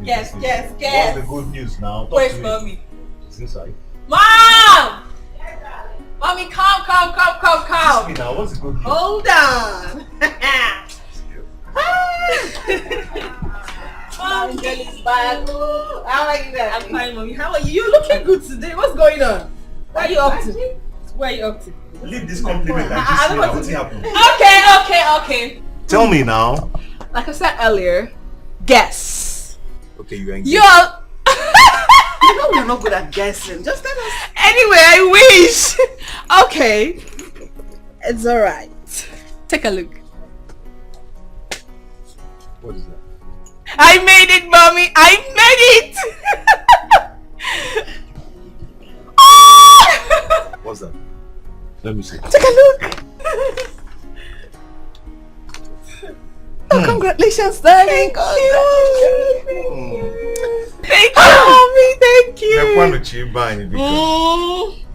news? Yes. What's the good news now? Where's mommy? It's inside. Mom! Mommy, come. Tell me now, what's the good news? Hold on. Mom, Jelly's back. How are you guys? I'm fine, mommy. How are you? You're looking good today. What's going on? Where are you up to? Leave this compliment and just say what's happening. Okay. Tell me now. Like I said earlier, guess. Okay, you engaged. You're... You know we're not good at guessing. Just tell us. Anyway, I wish. Okay. It's alright. Take a look. What is that? I made it, mommy. I made it. Oh! What's that? Let me see. Take a look. Oh, congratulations, darling. Thank you, mommy. Thank you.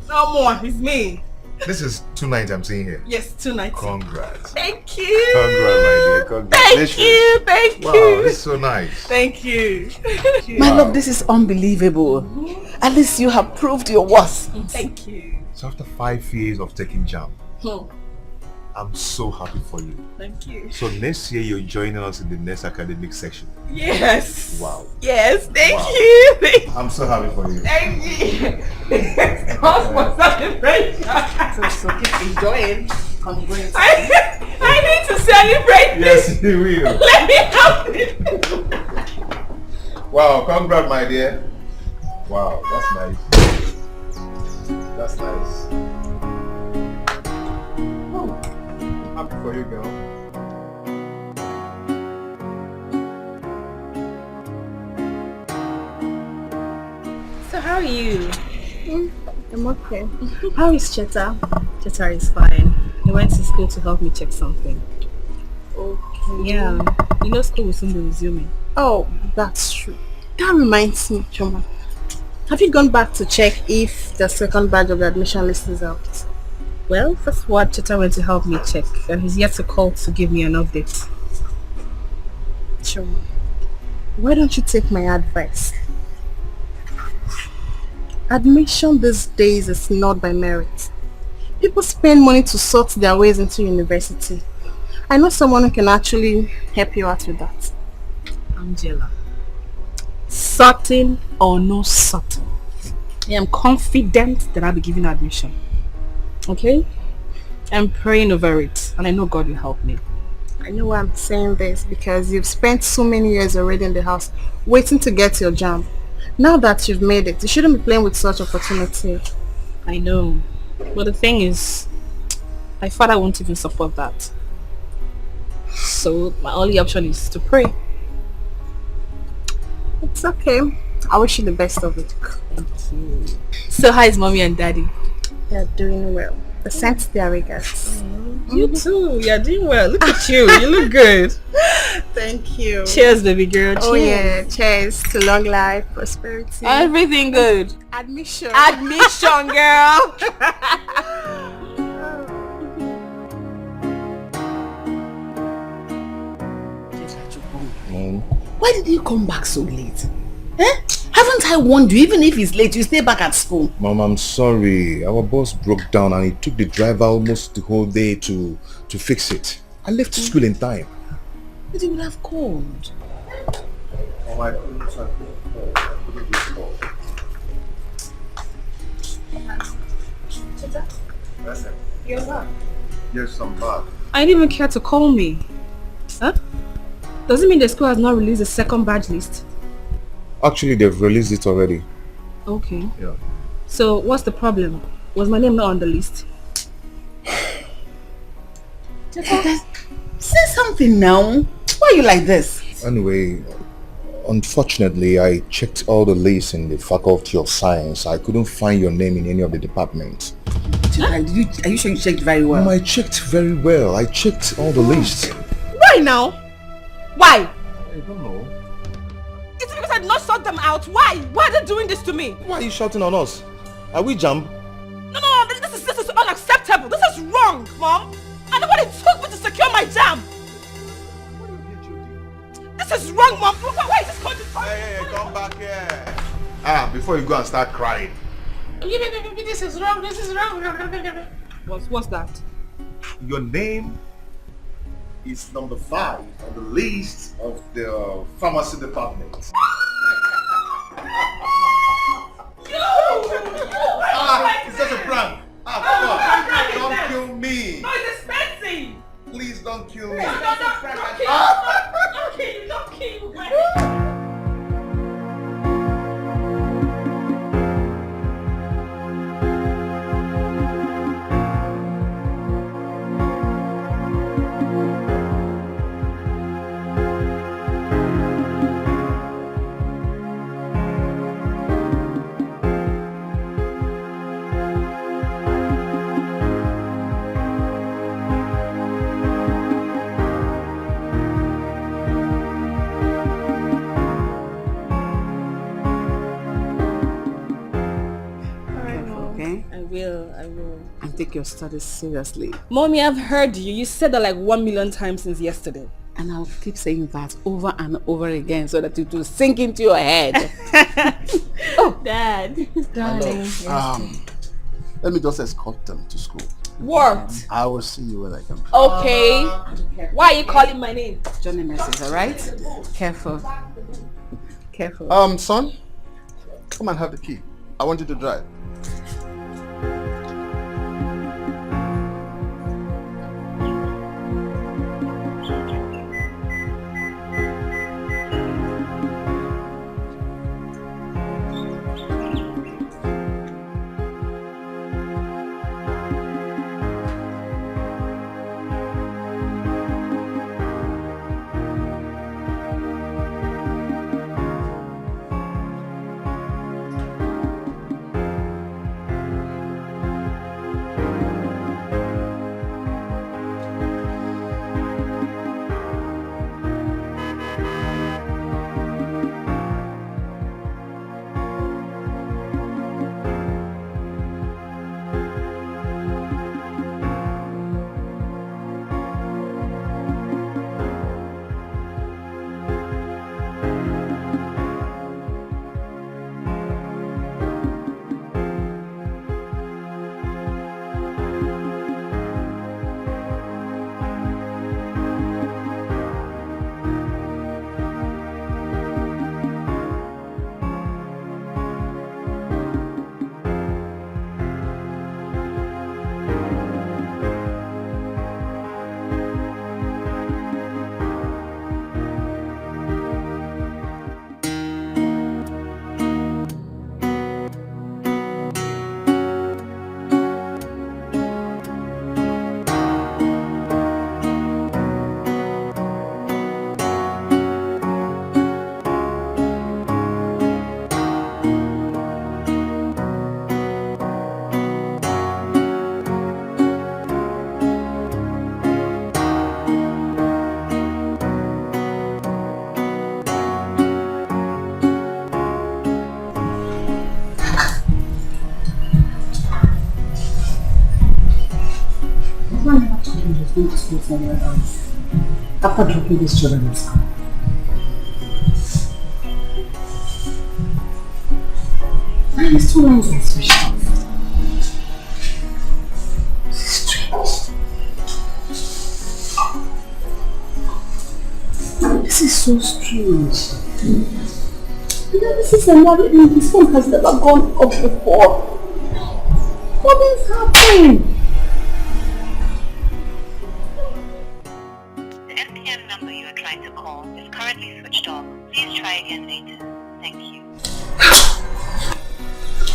No more. It's me. This is 2 nights I'm seeing here. Yes, 2 nights. Congrats. Thank you. Congrats, my dear. Congratulations. Thank you. Wow, this is so nice. Thank you. My love, this is unbelievable. At least you have proved your worth. Thank you. So after 5 years of taking jam, I'm so happy for you. Thank you. So next year you're joining us in the next academic section. Yes. Wow. Yes, thank Wow. you. I'm so happy for you. Thank you. Cause for celebration. So keep enjoying. Congrats. I need to celebrate Yes, you will. Let me help you. Wow, congrats, my dear. Wow, that's nice. That's nice. Oh, happy for you, girl. So how are you? I'm okay. How is Cheta? Cheta is fine. He went to school to help me check something. Okay. Yeah. You know school will soon be resuming. Oh, that's true. That reminds me, Choma. Have you gone back to check if the second batch of the admission list is out? Well, that's what Cheta went to help me check, and he's yet to call to give me an update. Choma, why don't you take my advice? Admission these days is not by merit. People spend money to sort their ways into university. I know someone who can actually help you out with that. Angela, certain or no certain, I am confident that I'll be given admission. Okay? I'm praying over it, and I know God will help me. I know why I'm saying this because you've spent so many years already in the house waiting to get your jam. Now that you've made it, you shouldn't be playing with such opportunity. I know. But the thing is, my father won't even support that. So my only option is to pray. It's okay. I wish you the best of it. Thank you. So how is mommy and daddy? They're doing well. They sent their regards. You too. You're doing well. Look at you. You look good. Thank you. Cheers, baby girl. Cheers. Oh yeah. Cheers to long life, prosperity. Everything good. Admission. Admission, girl. Why did you come back so late? Eh? Haven't I warned you? Even if it's late, you stay back at school. Mom, I'm sorry. Our bus broke down and it took the driver almost the whole day to fix it. I left school in time. But you would have called. Oh, I couldn't call. You're back. Yes, I'm back. I didn't even care to call me. Huh? Does it mean the school has not released the second badge list? Actually, they've released it already. Okay. Yeah. So what's the problem? Was my name not on the list? Say something now. Why are you like this? Anyway, unfortunately, I checked all the lists in the Faculty of Science. I couldn't find your name in any of the departments. Are you sure you checked very well? Mom, I checked very well. I checked all the lists. Why now? Why? I don't know. It's because I did not sort them out. Why? Why are they doing this to me? Why are you shouting on us? Are we jam? No, this is unacceptable. This is wrong, Mom. I know what it took me to secure my jam. What did you do? This This is wrong, Mom. Why is this called? Hey, come back here. Before you go and start crying. This is wrong. This is wrong. What's that? Your name is number 5 on the list of the pharmacy department. It's just a prank. Come on. Don't kill me. No, it's expensive. Please don't kill me. No, don't kill. Don't kill. I will. And take your studies seriously. Mommy, I've heard you. You said that like 1 million times since yesterday. And I'll keep saying that over and over again so that it will sink into your head. Oh, Dad. Darling. Let me just escort them to school. What? I will see you when I come. Okay. Why are you calling my name? Johnny message, alright? Careful. Careful. Son, come and have the key. I want you to drive. Going to school somewhere else after dropping these children in school. And his 2 lines are switched off. This is strange. This is so strange. And ever since I married him, his phone has never gone off before. What is happening?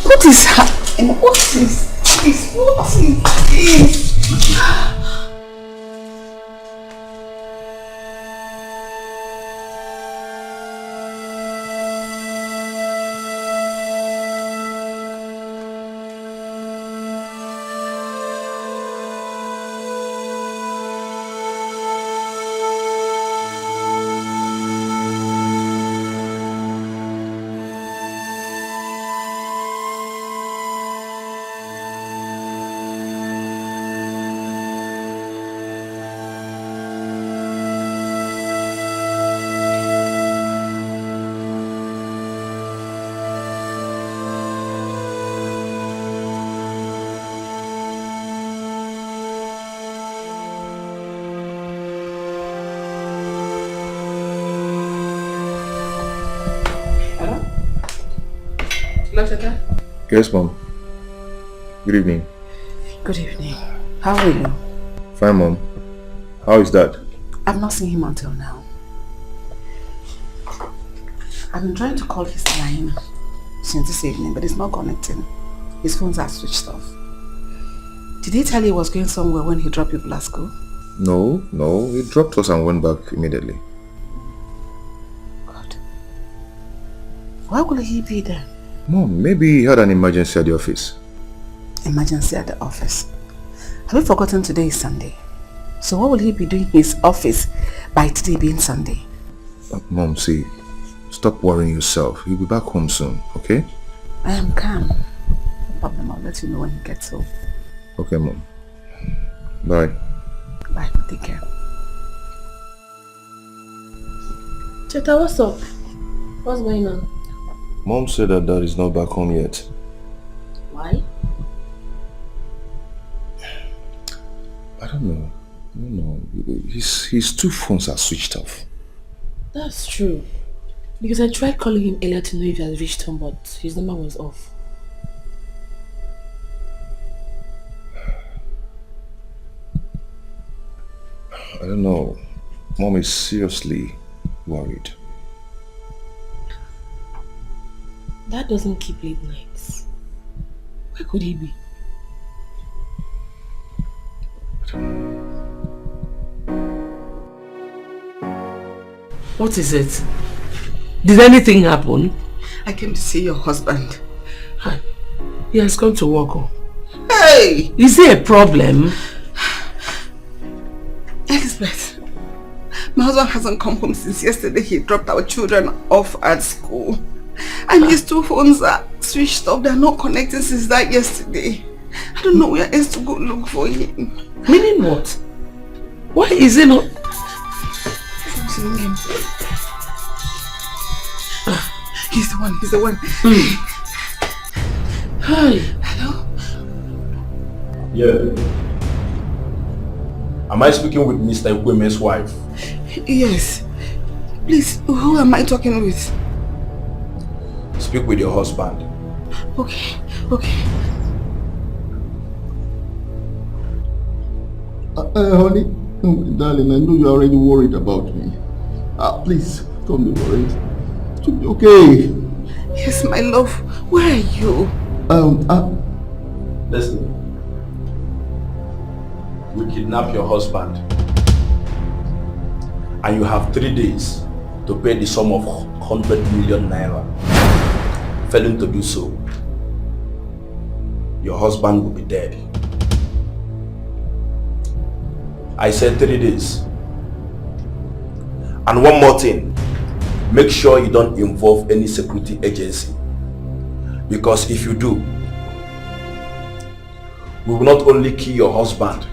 What is happening? What is this? What is this? Yes, Mom. Good evening. Good evening. How are you? Fine, Mom. How is Dad? I've not seen him until now. I've been trying to call his line since this evening, but it's not connecting. His phones are switched off. Did he tell you he was going somewhere when he dropped you last school? No. He dropped us and went back immediately. God. Why would he be there? Mom, maybe he had an emergency at the office. Emergency at the office. Have you forgotten today is Sunday? So what will he be doing in his office by today being Sunday? Mom, see, stop worrying yourself. He'll be back home soon, okay? I am calm. No problem, I'll let you know when he gets home. Okay, Mom. Bye. Bye, take care. Cheta, what's up? What's going on? Mom said that Dad is not back home yet. Why? I don't know. His two phones are switched off. That's true. Because I tried calling him earlier to know if he had reached home, but his number was off. I don't know. Mom is seriously worried. That doesn't keep late nights. Where could he be? What is it? Did anything happen? I came to see your husband. He has gone to work. Oh. Hey! Is there a problem? Elizabeth, my husband hasn't come home since yesterday. He dropped our children off at school. And his two phones are switched off. They're not connecting since that yesterday. I don't know where else to go look for him. Meaning what? Why is he not... He's the one. Hi. Hello? Yeah. Am I speaking with Mr. Ikweme's wife? Yes. Please, who am I talking with? Speak with your husband. Okay. Honey, darling, I know you're already worried about me. Please, don't be worried. It will be okay. Yes, my love. Where are you? Listen. We kidnapped your husband. And you have 3 days to pay the sum of 100 million naira. Failing to do so, your husband will be dead. I said 3 days. And one more thing, make sure you don't involve any security agency. Because if you do, we will not only kill your husband,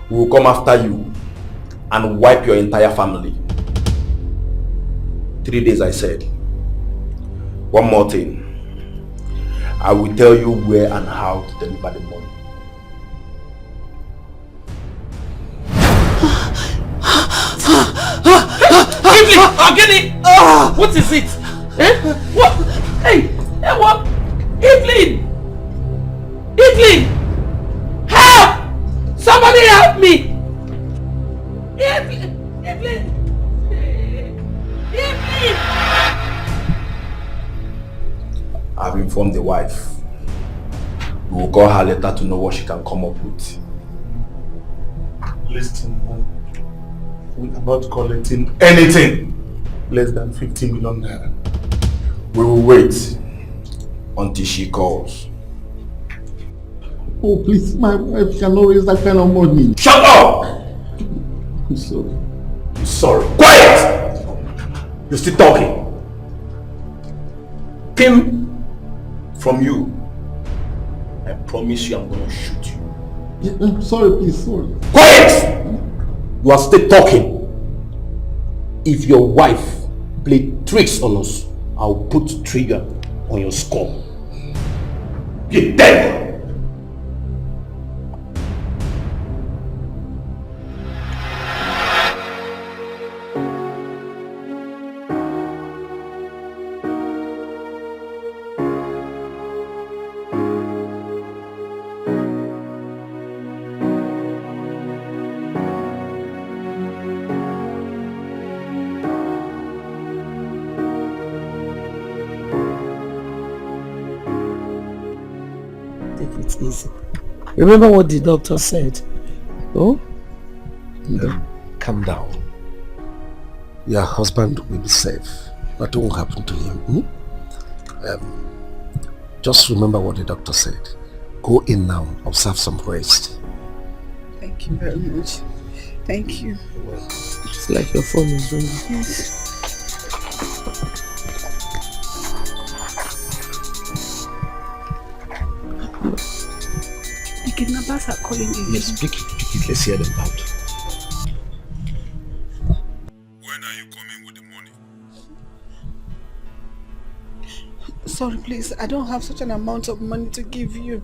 we will come after you and wipe your entire family. 3 days, I said. One more thing, I will tell you where and how to deliver the money. Evelyn! What is it? What? Hey, what? Evelyn! Help! Somebody help me! Evelyn! I've informed the wife. We will call her later to know what she can come up with. Listen, man. We are not collecting anything less than 50 million naira. We will wait until she calls. Oh, please, my wife cannot raise that kind of money. Shut up! I'm sorry. I'm sorry. Quiet! You're still talking. Kim, from you, I promise you I'm going to shoot you. Yeah, I'm sorry, please, sorry. Quiet! You are still talking. If your wife played tricks on us, I'll put trigger on your skull. You're dead! Take it easy. Remember what the doctor said. Oh? Calm down. Your husband will be safe. Nothing will happen to him. Just remember what the doctor said. Go in now, observe some rest. Thank you very much. Thank you. It's like your phone is ringing. Yes. The kidnappers are calling you. Yes, pick it. Let's hear them out. When are you coming with the money? Sorry, please. I don't have such an amount of money to give you.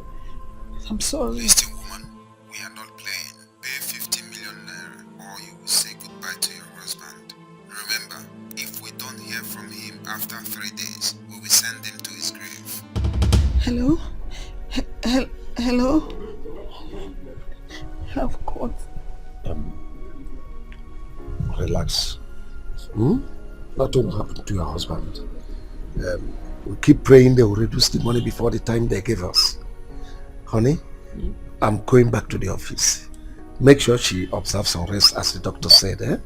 I'm sorry. Listen, woman. We are not playing. Pay 50 million naira or you will say goodbye to your husband. Remember, if we don't hear from him after 3 days, we will send him to his grave. Hello? Hello? Of course. Relax. Nothing will happen to your husband. We keep praying they will reduce the money before the time they give us. Honey, I'm going back to the office. Make sure she observes some rest as the doctor said, eh?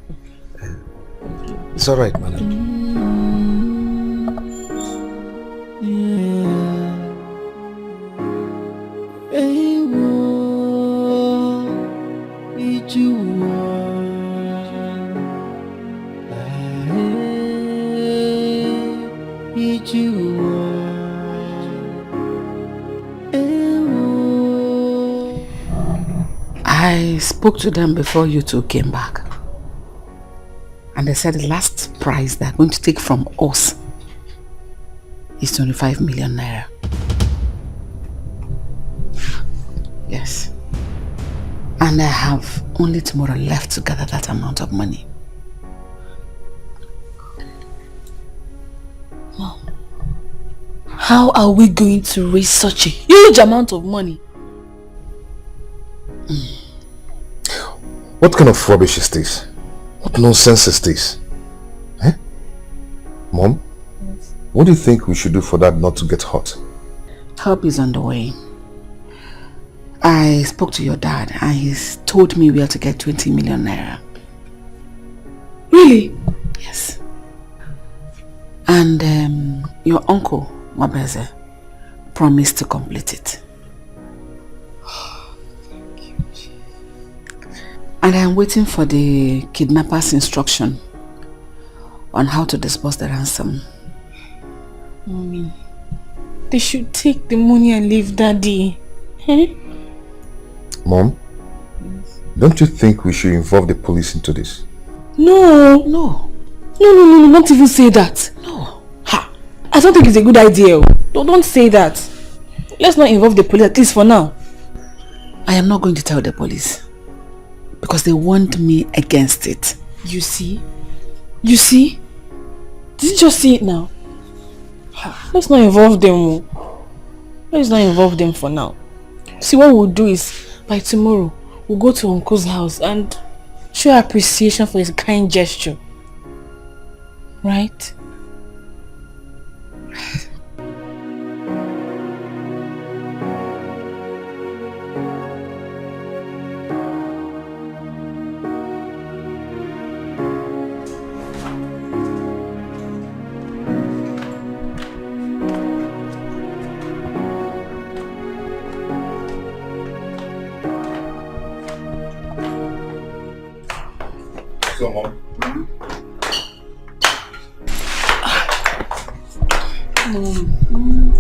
It's alright, madam. I spoke to them before you two came back. And they said the last price they're going to take from us is 25 million naira. Yes. And I have only tomorrow left to gather that amount of money. Mom, how are we going to raise such a huge amount of money? What kind of rubbish is this? What nonsense is this? Eh? Mom? Yes. What do you think we should do for that not to get hurt? Help is on the way. I spoke to your dad and he's told me we are to get 20 million naira. Really? Yes. And your uncle, Mabeze, promised to complete it. And I am waiting for the kidnapper's instruction on how to disburse the ransom. Mommy, they should take the money and leave Daddy. Eh? Mom, yes. Don't you think we should involve the police into this? No. No. No, not even say that. No. Ha! I don't think it's a good idea. Don't say that. Let's not involve the police, at least for now. I am not going to tell the police. Because they warned me against it. You see? You see? Did you just see it now? Let's not involve them. Let's not involve them for now. See, what we'll do is, by tomorrow, we'll go to Uncle's house and show appreciation for his kind gesture. Right?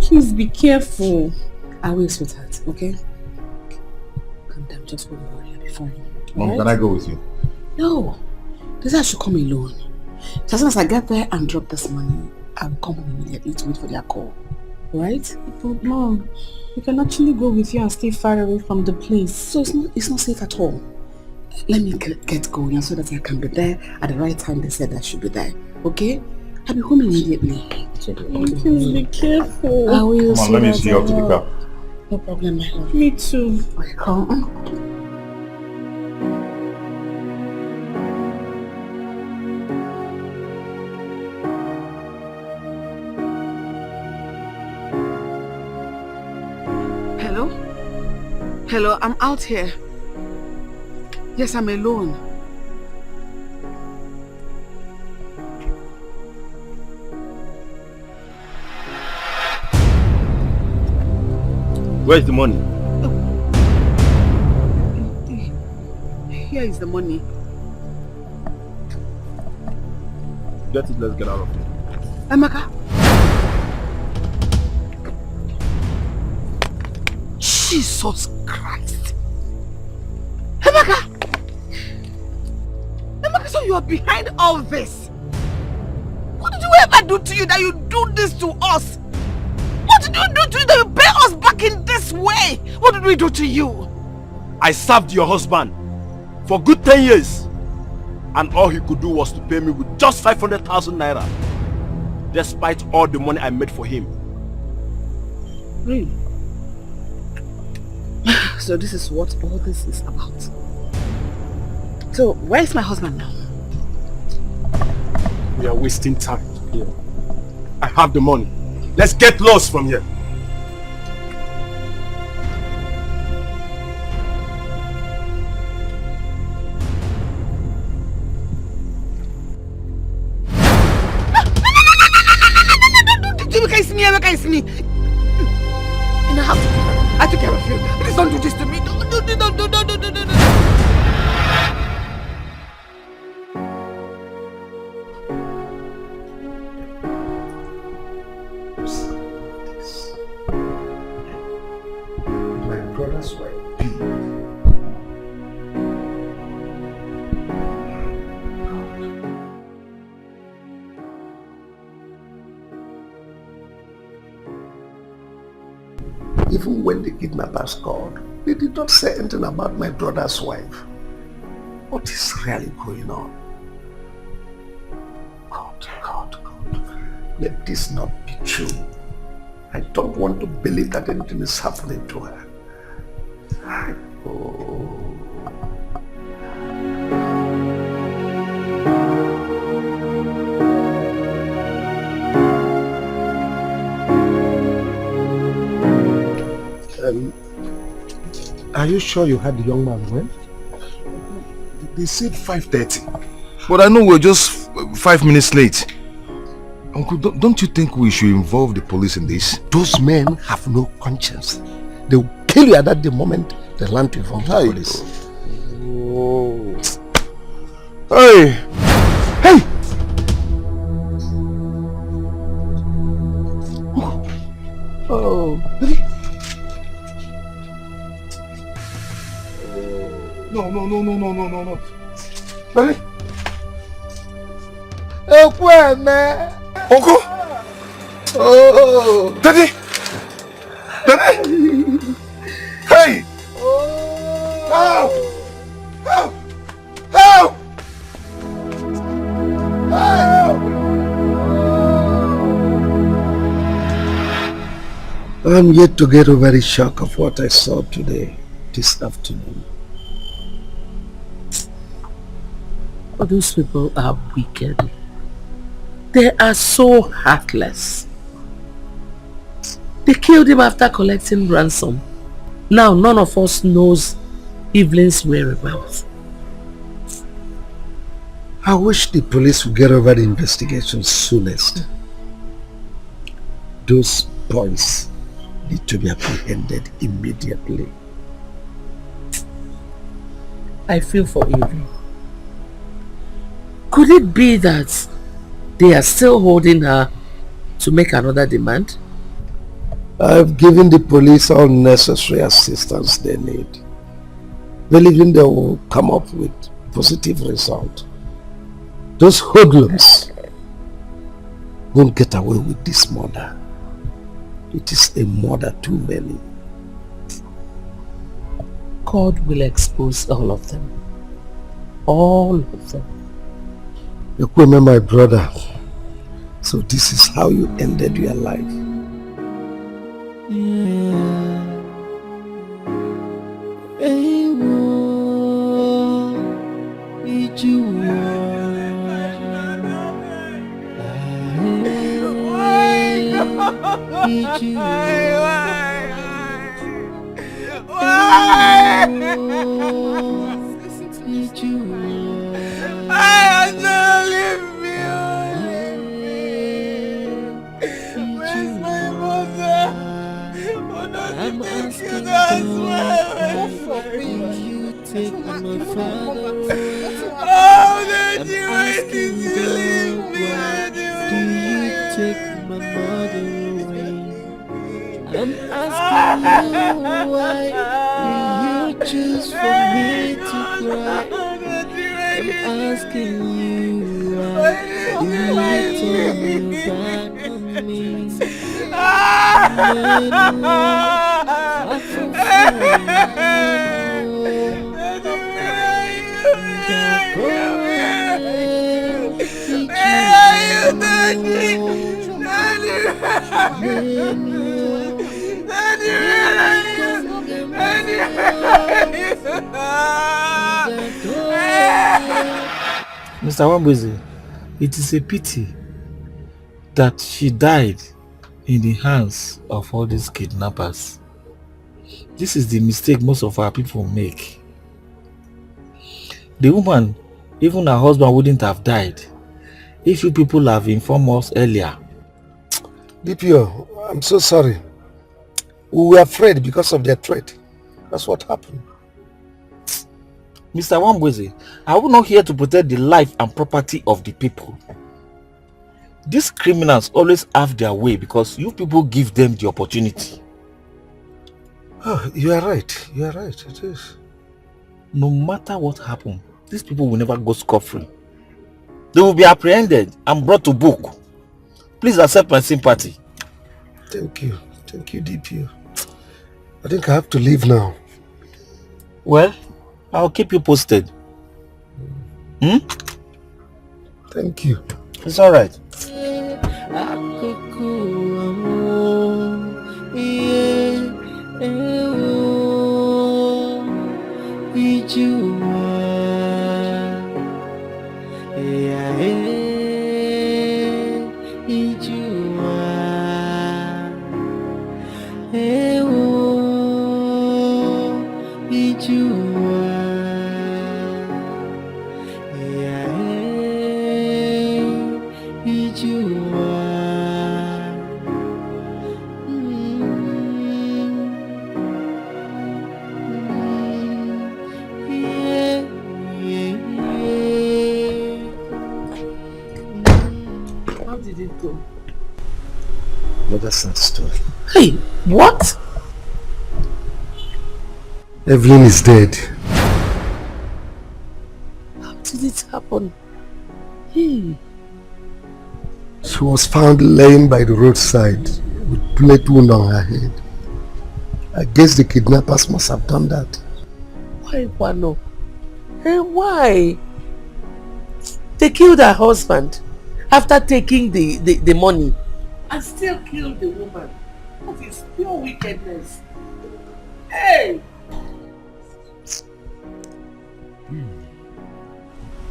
Please be careful. I will, sweetheart, okay? Calm down, just don't worry, I'll be fine. Mom, right? Can I go with you? No. This I should come alone. So as soon as I get there and drop this money, I'll come home immediately to wait for their call. Right? But Mom, we can actually go with you and stay far away from the place. So it's not safe at all. Let me get going so that I can be there at the right time they said I should be there. Okay? I'll be home immediately. Please be careful. I will. Come on, let me see you up to the car. No problem, my love. Me too. Welcome. Hello? Hello, I'm out here. Yes, I'm alone. Where's the money? Here is the money. Get it, let's get out of here. Emeka. Jesus Christ. Emeka! Emeka, so you are behind all this? What did you ever do to you that you do this to us? What did you do to you that you pay us back in this way? What did we do to you? I served your husband for good 10 years. And all he could do was to pay me with just 500,000 naira. Despite all the money I made for him. Really? So this is what all this is about. So where is my husband now? We are wasting time here. I have the money. Let's get lost from here. Emeka is me. And I took care of you. Please don't do this to me. Don't. My brother's wife. Even when the kidnappers called, they did not say anything about my brother's wife. What is really going on? God. Let this not be true. I don't want to believe that anything is happening to her. Are you sure you had the young man when? They said 5:30. But I know we're just 5 minutes late. Uncle, don't you think we should involve the police in this? Those men have no conscience. They will kill you at that the moment they land to involve the police. Oh. Hey! Hey! Oh. No. Hey! Uncle! Oh! Daddy! Hey! Help! Help! Help! Help! I'm yet to get over the shock of what I saw today, this afternoon. But those people are wicked. They are so heartless. They killed him after collecting ransom. Now none of us knows Evelyn's whereabouts. I wish the police would get over the investigation soonest. Those boys need to be apprehended immediately. I feel for Evelyn. Could it be that they are still holding her to make another demand? I've given the police all necessary assistance they need, believing they will come up with positive result. Those hoodlums won't get away with this murder. It is a murder too many. God will expose all of them. All of them. You remember my brother. So this is how you ended your life. Leave me. Where's my mother? Oh, don't you think you that's you take my father away? Oh, don't you wait till you leave me? Do you take my mother away? I'm asking you, why do you choose for me to cry? I'm asking you, why do you turn your back on me? Mr. Wambuzi, it is a pity that she died in the hands of all these kidnappers. This is the mistake most of our people make. The woman, even her husband, wouldn't have died if you people have informed us earlier. DPO, I'm so sorry. We were afraid because of their threat. That's what happened. Mr. Wambweze, I will not here to protect the life and property of the people. These criminals always have their way because you people give them the opportunity. Oh, you are right. You are right. It is. No matter what happens, these people will never go scot-free. They will be apprehended and brought to book. Please accept my sympathy. Thank you. Thank you, DPO. I think I have to leave now. Well, I'll keep you posted. Thank you. It's all right. Another sad story. Hey, what? Evelyn is dead. How did it happen? Hey. She was found laying by the roadside with bullet wound on her head. I guess the kidnappers must have done that. Why, Wano? Hey, why? They killed her husband after taking the money and still killed the woman. That is pure wickedness. Hey!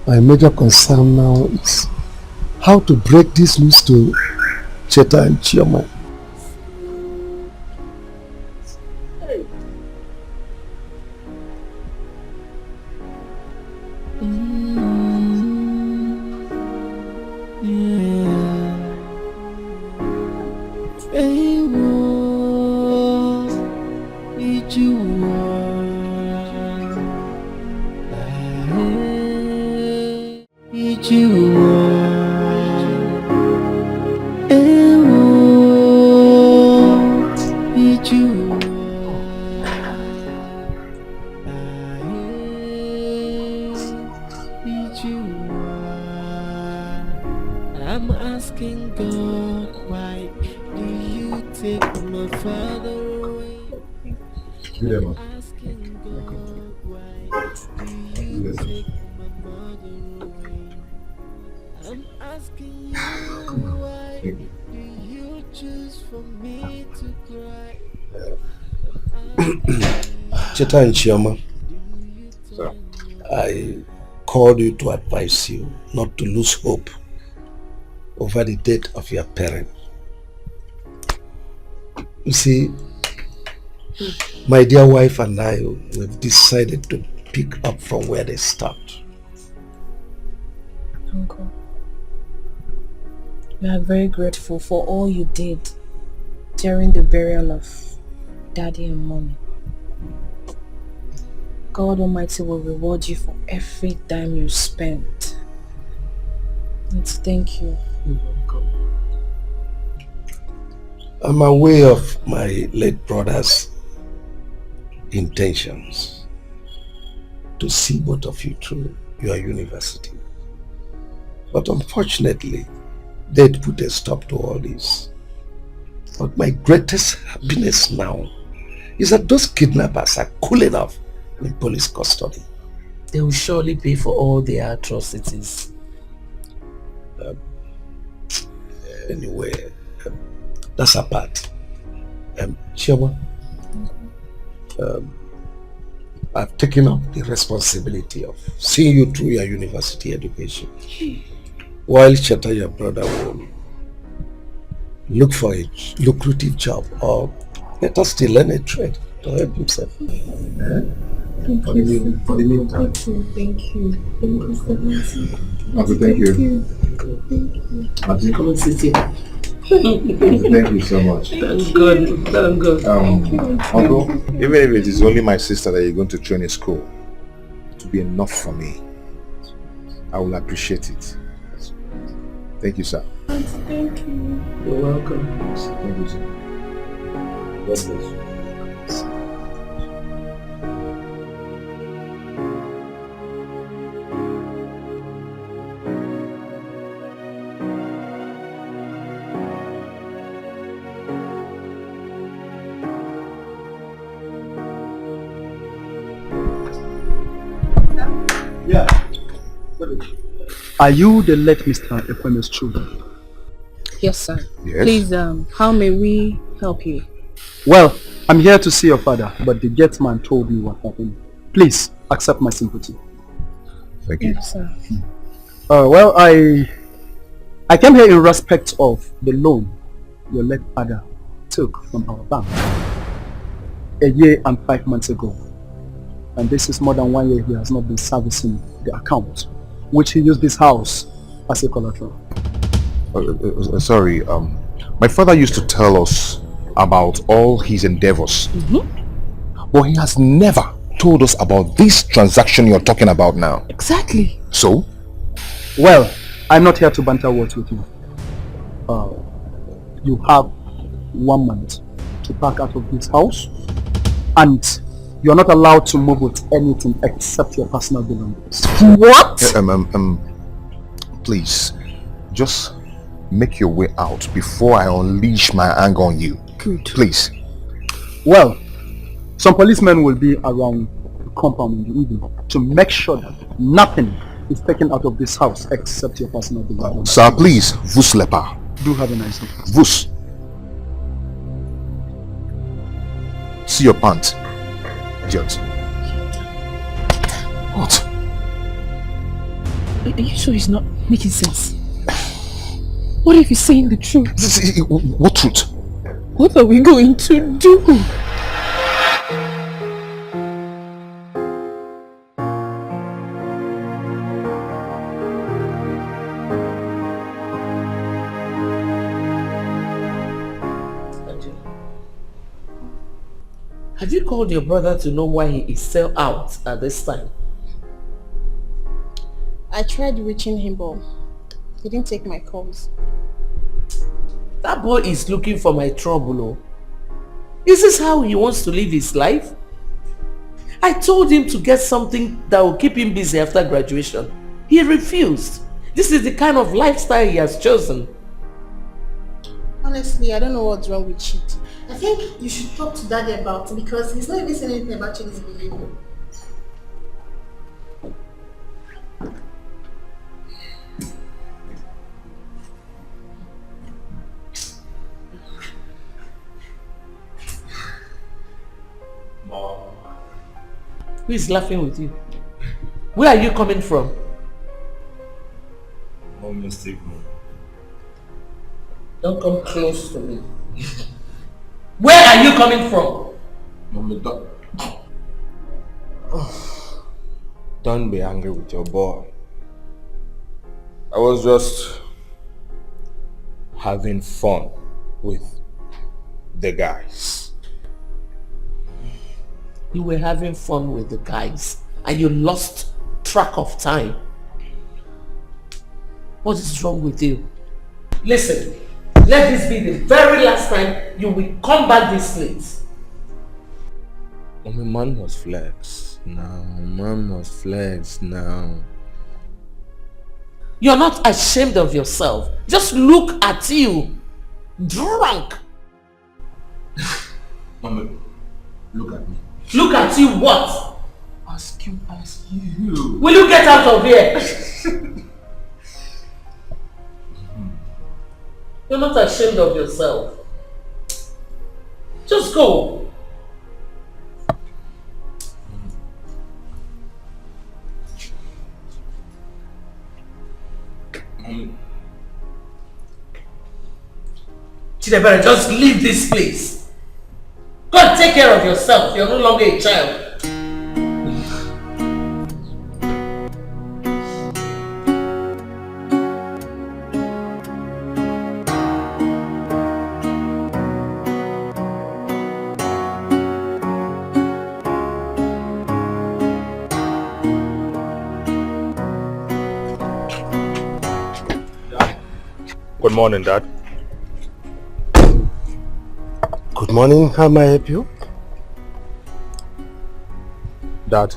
My major concern now is how to break this news to Cheta and Chioma. Hey. I'm asking God, why do you take my father away? I'm asking God, why do you take my mother away? I'm asking you, why do you choose for me to cry? Cheta and Chioma, I called you to advise you not to lose hope over the death of your parent. You see, My dear wife and I, we've decided to pick up from where they stopped. Uncle, we are very grateful for all you did during the burial of Daddy and Mommy. God Almighty will reward you for every dime you spent. And thank you. You're welcome. I'm aware of my late brother's intentions to see both of you through your university. But unfortunately, they'd put a stop to all this. But my greatest happiness now is that those kidnappers are cool enough in police custody. They will surely pay for all their atrocities. Anyway, that's apart. Chioma, I've taken up the responsibility of seeing you through your university education. While Cheta, your brother, will look for a lucrative job or better still learn a trade to help himself. Thank For the meantime. Thank you. Uncle, thank you. Thank you. Come and sit here. Thank you so much. That's good. That's good. Uncle, even if it is only my sister that you're going to train in school, to be enough for me, I will appreciate it. Thank you, sir. Thank you. You're welcome. Thank you, sir. God bless you. Yeah. Are you the late Mr. Ekweme's children? Yes, sir. Yes. Please, how may we help you? Well, I'm here to see your father, but the gate man told me what happened. Please, accept my sympathy. Thank you. Yes, sir. Well, I came here in respect of the loan your late father took from our bank a year and 5 months ago. And this is more than 1 year he has not been servicing the account, which he used this house as a collateral. Sorry, my father used to tell us about all his endeavors. But he has never told us about this transaction you're talking about now. Exactly. So? Well, I'm not here to banter words with you. You have 1 month to pack out of this house, and you're not allowed to move with anything except your personal belongings. What? Please, just make your way out before I unleash my anger on you. Good. Please. Well, some policemen will be around the compound in the evening to make sure that nothing is taken out of this house except your personal belongings. Sir, please, vous lepa. Do have a nice day. Vous. See your pants. Idiot. What? Are you sure he's not making sense? What if he's saying the truth? What truth? What are we going to do? Have you called your brother to know why he is still out at this time? I tried reaching him, but he didn't take my calls. That boy is looking for my trouble. Oh. Is this how he wants to live his life? I told him to get something that will keep him busy after graduation. He refused. This is the kind of lifestyle he has chosen. Honestly, I don't know what's wrong with Chidi. I think you should talk to Daddy about it because he's not even saying anything about Chidi's behavior. Who is laughing with you? Where are you coming from? No mistake, no. Don't come close to me. Where are you coming from? Mommy, don't be angry with your boy. I was just having fun with the guys. You were having fun with the guys and you lost track of time. What is wrong with you? Listen, let this be the very last time you will come back this late. Mommy, man must flex now. Man must flex now. You're not ashamed of yourself. Just look at you. Drunk. Mommy, look at me. Look at you what? As cute as you. Will you get out of here? You're not ashamed of yourself. Just go. Chidebere, just leave this place. Go and take care of yourself. You're no longer a child. Good morning, Dad. Good morning. How may I help you? Dad,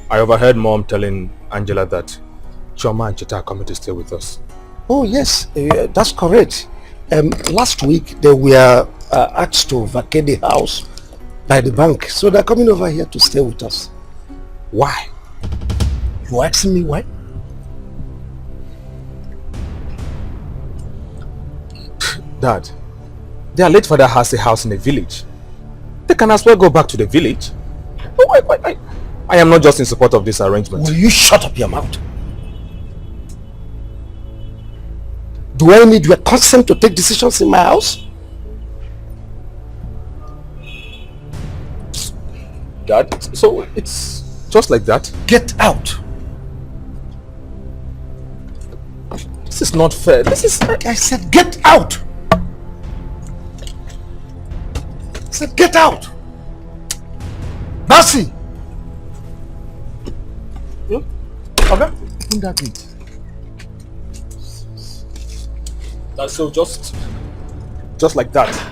I overheard Mom telling Angela that Choma and Chita are coming to stay with us. Oh yes, that's correct. Last week they were asked to vacate the house by the bank, so they're coming over here to stay with us. Why? You asking me why? Dad, their late father has a house in the village. They can as well go back to the village. I am not just in support of this arrangement. Will you shut up your mouth? Do I need your consent to take decisions in my house? Dad, so it's just like that? Get out! This is not fair. This is... I said get out! I said get out! Mercy! Okay, open that gate. That's so just like that.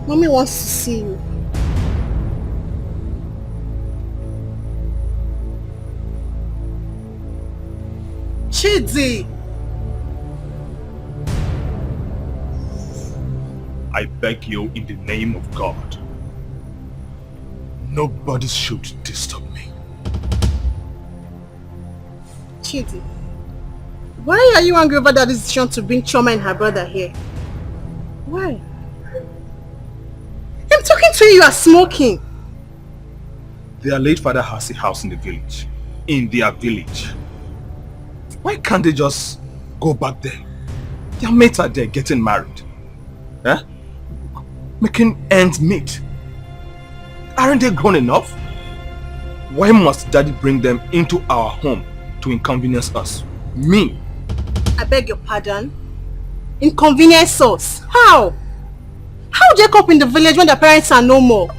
Mommy wants to see you. Chidi! I beg you in the name of God. Nobody should disturb me. Chidi, why are you angry over that decision to bring Choma and her brother here? Why? I'm talking to you, you are smoking. Their late father has a house in the village. In their village. Why can't they just go back there? Their mates are there getting married. Eh? making ends meet. Aren't they grown enough? Why must daddy bring them into our home to inconvenience us? Me? I beg your pardon? Inconvenience us? How? How would they cope in the village when their parents are no more?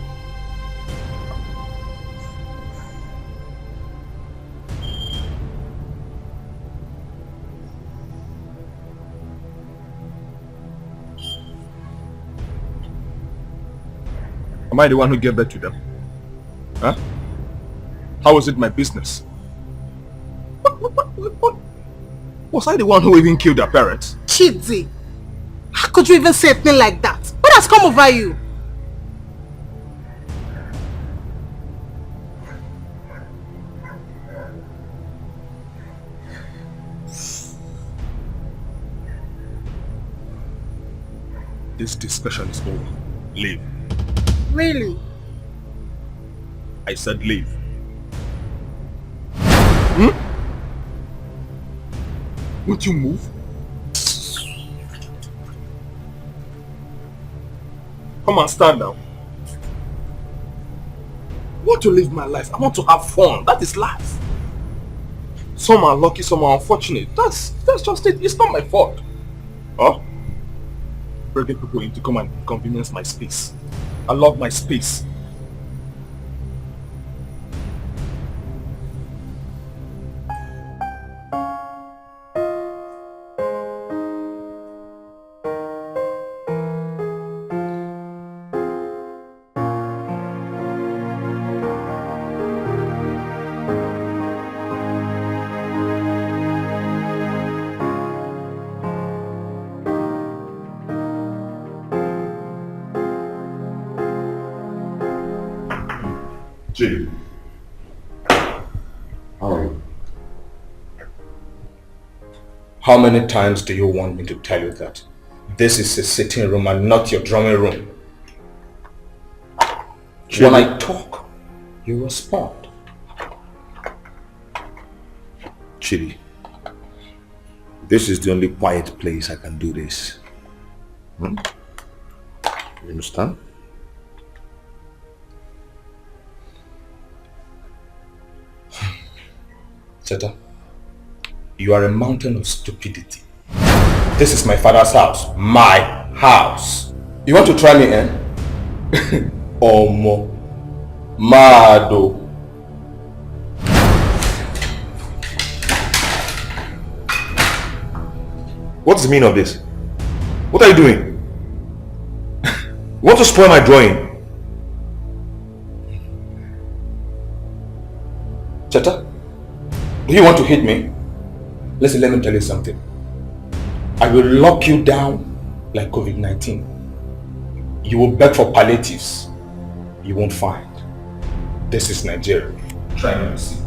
Am I the one who gave birth to them? Huh? How is it my business? Was I the one who even killed their parents? Chidi, how could you even say a thing like that? What has come over you? This discussion is over. Leave. Really? I said leave. Won't you move? Come on, stand now. I want to live my life. I want to have fun. That is life. Some are lucky, some are unfortunate. That's just it. It's not my fault. Huh? Bringing people in to come and inconvenience my space. I love my space. Jay, how are you? How many times do you want me to tell you that this is a sitting room and not your drumming room? Chidi. When I talk, you respond. Chidi, this is the only quiet place I can do this. You understand? Cheta, you are a mountain of stupidity. This is my father's house. My house. You want to try me, eh? Omo. Mado. What's the meaning of this? What are you doing? You want to spoil my drawing? Cheta, do you want to hit me? Listen, let me tell you something. I will lock you down like COVID-19. You will beg for palliatives. You won't find. This is Nigeria. Try me and see.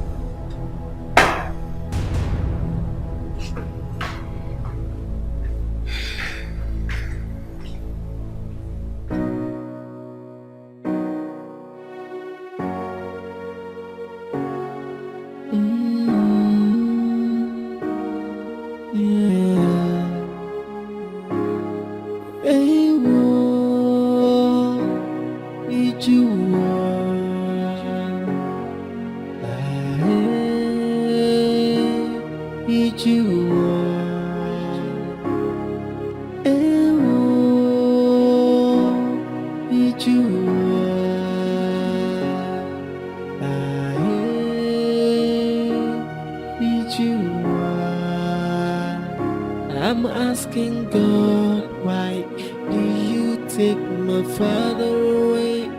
I'm asking God, why do you take my father away?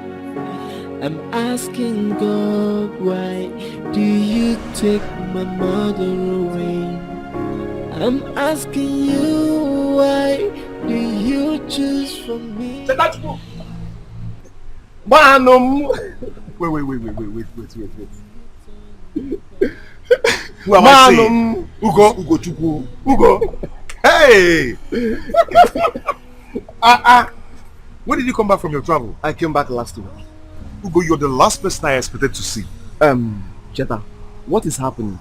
I'm asking God, why do you take my mother away? I'm asking you, why do you choose for me? Wait. Who am I saying? Ugo. Hey! When did you come back from your travel? I came back last week. Ugo, you're the last person I expected to see. Jetta, what is happening?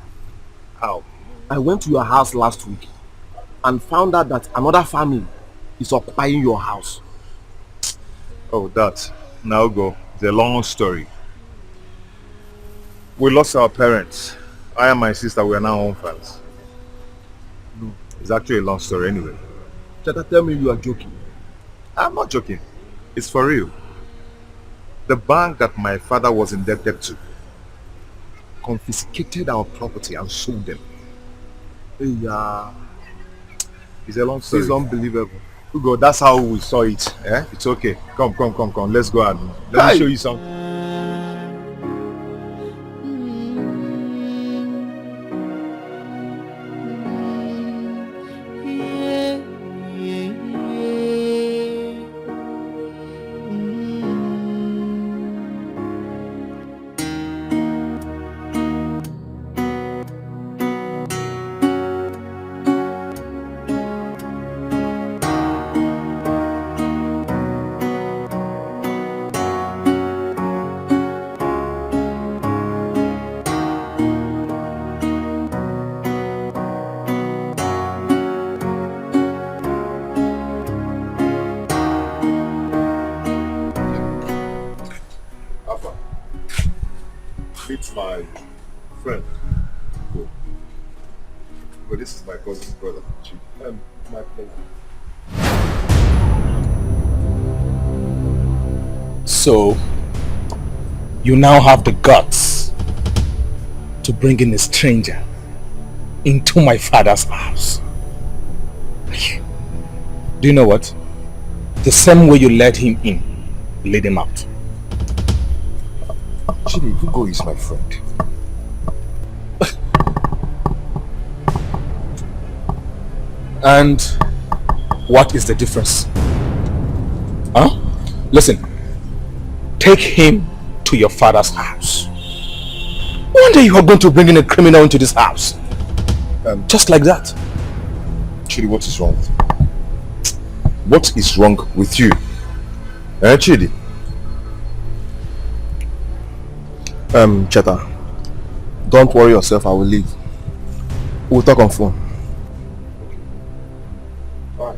How? I went to your house last week and found out that another family is occupying your house. Oh, that. Now go. It's a long story. We lost our parents. I and my sister, we are now orphans. No, it's actually a long story anyway. Cheta, tell me you are joking. I'm not joking. It's for real. The bank that my father was indebted to confiscated our property and sold them. Yeah. It's a long story. It's unbelievable. Ugo, that's how we saw it. Eh? It's okay. Come. Let's go and let me show you something. Meet my friend. Go. But this is my cousin's brother. My pleasure. So, you now have the guts to bring in a stranger into my father's house. Do you know what? The same way you let him in, let him out. Chidi, Hugo is my friend. And what is the difference? Huh? Listen, take him to your father's house. One day you are going to bring in a criminal into this house. Just like that. Chidi, what is wrong with you? What is wrong with you? Chidi? Cheta, don't worry yourself, I will leave. We'll talk on phone. Alright.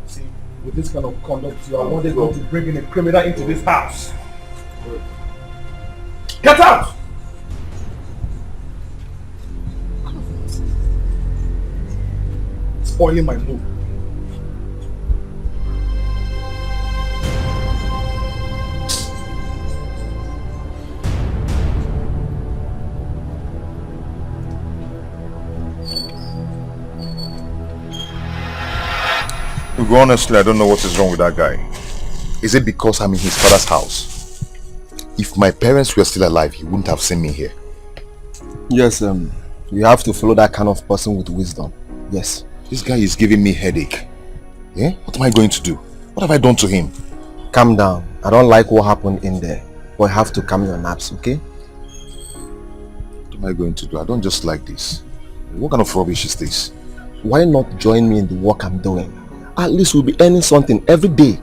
See, with this kind of conduct, you are one day going to bring in a criminal into this house. Get out! Spoiling my mood. Honestly, I don't know what is wrong with that guy. Is it because I'm in his father's house? If my parents were still alive, he wouldn't have seen me here. Yes, you have to follow that kind of person with wisdom. Yes. This guy is giving me headache. Yeah? What am I going to do? What have I done to him? Calm down. I don't like what happened in there. But you have to calm your nerves, okay? What am I going to do? I don't just like this. What kind of rubbish is this? Why not join me in the work I'm doing? At least we'll be earning something every day.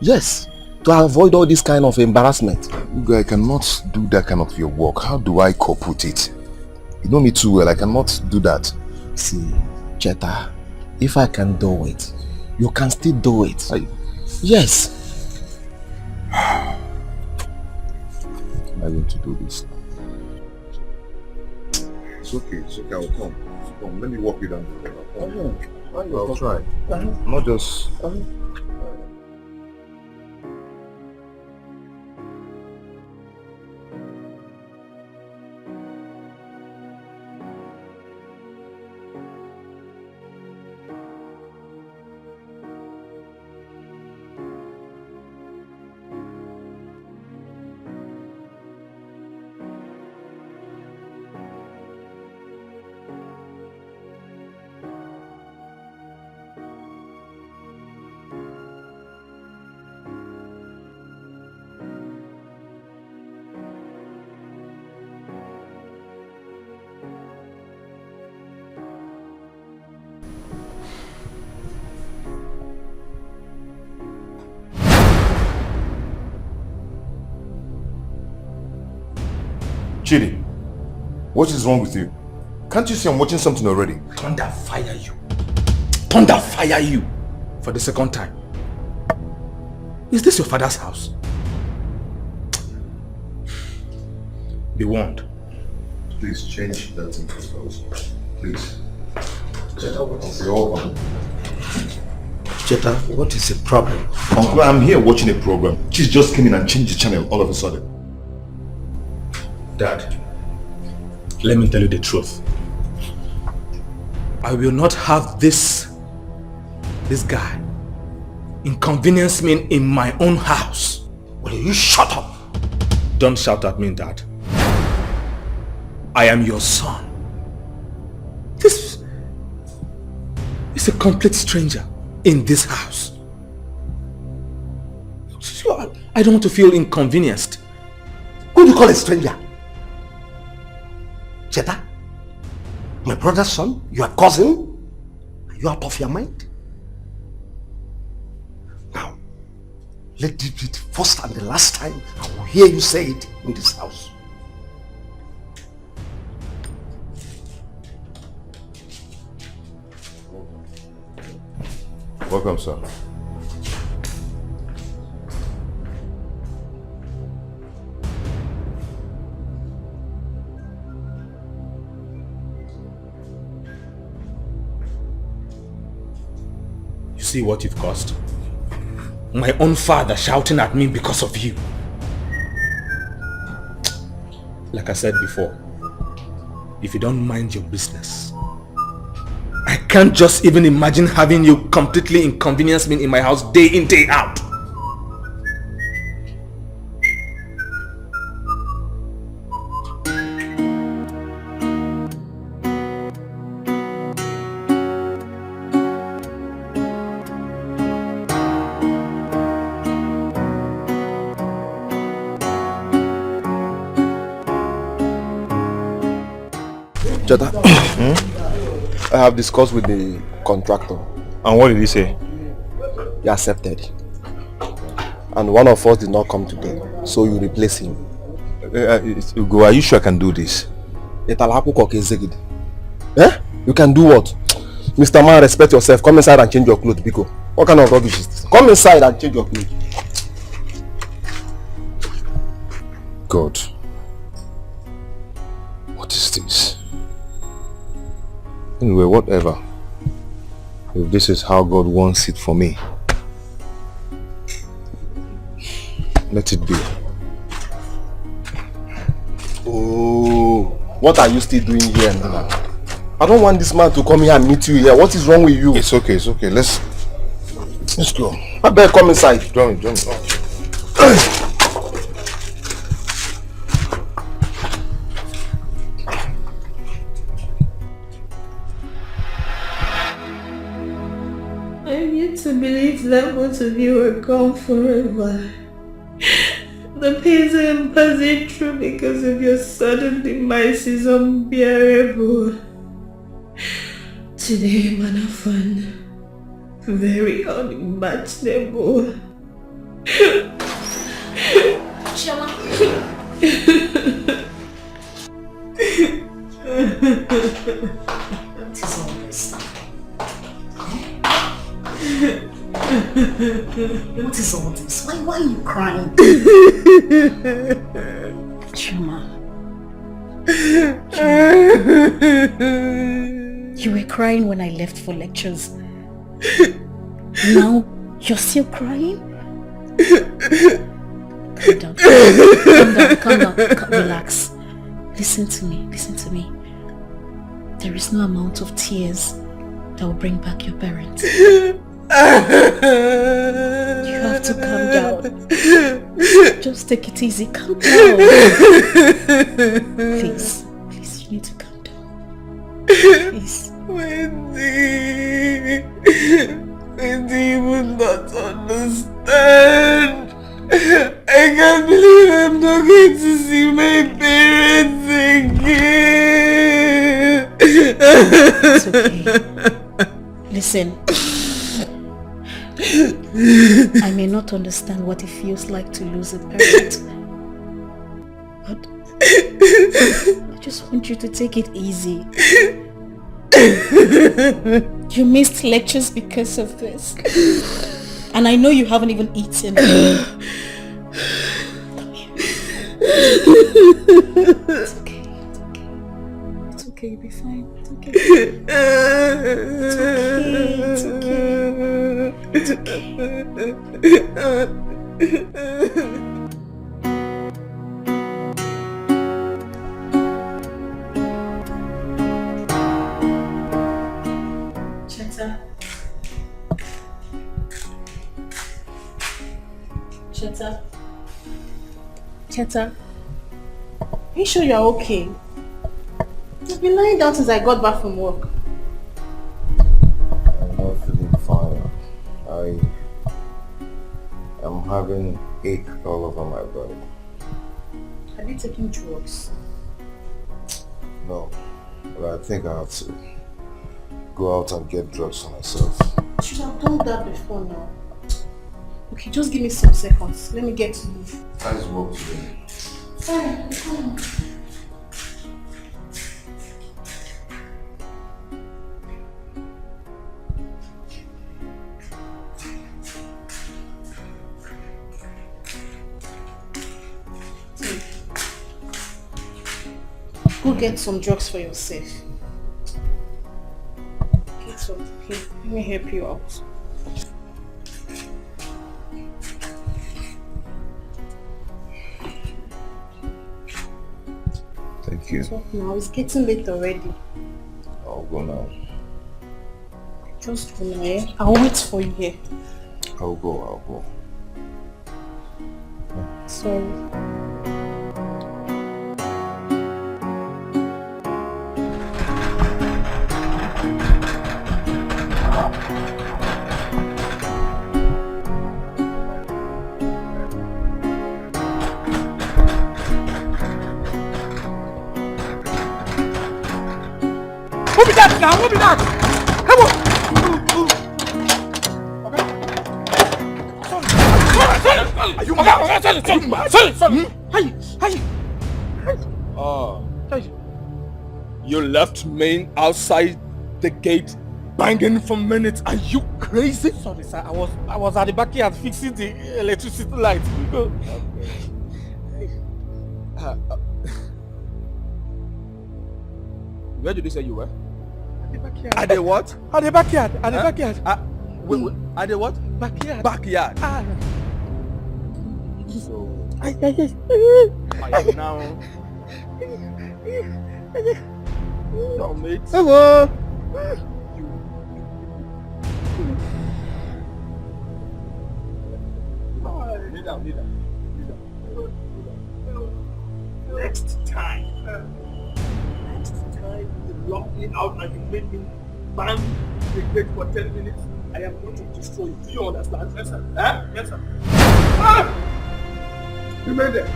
Yes, to avoid all this kind of embarrassment. Ugo, I cannot do that kind of your work. How do I cope with it? You know me too well. I cannot do that. See, Cheta, if I can do it, you can still do it. Yes. How am I going to do this? It's okay, I'll come. Come, let me walk you down. I'll try. Not just... Chidi, what is wrong with you? Can't you see I'm watching something already? Thunder fire you. Thunder fire you for the second time. Is this your father's house? Be warned. Please change that into house. Please. Cheta, what is the problem? Uncle, I'm here watching a program. She just came in and changed the channel all of a sudden. Dad, let me tell you the truth. I will not have this guy inconvenience me in my own house. Will you shut up? Don't shout at me, Dad. I am your son. This is a complete stranger in this house. I don't want to feel inconvenienced. Who do you call a stranger? Cheta? My brother's son? Your cousin? Are you out of your mind? Now, let it be the first and the last time I will hear you say it in this house. Welcome, sir. You see what you've caused? My own father shouting at me because of you. Like I said before, if you don't mind your business, I can't just even imagine having you completely inconvenience me in my house day in, day out. Jetta, I have discussed with the contractor. And what did he say? He accepted. And one of us did not come today, so you replace him. Ugo, are you sure I can do this? Eh? You can do what? Mr. Man, respect yourself. Come inside and change your clothes, Biko. What kind of rubbish is this? Come inside and change your clothes. God. What is this? Anyway, whatever. If this is how God wants it for me, let it be. Oh, what are you still doing here now? I don't want this man to come here and meet you here. What is wrong with you? It's okay, it's okay. Let's go. I better come inside. Join me. I'm yet to believe that both of you are gone forever. The pains I am passing through because of your sudden demise is unbearable. Today, man of fun, very unimaginable. Chama. What is all this? What is all this? Why are you crying? Chuma. You were crying when I left for lectures. Now you're still crying? Calm down, relax. Listen to me. There is no amount of tears that will bring back your parents. You have to calm down. Just take it easy. Calm down. Please, you need to calm down. Please. Wendy, you would not understand. I can't believe I'm not going to see my parents again. It's okay. Listen. I may not understand what it feels like to lose a parent, but I just want you to take it easy. You missed lectures because of this. And I know you haven't even eaten. It's okay. It's okay, you'll be fine. It's okay. It's okay. Cheta, are you sure you're okay? You've been lying down since I got back from work. I'm not feeling fine. I am having ache all over my body. Have you taken drugs? No, but I think I have to go out and get drugs for myself. You should have done that before now. Okay, just give me some seconds. Let me get to you. How is work today? Fine, come on. Go get some drugs for yourself. Get some. Here, let me help you out. Thank you. Talk now. It's getting late already. I'll go now. Just go now, eh? I'll wait for you here. I'll go. Sorry. Who be that now? Who be that? Come on! You left me outside the gate banging for minutes. Are you crazy? Sorry, sir. I was at the backyard fixing the electricity light. Where did you say you were? At the backyard. At the what? At the backyard. At the backyard. Wait. At the what? Backyard. Backyard. So I am now your mate. Hello. Kneel down. Next time you lock me out and you made me bang the gate for 10 minutes, I am going to destroy you. Do you understand? Yes, sir. Yes, sir. You made it.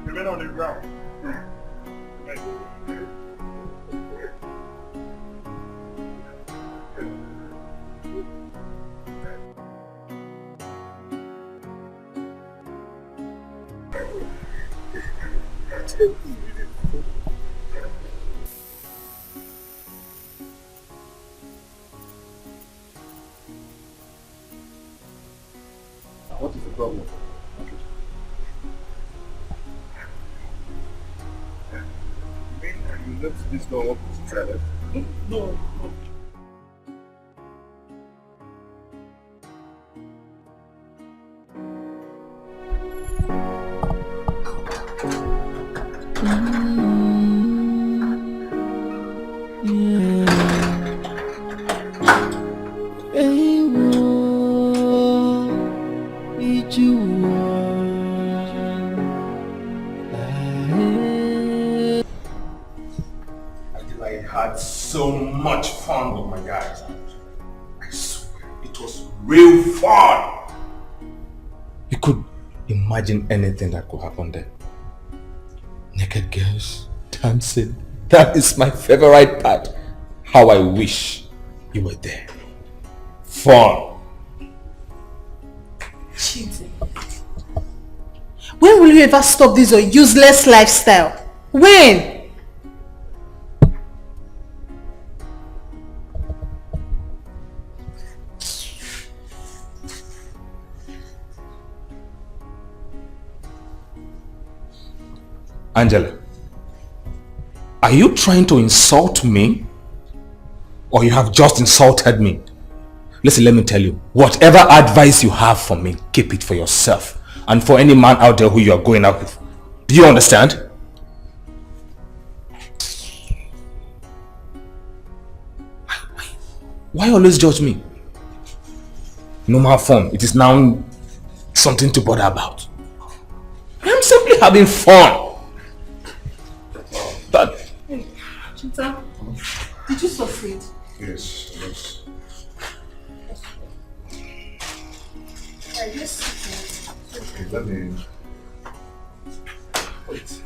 Remain on the ground. What is the problem? You left this door open to try that? No. So much fun with my guys. I swear, it was real fun. You could imagine anything that could happen there. Naked girls, dancing. That is my favorite part. How I wish you were there. Fun. Cheating. When will you ever stop this your useless lifestyle? When? Angela, are you trying to insult me? Or you have just insulted me? Listen, let me tell you, whatever advice you have for me, keep it for yourself and for any man out there who you are going out with. Do you understand? Why always judge me? Normal form, it is now something to bother about. I'm simply having fun. But Hey, Chita, did you succeed? Yes, yes. Okay, let me... Wait.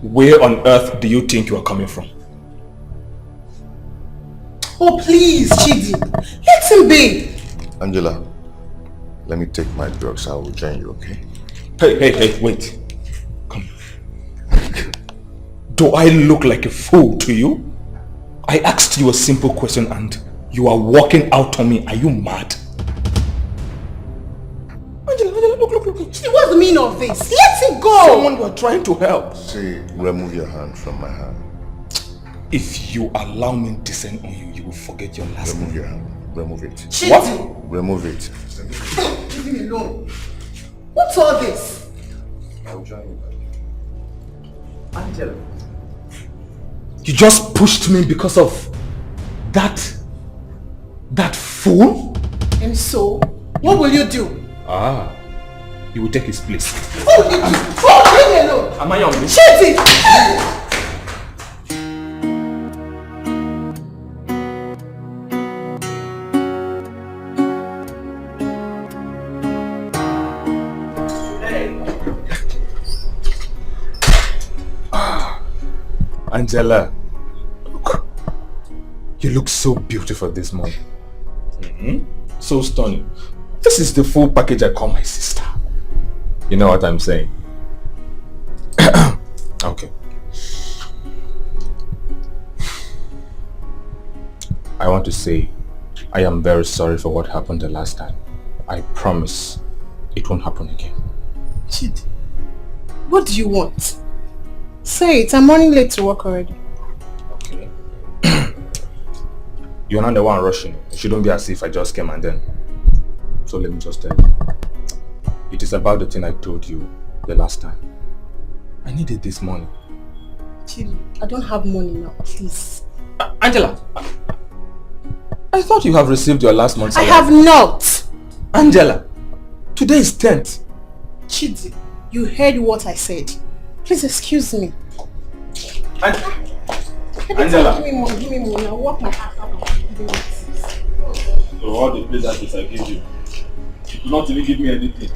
where on earth do you think you are coming from? Oh please, Chidi, let him be. Angela, let me take my drugs. I will join you, okay? Hey, wait. Come. Do I look like a fool to you? I asked you a simple question and you are walking out on me. Are you mad? Angela, look. What's the meaning of this? Let it go! Someone you are trying to help. Say, remove your hand from my hand. If you allow me to descend on you, you will forget your last name. Remove your hand. Remove it. Chidi. What? Remove it. Leave me alone. What's all this? I will join you. Angela. You just pushed me because of that fool? And so, what will you do? Ah, you will take his place. Oh, you do. Oh, leave me alone. Am I young? Chidi! Angela, you look so beautiful this morning. So stunning. This is the full package I call my sister. You know what I'm saying? Okay. I want to say I am very sorry for what happened the last time. I promise it won't happen again. Chidi, what do you want? Say it, I'm running late to work already. Okay. You're not the one rushing. It shouldn't be as if I just came and then. So let me just tell you. It is about the thing I told you the last time. I needed this money. Chidi, I don't have money now, please. Angela, I thought you have received your last month's I salary. have not. Angela, today is 10th. Chidi, you heard what I said. Please excuse me. Angela. Give me money. I'll walk my ass out. So all the pleasantries I give you, you do not even give me anything.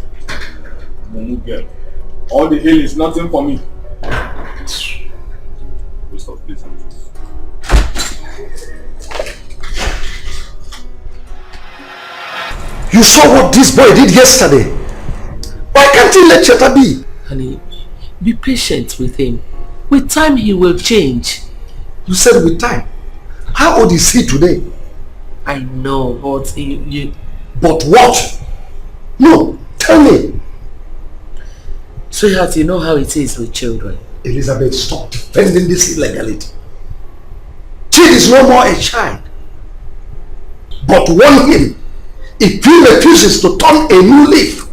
Mumu girl. All the hell is nothing for me. Waste of pleasantries. You saw what this boy did yesterday. Why can't he let Cheta be? Honey, be patient with him. With time he will change. You said with time. How old is he today? I know, but you... But what? No, tell me. Sweetheart, you know how it is with children. Elizabeth, stop defending this illegality. Chid is no more a child. But warn him, if he refuses to turn a new leaf,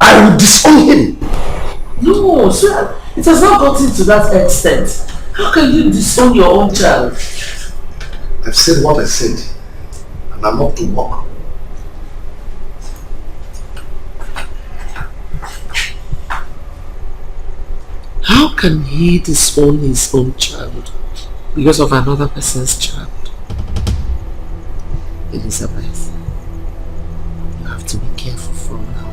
I will disown him. No, sweetheart, it has not gotten to that extent. How can you disown your own child? I've said what I said, and I'm off to work. How can he disown his own child because of another person's child? Elizabeth, you have to be careful from now.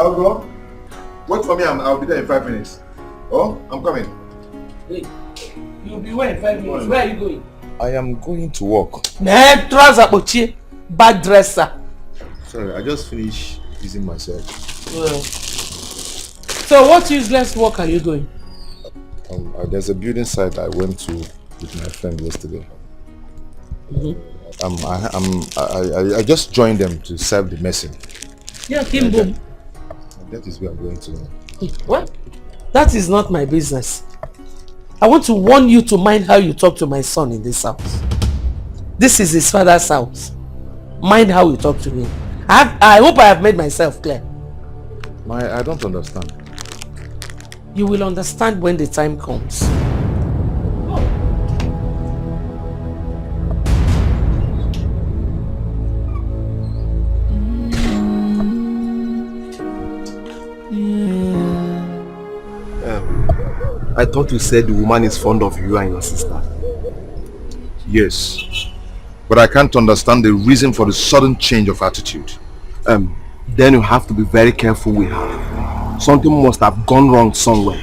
I'll go. Wait for me, I'll be there in 5 minutes. Oh, I'm coming. Wait, you'll be where in 5 minutes? Where are you going? I am going to work. Nah, trouser pochi, bad dresser. Sorry, I just finished using myself. Well, so what useless work are you doing? There's a building site I went to with my friend yesterday. I just joined them to serve the messing. Yeah, Kimbo. That is where I'm going to. What? That is not my business. I want to warn you to mind how you talk to my son in this house. This is his father's house. Mind how you talk to him. I hope I have made myself clear. I don't understand. You will understand when the time comes. I thought you said the woman is fond of you and your sister. Yes. But I can't understand the reason for the sudden change of attitude. Then you have to be very careful with her. Something must have gone wrong somewhere.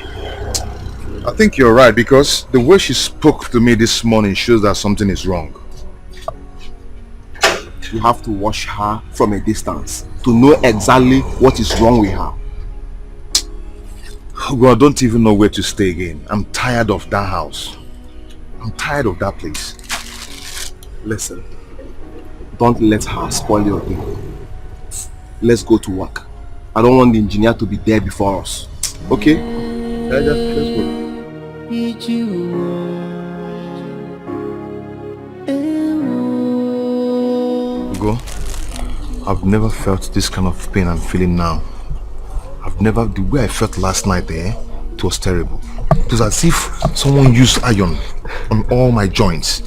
I think you're right, because the way she spoke to me this morning shows that something is wrong. You have to watch her from a distance to know exactly what is wrong with her. Well, I don't even know where to stay again. I'm tired of that house. I'm tired of that place. Listen, don't let her spoil your day. Let's go to work. I don't want the engineer to be there before us. Okay? Yeah, let's go. Go. I've never felt this kind of pain I'm feeling now. The way I felt last night there, it was terrible. It was as if someone used iron on all my joints.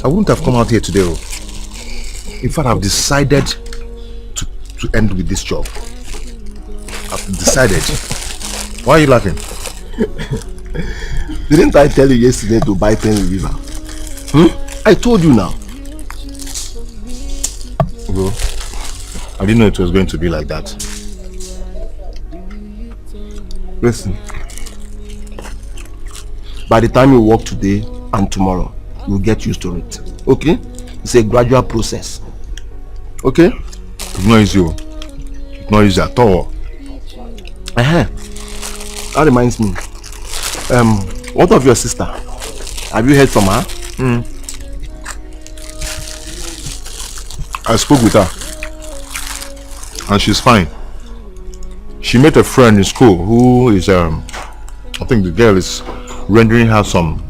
I wouldn't have come out here today. In fact, I've decided to end with this job. I've decided. Why are you laughing? Didn't I tell you yesterday to buy 10 river? I told you now. Bro, I didn't know it was going to be like that. Listen, by the time you work today and tomorrow, you'll get used to it. Okay? It's a gradual process. Okay? It's not easy. It's not easy at all. That reminds me. What of your sister? Have you heard from her? I spoke with her and she's fine. She met a friend in school who is I think the girl is rendering her some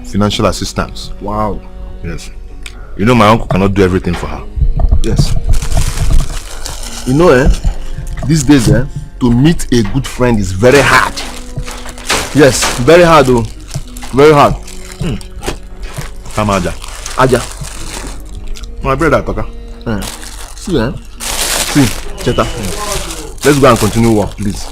financial assistance. Wow. Yes. You know my uncle cannot do everything for her. Yes. You know, these days, to meet a good friend is very hard. Yes, very hard though. Very hard. Come Aja. Aja. My brother, Toka. See, Cheta. Let's go and continue work, please.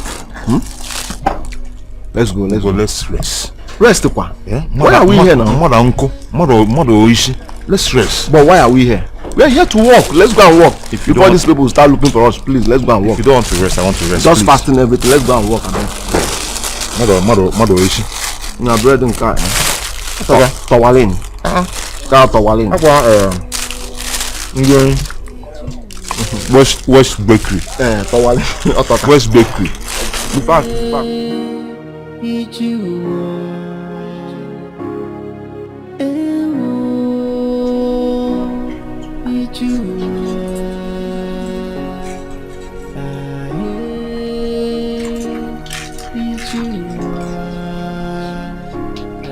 Let's go. Let's rest. Rest, Kwa. Yeah? Why are we here now? Mother, uncle. Mother, Oishi. Let's rest. But why are we here? We are here to work. Let's go and work. Before these people start looking for us, please, let's go and work. If you don't want to rest, I want to rest. Just fasting everything. Let's go and work. Mother, Oishi. Na bread and car. Towalin. Car Towalin. West Bakery. Towalin. West Bakery. Be fast.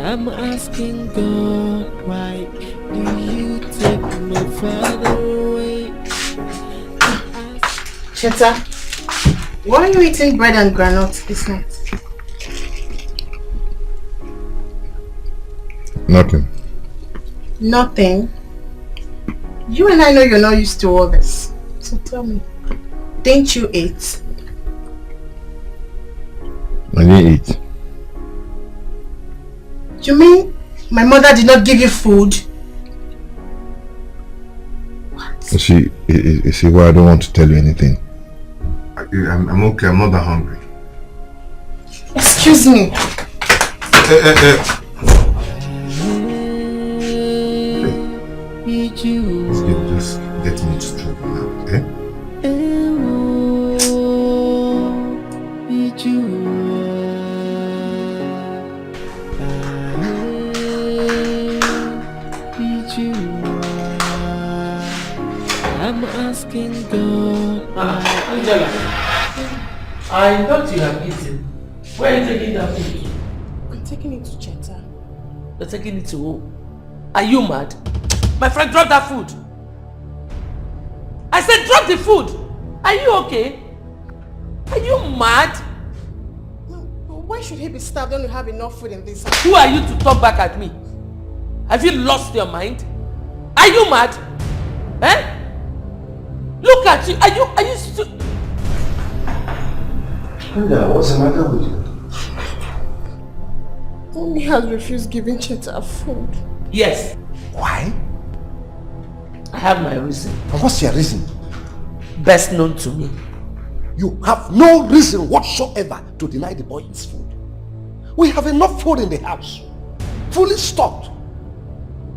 I'm asking God, why do you take my father away? Cheta, why are you eating bread and granola this night? Nothing. Nothing? You and I know you're not used to all this. So tell me, didn't you eat? I didn't eat. You mean my mother did not give you food? You see why I don't want to tell you anything. I'm okay. I'm not that hungry. Excuse me. Just get me into trouble now, okay? I'm asking God. Angela, I thought you have eaten. Where are you taking that food? I'm taking it to Cheta. You're taking it to who? Are you mad? My friend, drop that food. I said drop the food. Are you okay? Are you mad? Why should he be starved when you have enough food in this house? Who are you to talk back at me? Have you lost your mind? Are you mad? Eh? Look at you. Are you still... Linda, what's the matter with you? Mommy has refused giving Cheta food. Yes. Why? I have my reason. And what's your reason? Best known to me. You have no reason whatsoever to deny the boy his food. We have enough food in the house. Fully stocked.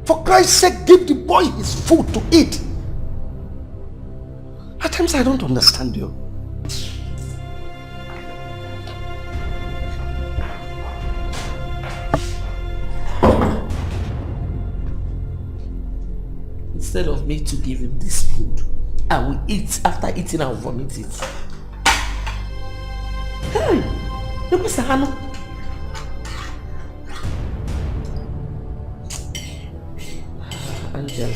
For Christ's sake, give the boy his food to eat. At times I don't understand you. Instead of me to give him this food, I will eat. After eating, I will vomit it. Hey! Look, Mr. Hano. Angela,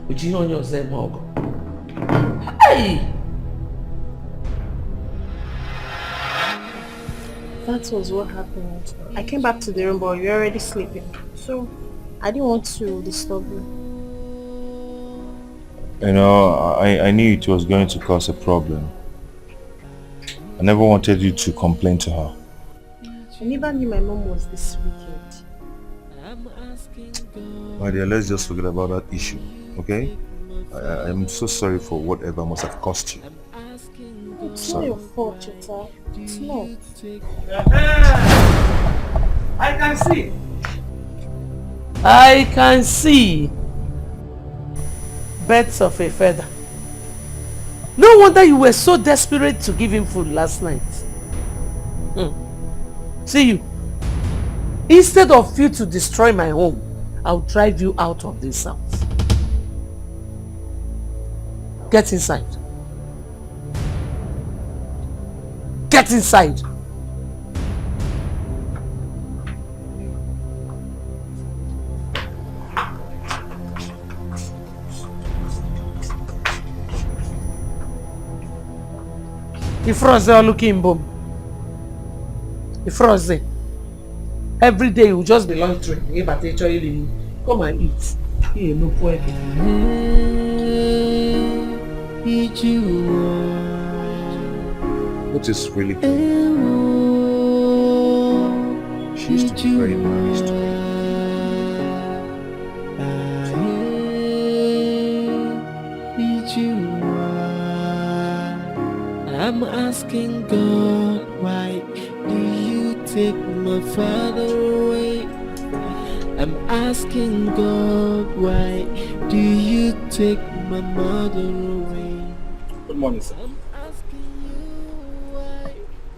would you know yourself, Mogo? Hey! That was what happened. I came back to the room, but you were already sleeping. So, I didn't want to disturb you. You know, I knew it was going to cause a problem. I never wanted you to complain to her. I never knew my mom was this wicked. My dear, let's just forget about that issue, okay? I'm so sorry for whatever must have cost you. It's not your fault, Cheta. It's not. I can see. I can see. Birds of a feather. No wonder you were so desperate to give him food last night. See you. Instead of you to destroy my home, I'll drive you out of this house. Get inside. Get inside. If Rose are looking boom. If Rose, every day you just be loitering. Come and eat. Here, no point. What is really good? She used to be very nice to me. I'm asking God, why do you take my father away? I'm asking God, why do you take my mother away? Good morning, sir. I'm asking you, why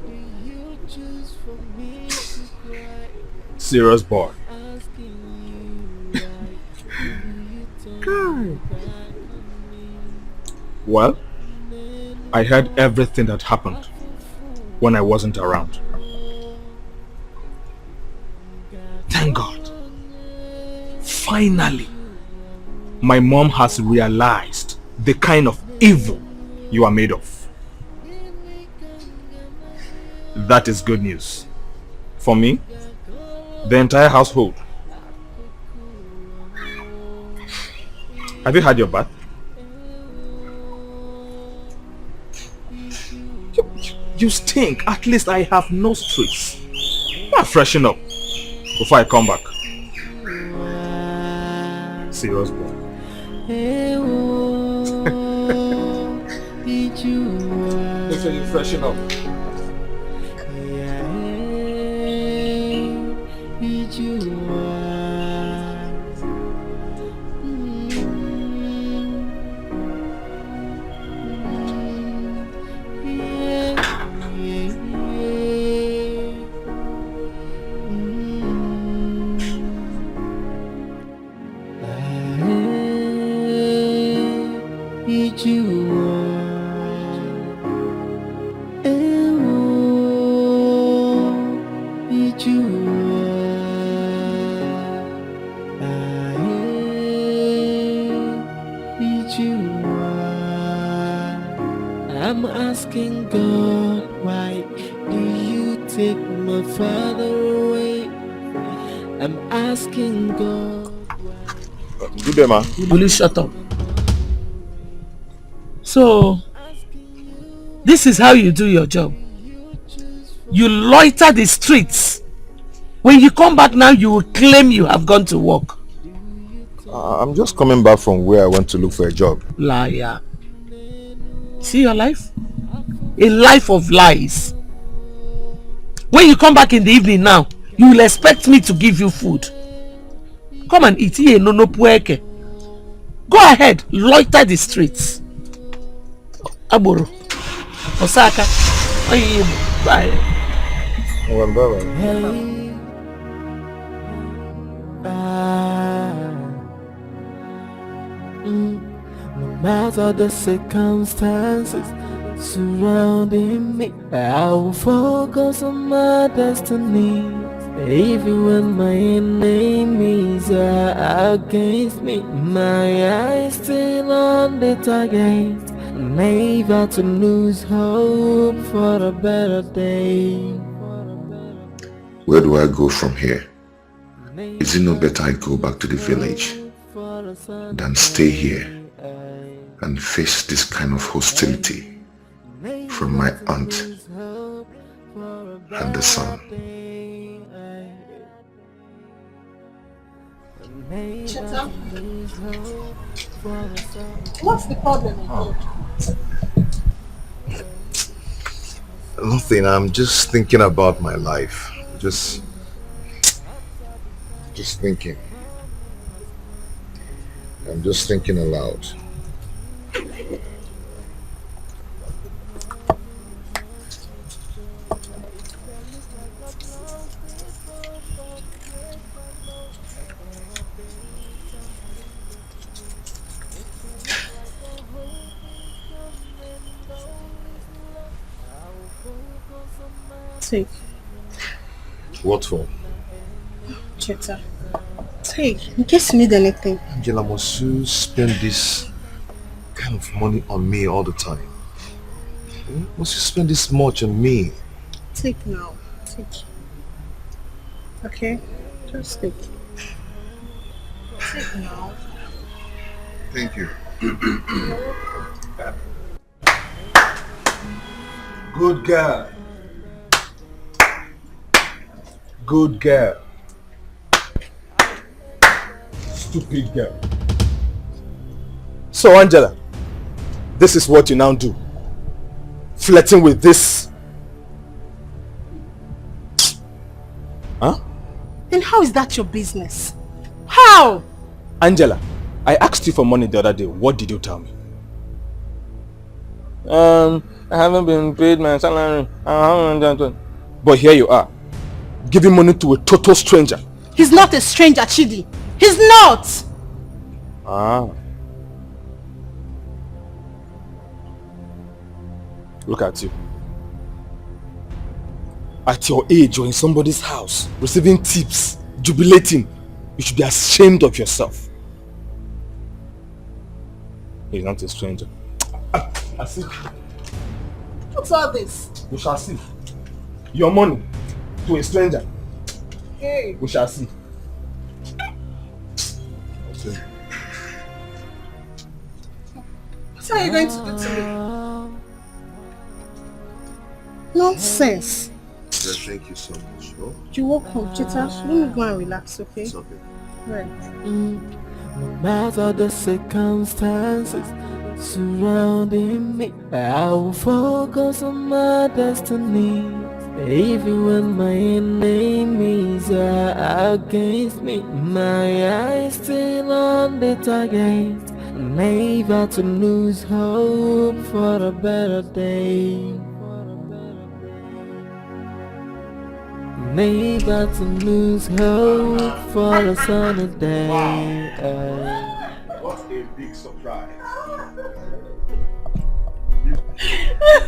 do you choose for me to cry? Serious boy. Asking you, why do you turn back on me? Well, I heard everything that happened when I wasn't around. Thank God. Finally, my mom has realized the kind of evil you are made of. That is good news. For me, the entire household. Have you had your bath? You stink. At least I have nostrils. I'll freshen up before I come back. Serious boy. Make sure you freshen up. I'm asking God, why do you take my father away? I'm asking God. Good day, ma. Will you shut up? So, this is how you do your job. You loiter the streets. When you come back now, you will claim you have gone to work. I'm just coming back from where I went to look for a job. Liar. See your life? A life of lies. When you come back in the evening now, you will expect me to give you food. Come and eat. Go ahead, loiter the streets. Aboro. Osaka. Bye. No matter the circumstances surrounding me, I will focus on my destiny. Even when my enemies are against me, my eyes still on the target. Never to lose hope for a better day. Where do I go from here? Is it no better I go back to the village than stay here and face this kind of hostility from my aunt and the son? Cheta, what's the problem again? Nothing, I'm just thinking about my life. Just thinking. I'm just thinking aloud. Take. What for? Cheta. Take, in case you need anything. Angela, must you spend this kind of money on me all the time? Must you spend this much on me? Take now. Take. Okay? Just take. Take now. Thank you. Good girl. Good girl. Stupid girl. So Angela, this is what you now do. Flirting with this. Huh? And how is that your business? How? Angela, I asked you for money the other day. What did you tell me? I haven't been paid my salary. But here you are, giving money to a total stranger. He's not a stranger, Chidi. He's not! Ah. Look at you. At your age, you're in somebody's house, receiving tips, jubilating. You should be ashamed of yourself. He's not a stranger. I see. What's all this? We shall see. Your money to a stranger. Hey. We shall see. What are you going to do to me? Nonsense. Yes, thank you so much. Oh? You're welcome, Cheta. Let me go and relax, okay? It's okay. Right. No matter the circumstances surrounding me. I will focus on my destiny, even when my enemies are against me. My eyes still on the target, never to lose hope for a better day. Never to lose hope for a sunny day. What a big surprise.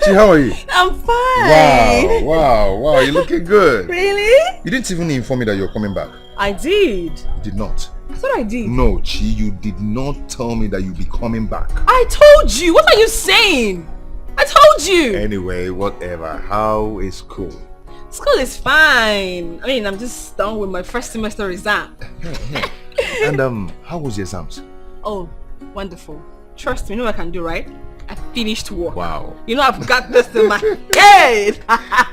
Gee, how are you? I'm fine. Wow, you're looking good. Really? You didn't even inform me that you're coming back. I did. You did not. I thought I did. No, Chi, you did not tell me that you'll be coming back. I told you. What are you saying? I told you. Anyway, whatever. How is school? School is fine. I mean, I'm just done with my first semester exam. And how was your exams? Oh, wonderful. Trust me, you know what I can do, right? I finished work. Wow. You know I've got this in my head.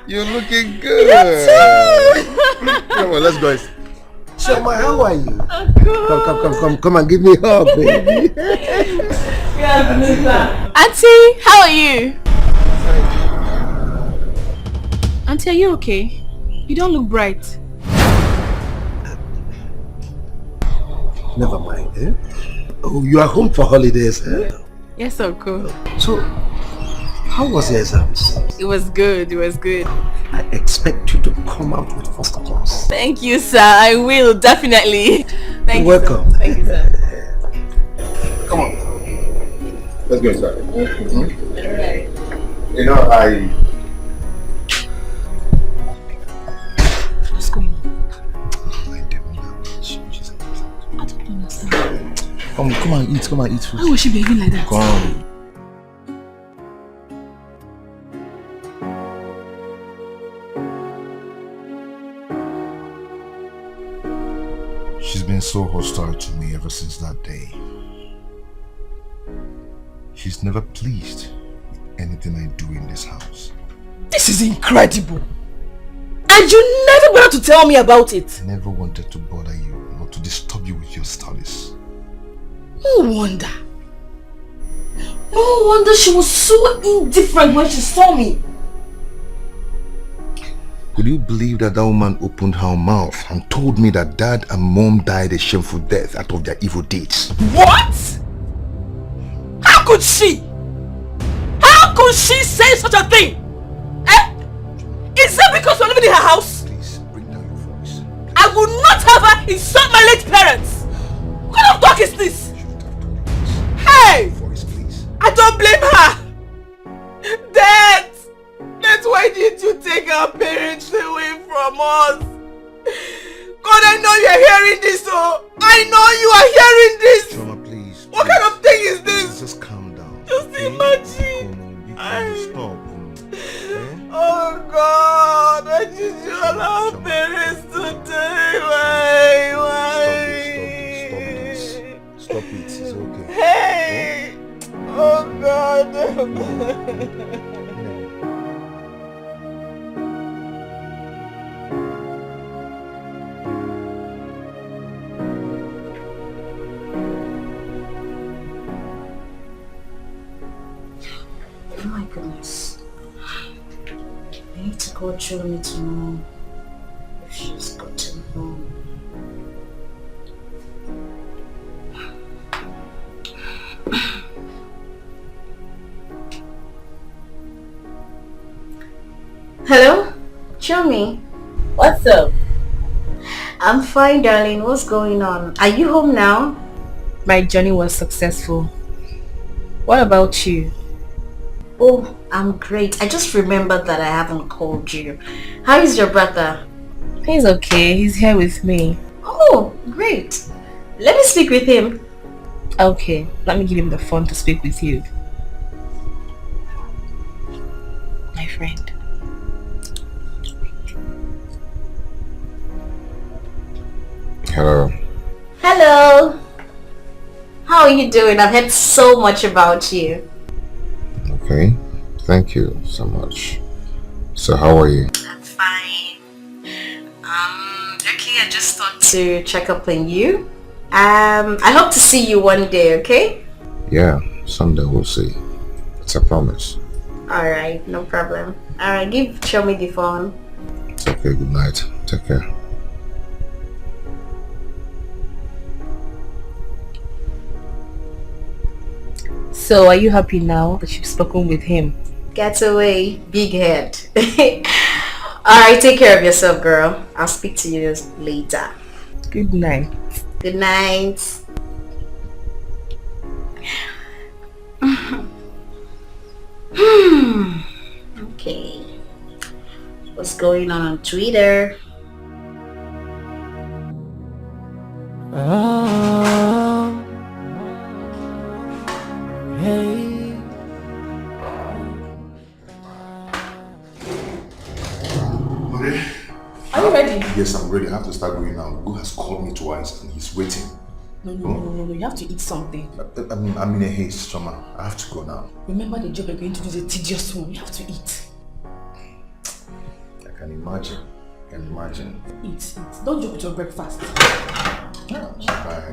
You're looking good. You too. Come on, let's go. Shoma, how are you? Oh, Come and give me a hug, baby. Auntie, how are you? Auntie, are you okay? You don't look bright. Never mind, eh? Oh, you are home for holidays, eh? Yes, Uncle. So, how was your exams? It was good, I expect you to come out with first class. Thank you, sir. I will, definitely. Thank you, welcome. Sir. Thank you, sir. Come on. Let's go inside. You know, What's going on? I don't understand. Come and eat food. Why would she behaving like that? Come. She's been so hostile to me ever since that day. She's never pleased with anything I do in this house. This is incredible. And you never bothered to tell me about it. I never wanted to bother you, not to disturb you with your studies. No wonder. No wonder she was so indifferent when she saw me. Could you believe that woman opened her mouth and told me that dad and mom died a shameful death out of their evil deeds? What? How could she? How could she say such a thing? Eh? Is it because we're living in her house? Please, bring down your voice. I would not have her insult my late parents. What kind of talk is this? Hey! Voice, please. I don't blame her. Dad! Why did you take our parents away from us? God, I know you're hearing this, oh! I know you are hearing this! Choma, please. What kind of thing is this? Just calm down. Just imagine. Stop. Oh God, why did you allow our parents to die? Why? Stop it. It's okay. Hey! Oh God. Oh my goodness. I need to call Chloe to know if she's gotten home. Hello? Chomi? What's up? I'm fine, darling. What's going on? Are you home now? My journey was successful. What about you? Oh, I'm great. I just remembered that I haven't called you. How is your brother? He's okay. He's here with me. Oh, great. Let me speak with him. Okay, let me give him the phone to speak with you. My friend. Hello. Hello. How are you doing? I've heard so much about you. Okay. Thank you so much. So how are you? I'm fine. Okay, I just thought to check up on you. I hope to see you one day, okay? Yeah, Sunday we'll see. It's a promise. Alright, no problem. Alright, show me the phone. It's okay, good night. Take care. So are you happy now that you've spoken with him? Get away, big head. Alright, take care of yourself, girl. I'll speak to you later. Good night. Good night. Okay. What's going on Twitter? Hey. Okay. Are you ready? Yes, I'm ready. I have to start going now. Go has called me twice and he's waiting. No. You have to eat something. I'm in a haste, Choma. I have to go now. Remember the job you're going to do is a tedious one. You have to eat. I can imagine. Eat. Don't joke with your breakfast. Bye.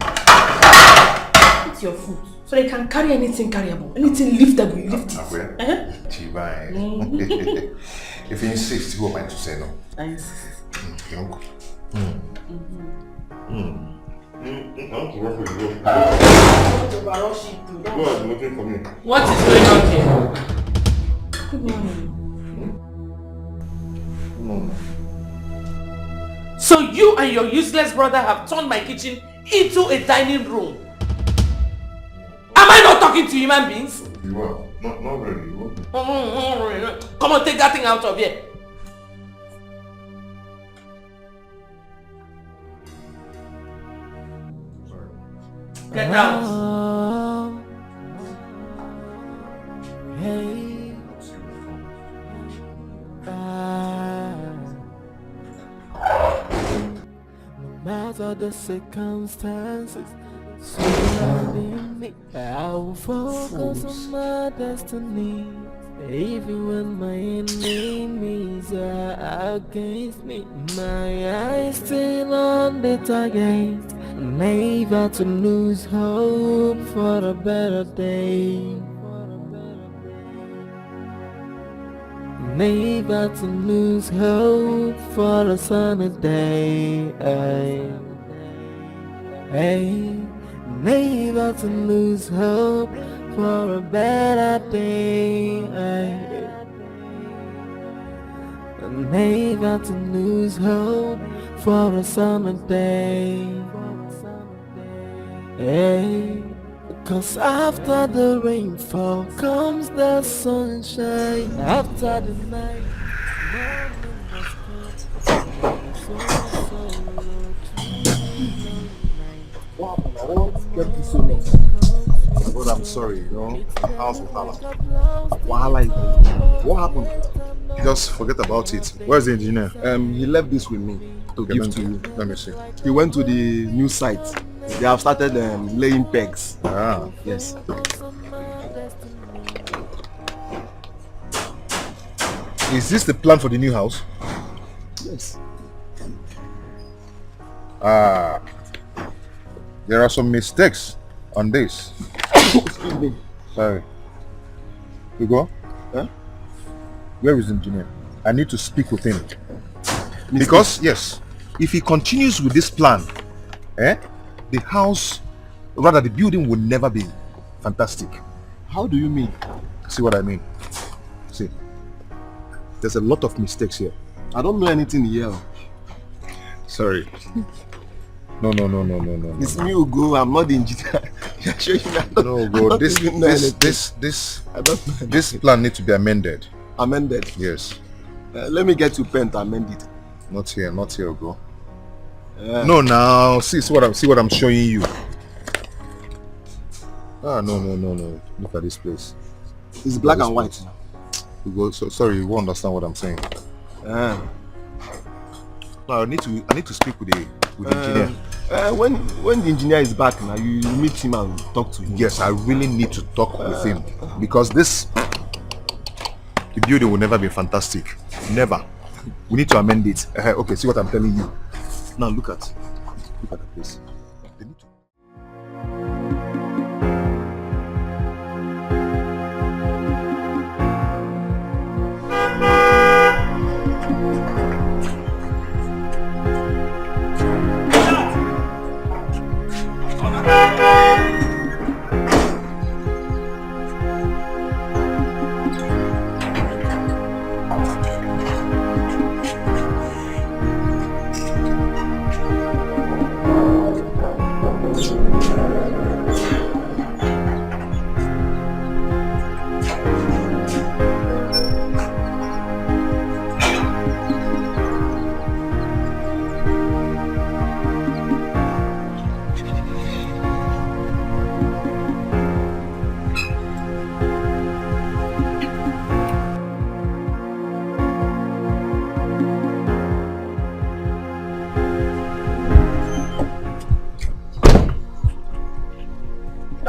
Eat your food. So they can carry anything carryable. Anything liftable, you lift it. Chibai. If you insist, who am I to say no? I insist. What is going on here? Good morning. So you and your useless brother have turned my kitchen into a dining room. Am I not talking to human beings? You are. Not really. Come on, take that thing out of here. Get out. Hey. No matter the circumstances surrounding me, I will focus on my destiny. Even when my enemies are against me, my eyes still on the target. Never to lose hope for a better day. Never to lose hope for a sunny day. Never to lose hope for a better day. Never to lose hope for a summer day. Cause after the rainfall comes the sunshine. After the night, But I'm sorry, How's Wahala? What happened? Just forget about it. Where's the engineer? He left this with me to give to you. Let me see. He went to the new site. They have started laying pegs. Yes. Is this the plan for the new house? Yes. There are some mistakes on this. Excuse me. Sorry. You go? Huh? Where is the engineer? I need to speak with him. Because, yes, if he continues with this plan, the house, rather the building will never be fantastic. How do you mean? See what I mean? See, there's a lot of mistakes here. I don't know anything here. Sorry. No. It's me who go. I'm not the engineer. You're sure you know? No, bro. This plan needs to be amended. Amended? Yes. Let me get you pen to amend it. Not here, bro. No, now see what I'm showing you. No. Look at this place. It's black and white. You go. So sorry, you won't understand what I'm saying. No, I need to speak with the engineer. When the engineer is back now, you meet him and talk to him. Yes, I really need to talk with him because the building will never be fantastic. Never. We need to amend it. Okay, see what I'm telling you. Now look at the place. They need to...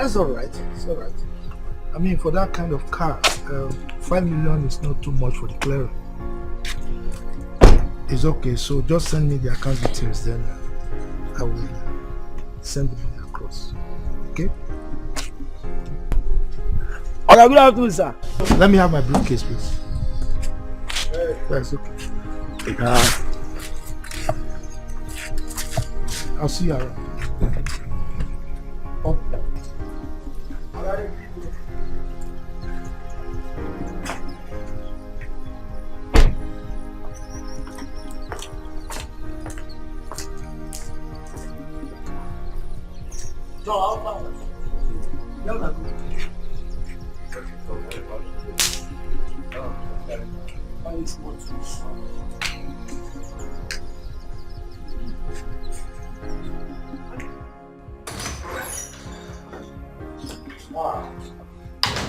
That's all right. It's all right. I mean, for that kind of car, 5 million is not too much for the clearing. It's okay. So just send me the account details, then I will send the money across. Okay? Okay, good afternoon, sir. Let me have my briefcase, please. That's okay. I'll see you around. Oh.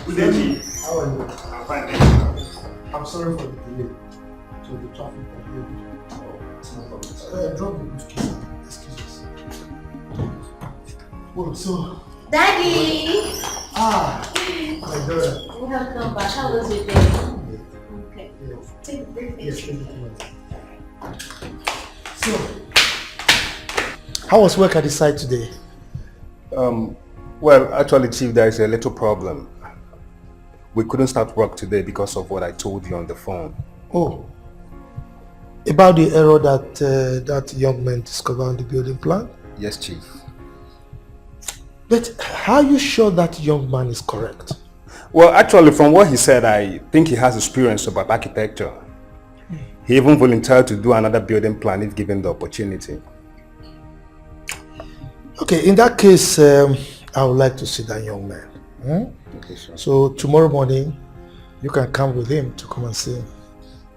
Good day, Chief. How are you? I'm fine, thank you. I'm sorry for the delay. So the traffic completely. It's no problem. Drop the briefcase. Excuse us. Oh, so. Daddy! My daughter. Welcome back. How was your day? Okay. Yes. Take the briefcase. Yes, thank you. So, how was work at the site today? Well, actually, Chief, there is a little problem. We couldn't start work today because of what I told you on the phone. Oh, about the error that that young man discovered on the building plan? Yes, Chief. But how are you sure that young man is correct? Well, actually, from what he said, I think he has experience about architecture. He even volunteered to do another building plan if given the opportunity. Okay, in that case, I would like to see that young man. Okay, sure. So tomorrow morning, you can come with him to come and see him.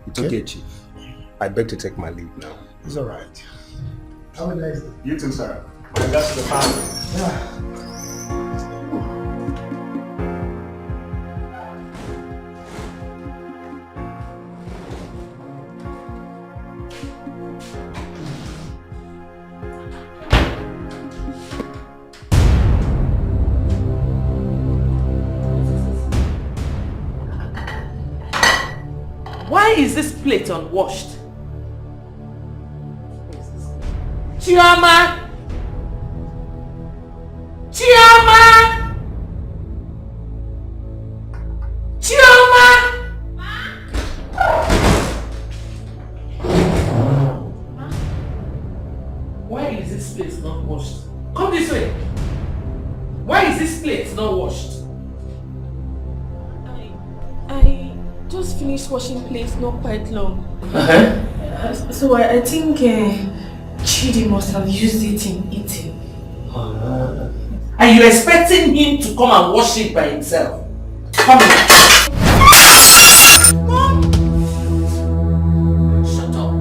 It's okay, Chief. I beg to take my leave now. It's all right. Have a nice day. You too, sir. My regards to the family. Yeah. Why is this plate unwashed? Chioma! Chioma! Chioma! Why is this plate not washed? Come this way. Why is this plate not washed? I just finished washing plates not quite long. So I think Chidi must have used it in eating. Are you expecting him to come and wash it by himself? Come here. Shut up.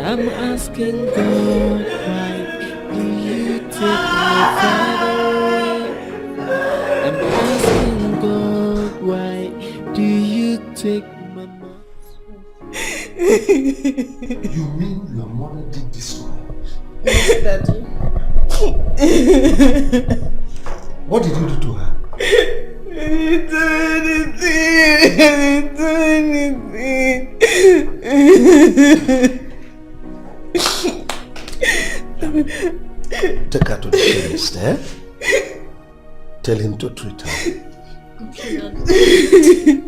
I'm asking God, why do you take my father away? I'm asking God, why do you take my mom? You mean your mother did this one? Yes, Daddy. What did you do to her? I didn't do anything. Take her to the chemist, eh? Tell him to treat her. Okay, Daddy.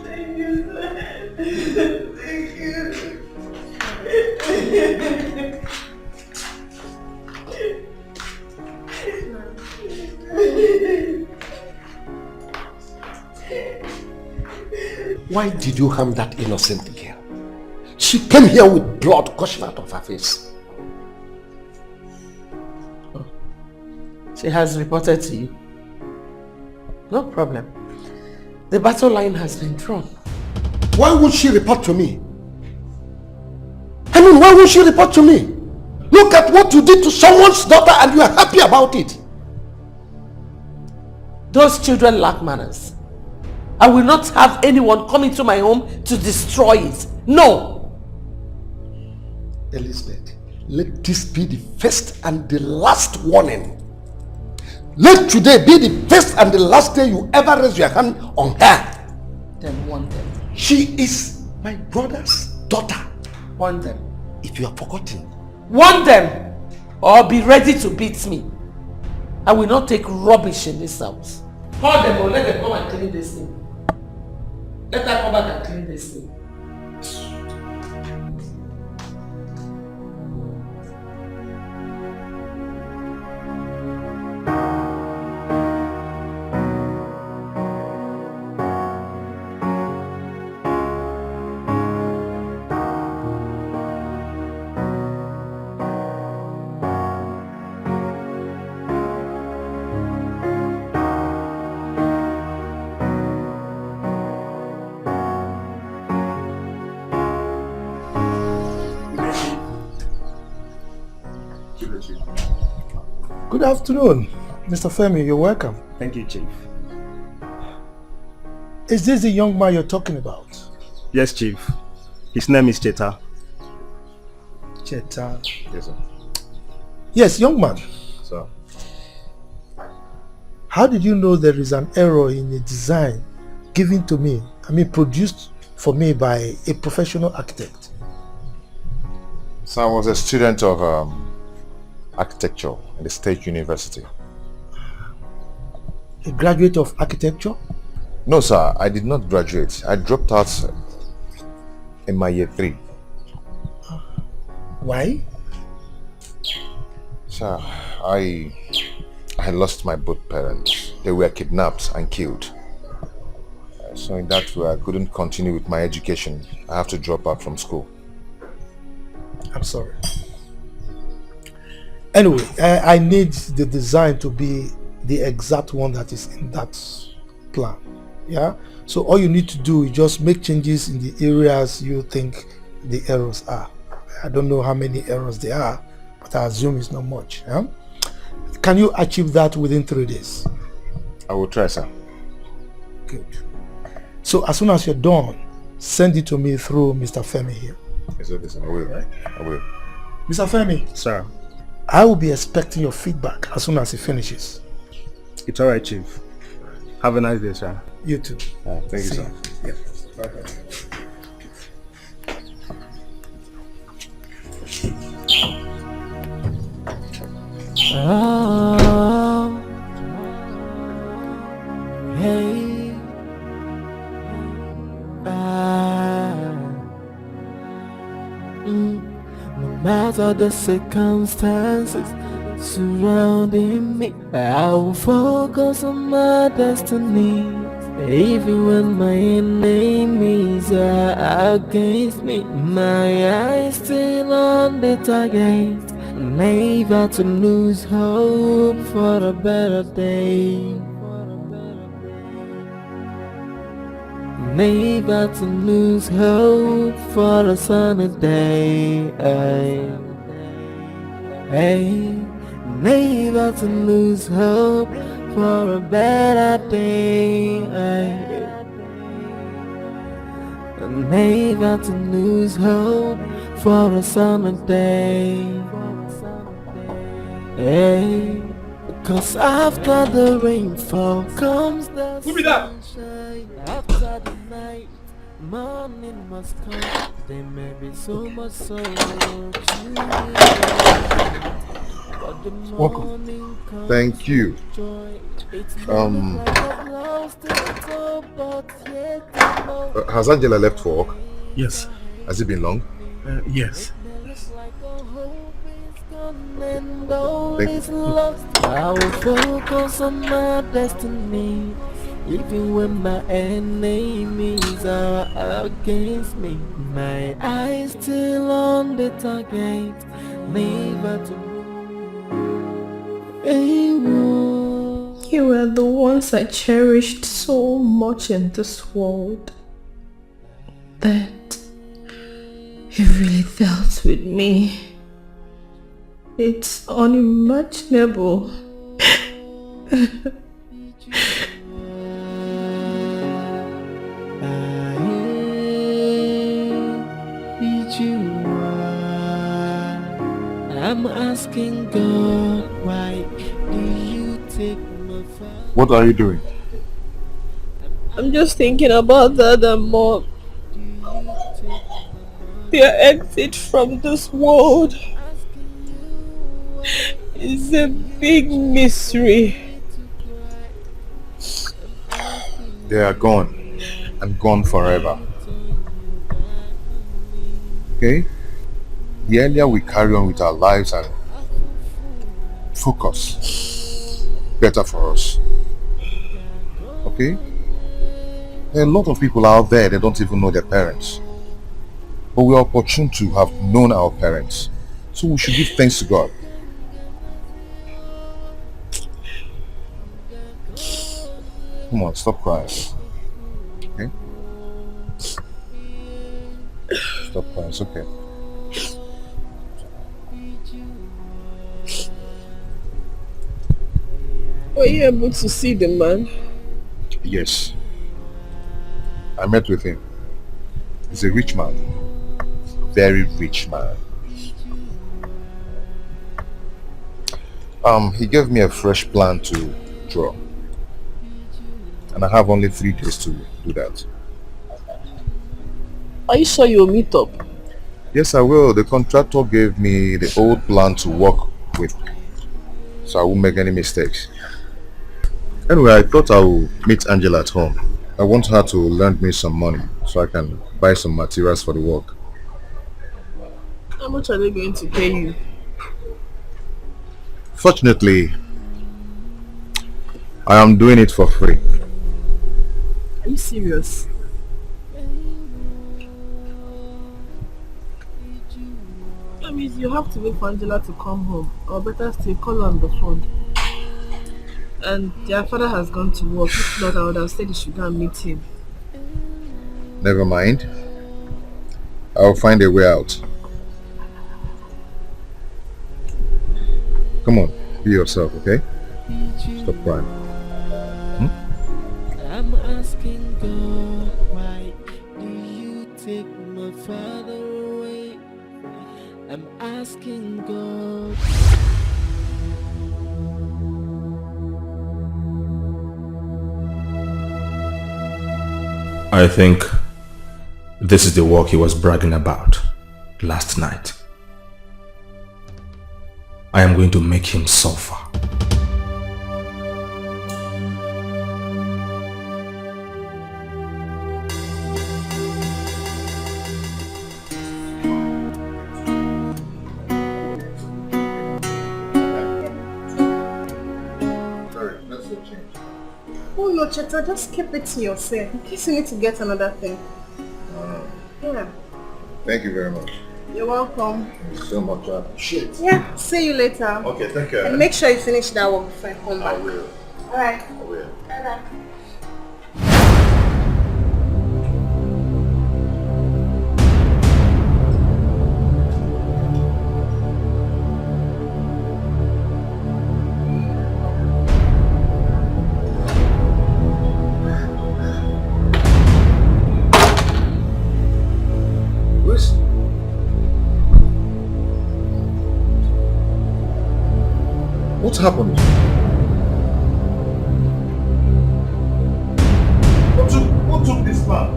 Thank you, sir. Thank you. Why did you harm that innocent girl? She came here with blood gushing out of her face. She has reported to you. No problem. The battle line has been drawn. Why would she report to me? I mean, why would she report to me? Look at what you did to someone's daughter and you are happy about it. Those children lack manners. I will not have anyone come into my home to destroy it. No! Elizabeth, let this be the first and the last warning. Let today be the first and the last day you ever raise your hand on her. Then warn them. She is my brother's daughter. Warn them. If you have forgotten. Warn them! Or be ready to beat me. I will not take rubbish in this house. Call them or let them come and clean this thing. Let her come back and clean this thing. Good afternoon, Mr. Femi. You're welcome. Thank you, Chief. Is this the young man you're talking about? Yes, Chief. His name is Cheta. Cheta. Yes, sir. Yes, young man. Sir. How did you know there is an error in the design given to me, produced for me by a professional architect? So I was a student of architecture at the State University. A graduate of architecture? No, sir, I did not graduate. I dropped out in my year 3. Why? Sir, I lost my both parents. They were kidnapped and killed. So in that way, I couldn't continue with my education. I have to drop out from school. I'm sorry. Anyway, I need the design to be the exact one that is in that plan. Yeah? So all you need to do is just make changes in the areas you think the errors are. I don't know how many errors there are, but I assume it's not much. Yeah? Can you achieve that within 3 days? I will try, sir. Good. So as soon as you're done, send it to me through Mr. Femi here. Yes, sir, I will. Right? I will. Mr. Femi. Sir. I will be expecting your feedback as soon as he finishes. It's alright, Chief. Have a nice day, sir. You too. Thank you, sir. Yeah. Bye. Oh, hey, no matter the circumstances surrounding me, I will focus on my destiny. Even when my enemies are against me, my eyes still on the target. Never to lose hope for a better day. Never to lose hope for a sunny day. Hey, never to lose hope for a better day. Never to lose hope for a summer day. Hey, cause after the rainfall comes the sunshine. After the night, morning must come. There may be so much sorrow to but the morning comes. Thank you. Has Angela left for work? Yes. Has it been long? Yes. I will focus on my destiny. Even when my enemies are against me, my eyes still on the target, never to move. You were the ones I cherished so much in this world that you really dealt with me. It's unimaginable. I'm asking God, why do you take my father? What are you doing? I'm just thinking about Dad and Mom. Their exit from this world is a big mystery. They are gone. And gone forever. Okay? The earlier we carry on with our lives and focus, better for us. Okay? There are a lot of people out there that don't even know their parents. But we are opportune to have known our parents. So we should give thanks to God. Come on, stop crying. Okay? Stop crying, it's okay. Were you able to see the man? Yes. I met with him. He's a rich man. Very rich man. He gave me a fresh plan to draw. And I have only 3 days to do that. Are you sure you'll meet up? Yes, I will. The contractor gave me the old plan to work with, so I won't make any mistakes. Anyway, I thought I would meet Angela at home. I want her to lend me some money so I can buy some materials for the work. How much are they going to pay you? Fortunately, I am doing it for free. Are you serious? That means you have to wait for Angela to come home, or better still, call her on the phone. And their father has gone to work. If not, I would have said you should go and meet him. Never mind. I'll find a way out. Come on, be yourself, okay? Stop crying. I'm asking God, why do you take my father away? I'm asking God. I think this is the work he was bragging about last night. I am going to make him suffer. Oh no, Cheta, just keep it to yourself in case you need to get another thing. Yeah. Thank you very much. You're welcome. Thank you so much. I appreciate it. Yeah, see you later. Okay, take care. And make sure you finish that work before I come back. I will. Alright. I will. Bye-bye. What's happened? What took this man?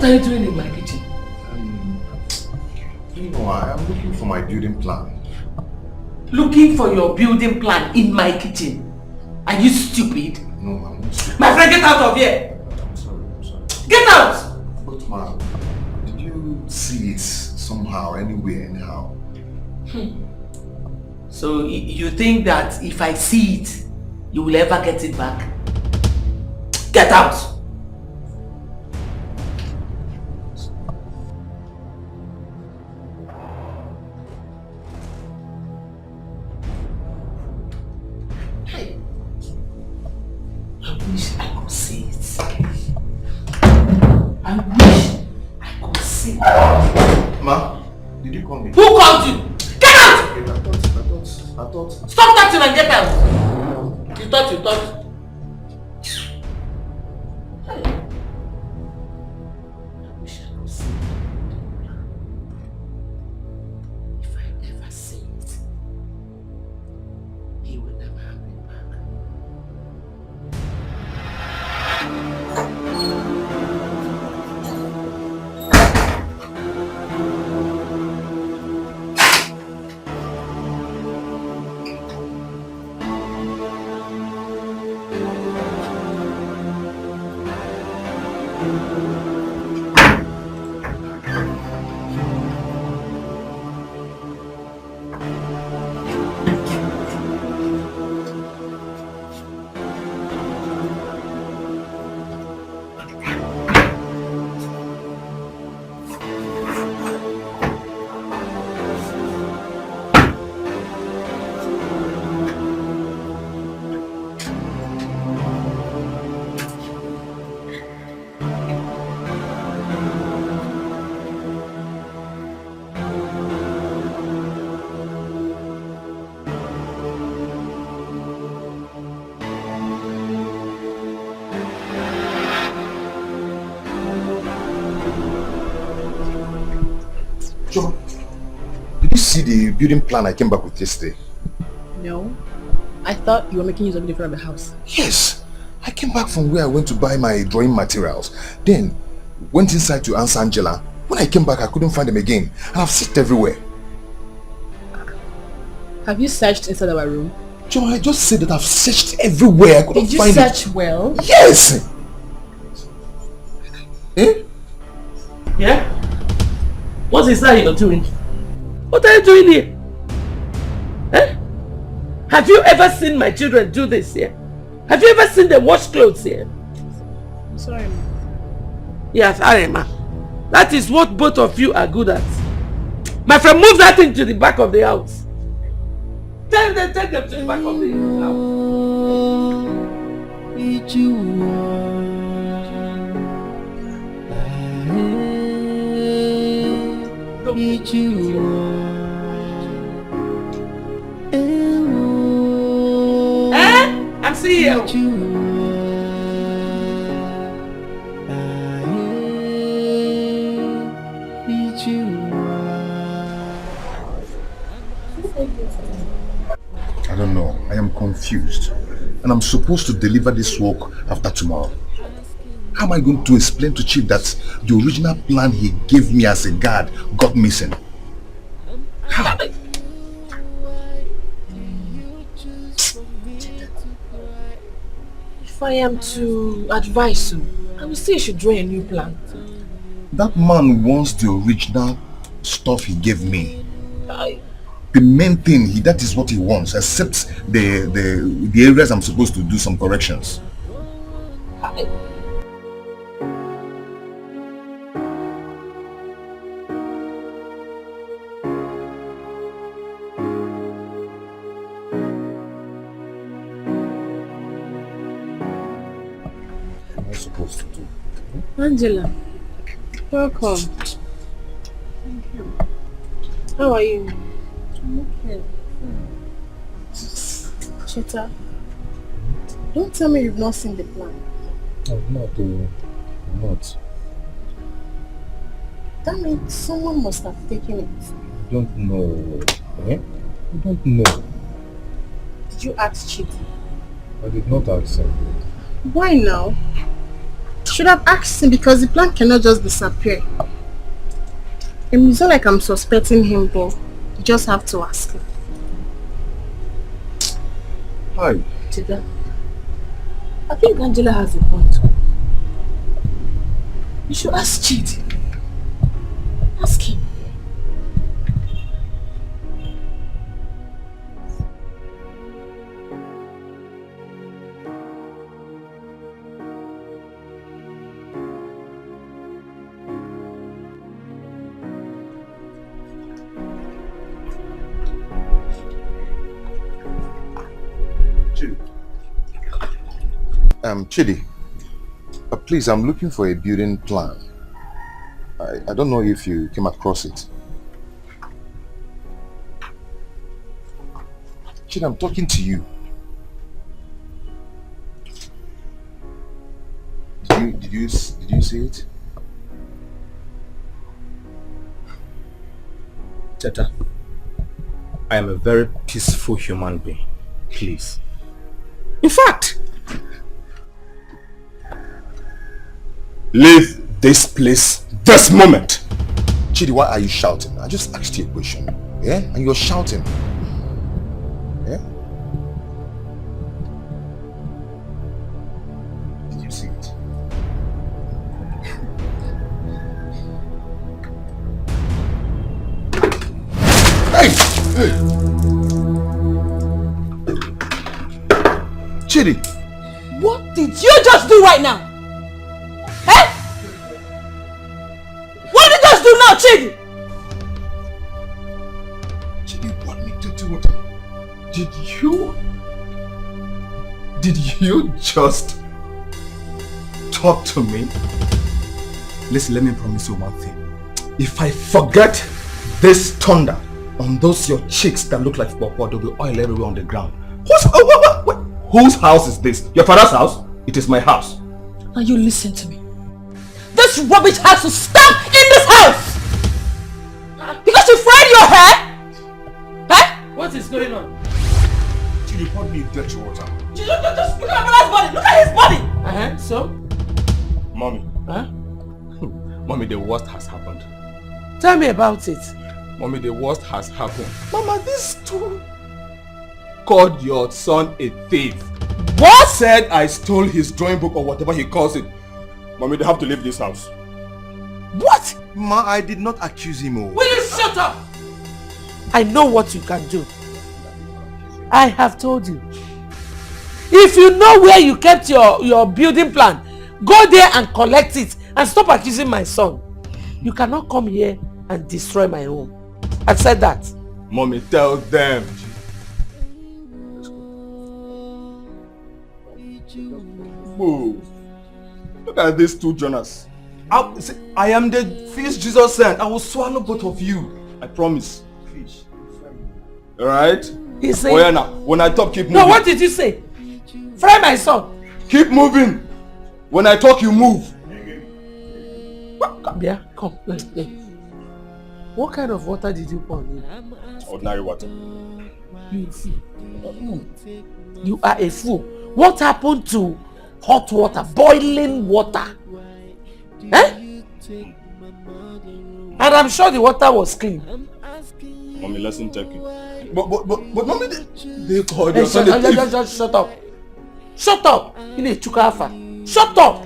are you doing in my kitchen? You know, I am looking for my building plan. Looking for your building plan in my kitchen? Are you stupid? No, I'm not stupid. My friend, get out of here! I'm sorry. Get out! But ma, did you see it somehow, anywhere, anyhow? So you think that if I see it, you will ever get it back? Get out! I wish I could see it. I wish I could see it. Ma, did you call me? Who called you? Get out! Okay, I thought. Stop touching and get out! You thought. Did you see the building plan I came back with yesterday? No. I thought you were making use of it in front of the house. Yes. I came back from where I went to buy my drawing materials. Then went inside to answer Angela. When I came back, I couldn't find them again. And I've searched everywhere. Have you searched inside our room? Joe, I just said that I've searched everywhere. I couldn't Did you find search it. well? Yes! Eh? Yeah? What is that you're doing? What are you doing here? Eh? Have you ever seen my children do this here? Have you ever seen them wash clothes here? I'm sorry, ma. Yes, Arema. That is what both of you are good at. My friend, move that thing to the back of the house. Take them to the back of the I'm seeing you. I don't know. I am confused. And I'm supposed to deliver this work after tomorrow. How am I going to explain to Chief that the original plan he gave me as a guard got missing? How? If I am to advise you, I would say you should draw a new plan. That man wants the original stuff he gave me. The main thing, that is what he wants, except the areas I'm supposed to do some corrections. What am I supposed to do? Angela, welcome. How are you? Okay. Cheta, don't tell me you've not seen the plan. I'm not. That means someone must have taken it. I don't know. I don't know. Did you ask Cheta? I did not ask him. Why now? should have asked him because the plan cannot just disappear. It's not like I'm suspecting him, but you just have to ask him. Hi. Chida, I think Angela has a point. You should ask Chidi. Ask him. Chidi, please, I'm looking for a building plan. I don't know if you came across it. Chidi, I'm talking to you. Did you see it? Cheta, I am a very peaceful human being. Please. In fact, leave this place this moment. Chidi, why are you shouting? I just asked you a question. Yeah? And you're shouting. Yeah? Did you see it? Hey! Chidi! What did you just do right now? Eh? What did you just do now, Chidi? Chidi, what me to do what? Did you just talk to me? Listen, let me promise you one thing. If I forget this thunder on those your cheeks that look like pawpaw, there'll be oil everywhere on the ground. Whose house is this? Your father's house? It is my house. Now you listen to me. This rubbish has to stop in this house! Because you fried your hair? Eh? What is going on? Chidi, pour me dirty water. Just look at my brother's body! Look at his body! So? Mommy. Mommy, the worst has happened. Tell me about it. Mommy, the worst has happened. Mama, these two called your son a thief. What? Said I stole his drawing book or whatever he calls it. Mommy, they have to leave this house. What? Ma, I did not accuse him of. Will you shut up? I know what you can do. I have told you. If you know where you kept your building plan, go there and collect it and stop accusing my son. You cannot come here and destroy my home. I've said that. Mommy, tell them. Move. Look at these two Jonas. I am the fish Jesus sent. I will swallow both of you. I promise. Fish. Alright? He said. Oh yeah, now. When I talk, keep moving. No, what did you say? Fry my son. Keep moving. When I talk, you move. Yeah, come. Let's play. What kind of water did you pour in? Ordinary water. You fool. You are a fool. What happened to hot water, boiling water? Eh? And I'm sure the water was clean. Mommy, listen, check it. But mommy, they called Hey, your son a thief. just shut up. Shut up. You need chukafa. Shut up.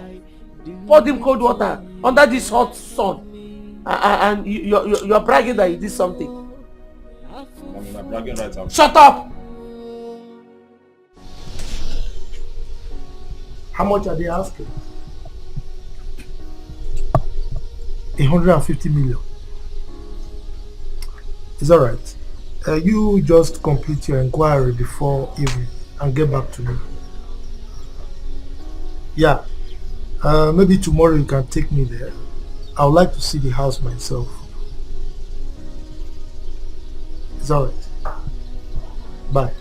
Pour them cold water under this hot sun. And you're bragging that you did something. Mommy, I'm bragging right now. Shut up. How much are they asking? 150 million. It's alright. You just complete your inquiry before evening and get back to me. Yeah. Maybe tomorrow you can take me there. I would like to see the house myself. It's alright. Bye.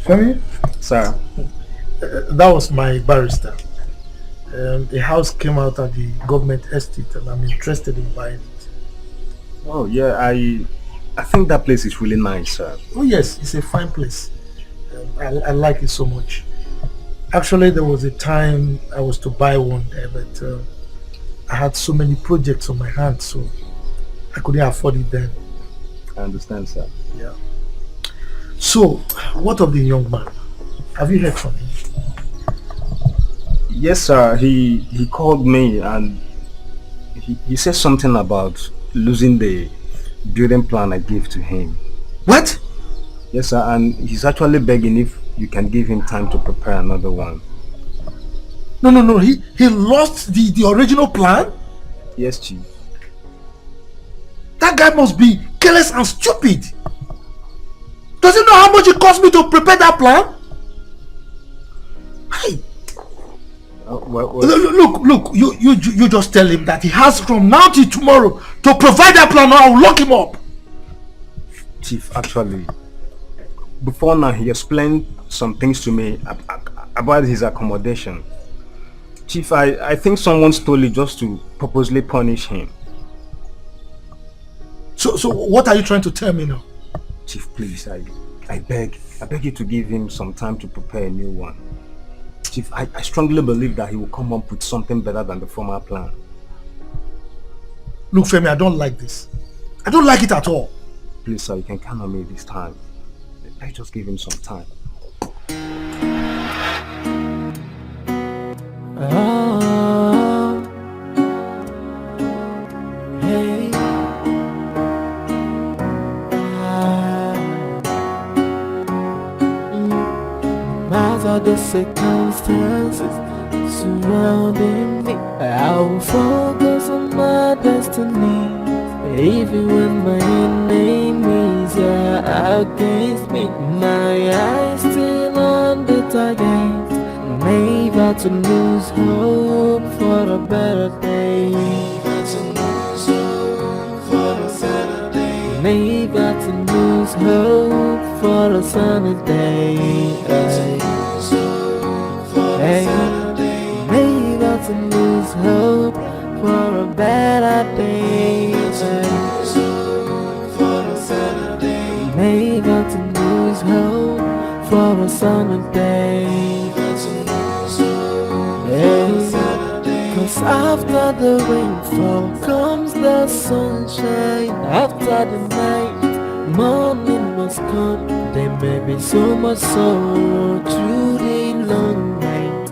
Femi? Sir. That was my barrister. The house came out at the government estate and I'm interested in buying it. Oh yeah, I think that place is really nice, sir. Oh yes, it's a fine place. I like it so much. Actually, there was a time I was to buy one there, but I had so many projects on my hands, so I couldn't afford it then. I understand, sir. Yeah. So, what of the young man? Have you heard from him? Yes, sir. He called me and he said something about losing the building plan I gave to him. What? Yes, sir. And he's actually begging if you can give him time to prepare another one. No. He lost the original plan? Yes, Chief. That guy must be careless and stupid. Does he know how much it cost me to prepare that plan? Hey. Look, you just tell him that he has from now till tomorrow to provide that plan or I will lock him up. Chief, actually, before now he explained some things to me about his accommodation. Chief, I think someone stole it just to purposely punish him. So what are you trying to tell me now? Chief, please, I beg you to give him some time to prepare a new one. Chief, I strongly believe that he will come up with something better than the former plan. Look, Femi, I don't like this. I don't like it at all. Please, sir, you can count on me this time. Let's just give him some time. Oh, hey. As are the circumstances surrounding me, I will focus on my destiny. Even when my enemies are against me, my eyes still on the target. Never to lose hope for a better day. Never to lose hope for a Saturday. Never to lose hope for a sunny day. Never to lose hope for a better day. Never to lose hope for a sunny day. Cause after the rainfall comes the sunshine. After the night, morning must come. There may be so much sorrow through the long night,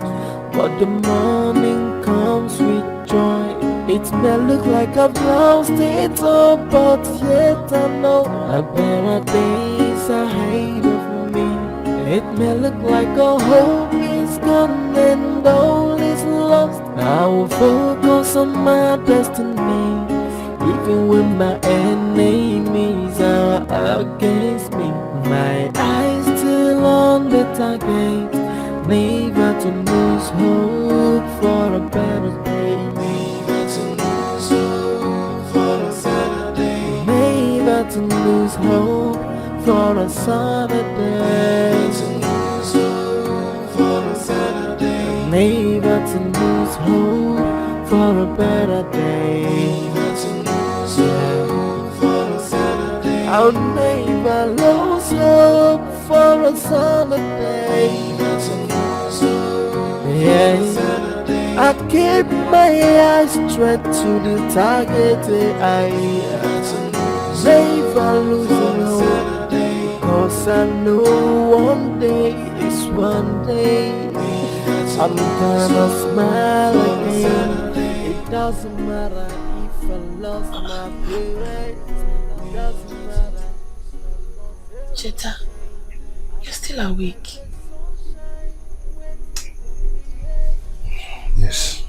but the morning comes with joy. It may look like I've lost it all, but yet I know a better days ahead of me. It may look like a hope is gone and all is lost. I will focus on my destiny, even when my enemies are against me. My eyes still on the target, never to lose hope for a better day. Never to lose hope for a Saturday. Never to lose hope for a Saturday. Never to lose hope for a better day. I'll never lose hope for a Saturday. Yes, I keep my eyes straight to the target. I never lose hope, cause I know one day is one day. I'm gonna smile again. It doesn't matter if I lost my parents. It doesn't matter. Cheta, you're still awake. Yes.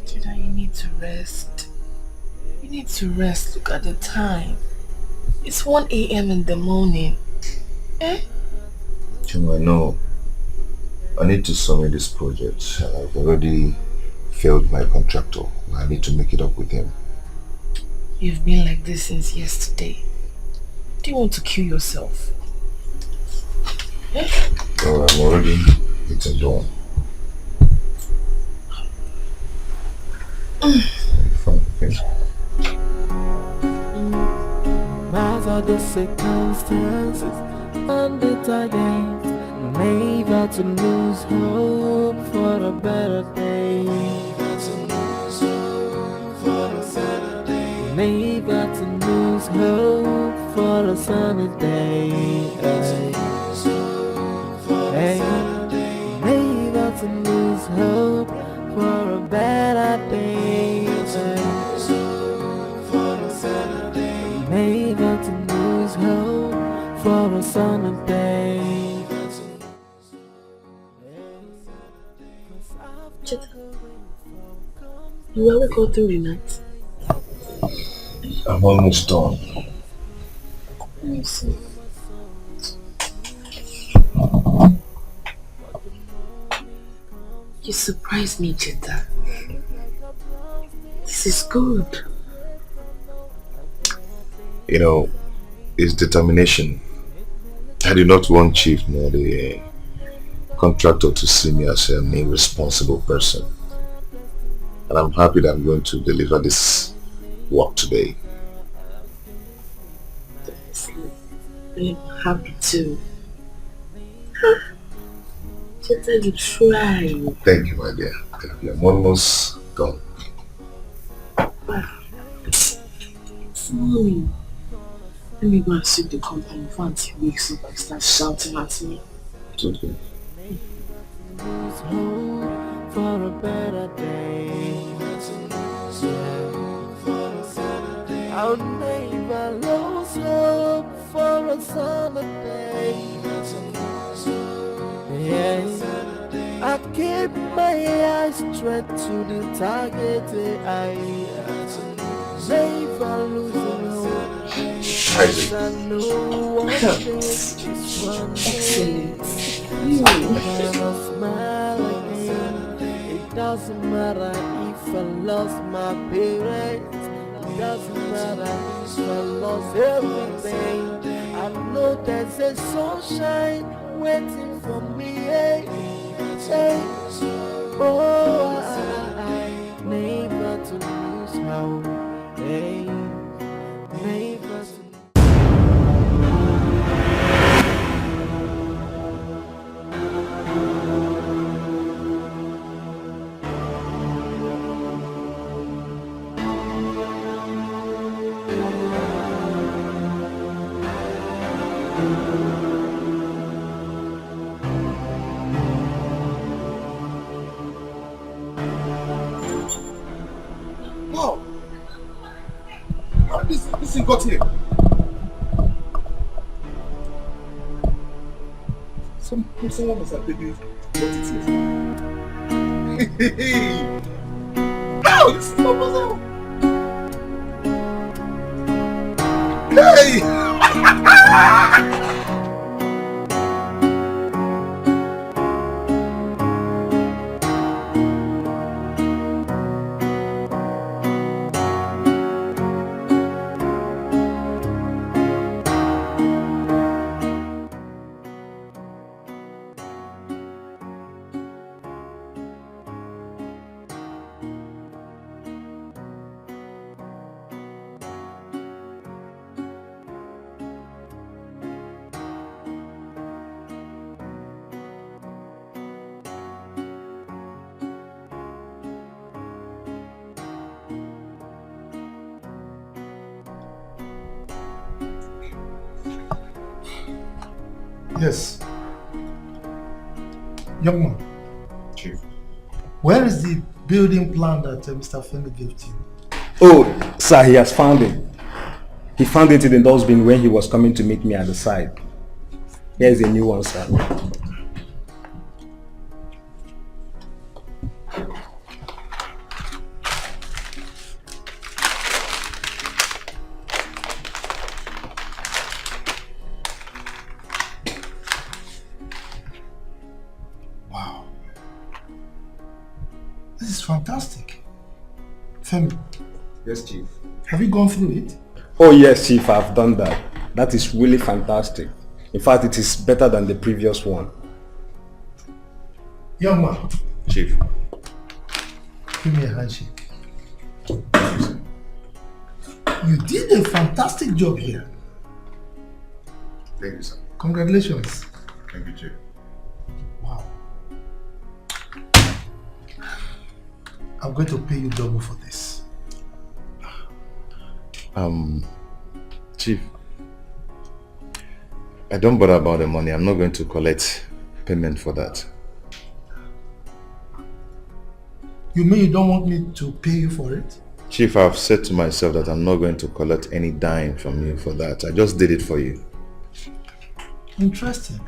Cheta, you need to rest. You need to rest. Look at the time. It's 1 a.m. in the morning. Eh? I know. I need to submit this project. I've already failed my contractor. I need to make it up with him. You've been like this since yesterday. Do you want to kill yourself? Eh? Oh, I'm already eating dawn. Fine, okay. As are the circumstances and the target, Never to lose hope for a better day. Never to lose hope for a sunny day. Hey, never to lose hope for a better day. Never to lose hope for a sunny day. Cheta, you will go through the night. I'm almost done. Let me see. You surprised me, Cheta. This is good. You know, it's determination. I did not want Chief nor the contractor to see me as an irresponsible person. And I'm happy that I'm going to deliver this work today. I'm happy too. Cheta, you try. Thank you, my dear. Thank you. I'm almost done. It's morning. Let me go and sweep the company before Auntie wakes up and starts shouting at me. It's okay. Lose hope for a better day. I'll never lose hope for a summer day. Yes, I keep my eyes straight to the target. I never lose hope. I know one thing is one thing. You cannot smile again. It doesn't matter if I lost my parents. It doesn't matter if I lost everything. I know there's a sunshine waiting for me. Hey, hey. Oh, I never to lose hope. Hey, never to. Wow! How did this thing got here? Someone must have taken what it is. Hey! No! This is not possible! Hey! Yes. Young man. Chief. Where is the building plan that Mr. Femi gave to you? Oh, sir, he has found it. He found it in the dustbin when he was coming to meet me at the side. Here's a new one, sir. Wow. This is fantastic. Femi. Yes, Chief. Have you gone through it? Oh yes, Chief, I've done that. That is really fantastic. In fact, it is better than the previous one. Young man. Chief. Give me a handshake. You did a fantastic job here. Thank you, sir. Congratulations. Thank you, Chief. I'm going to pay you double for this. Chief, I don't bother about the money. I'm not going to collect payment for that. You mean you don't want me to pay you for it? Chief, I've said to myself that I'm not going to collect any dime from you for that. I just did it for you. Interesting.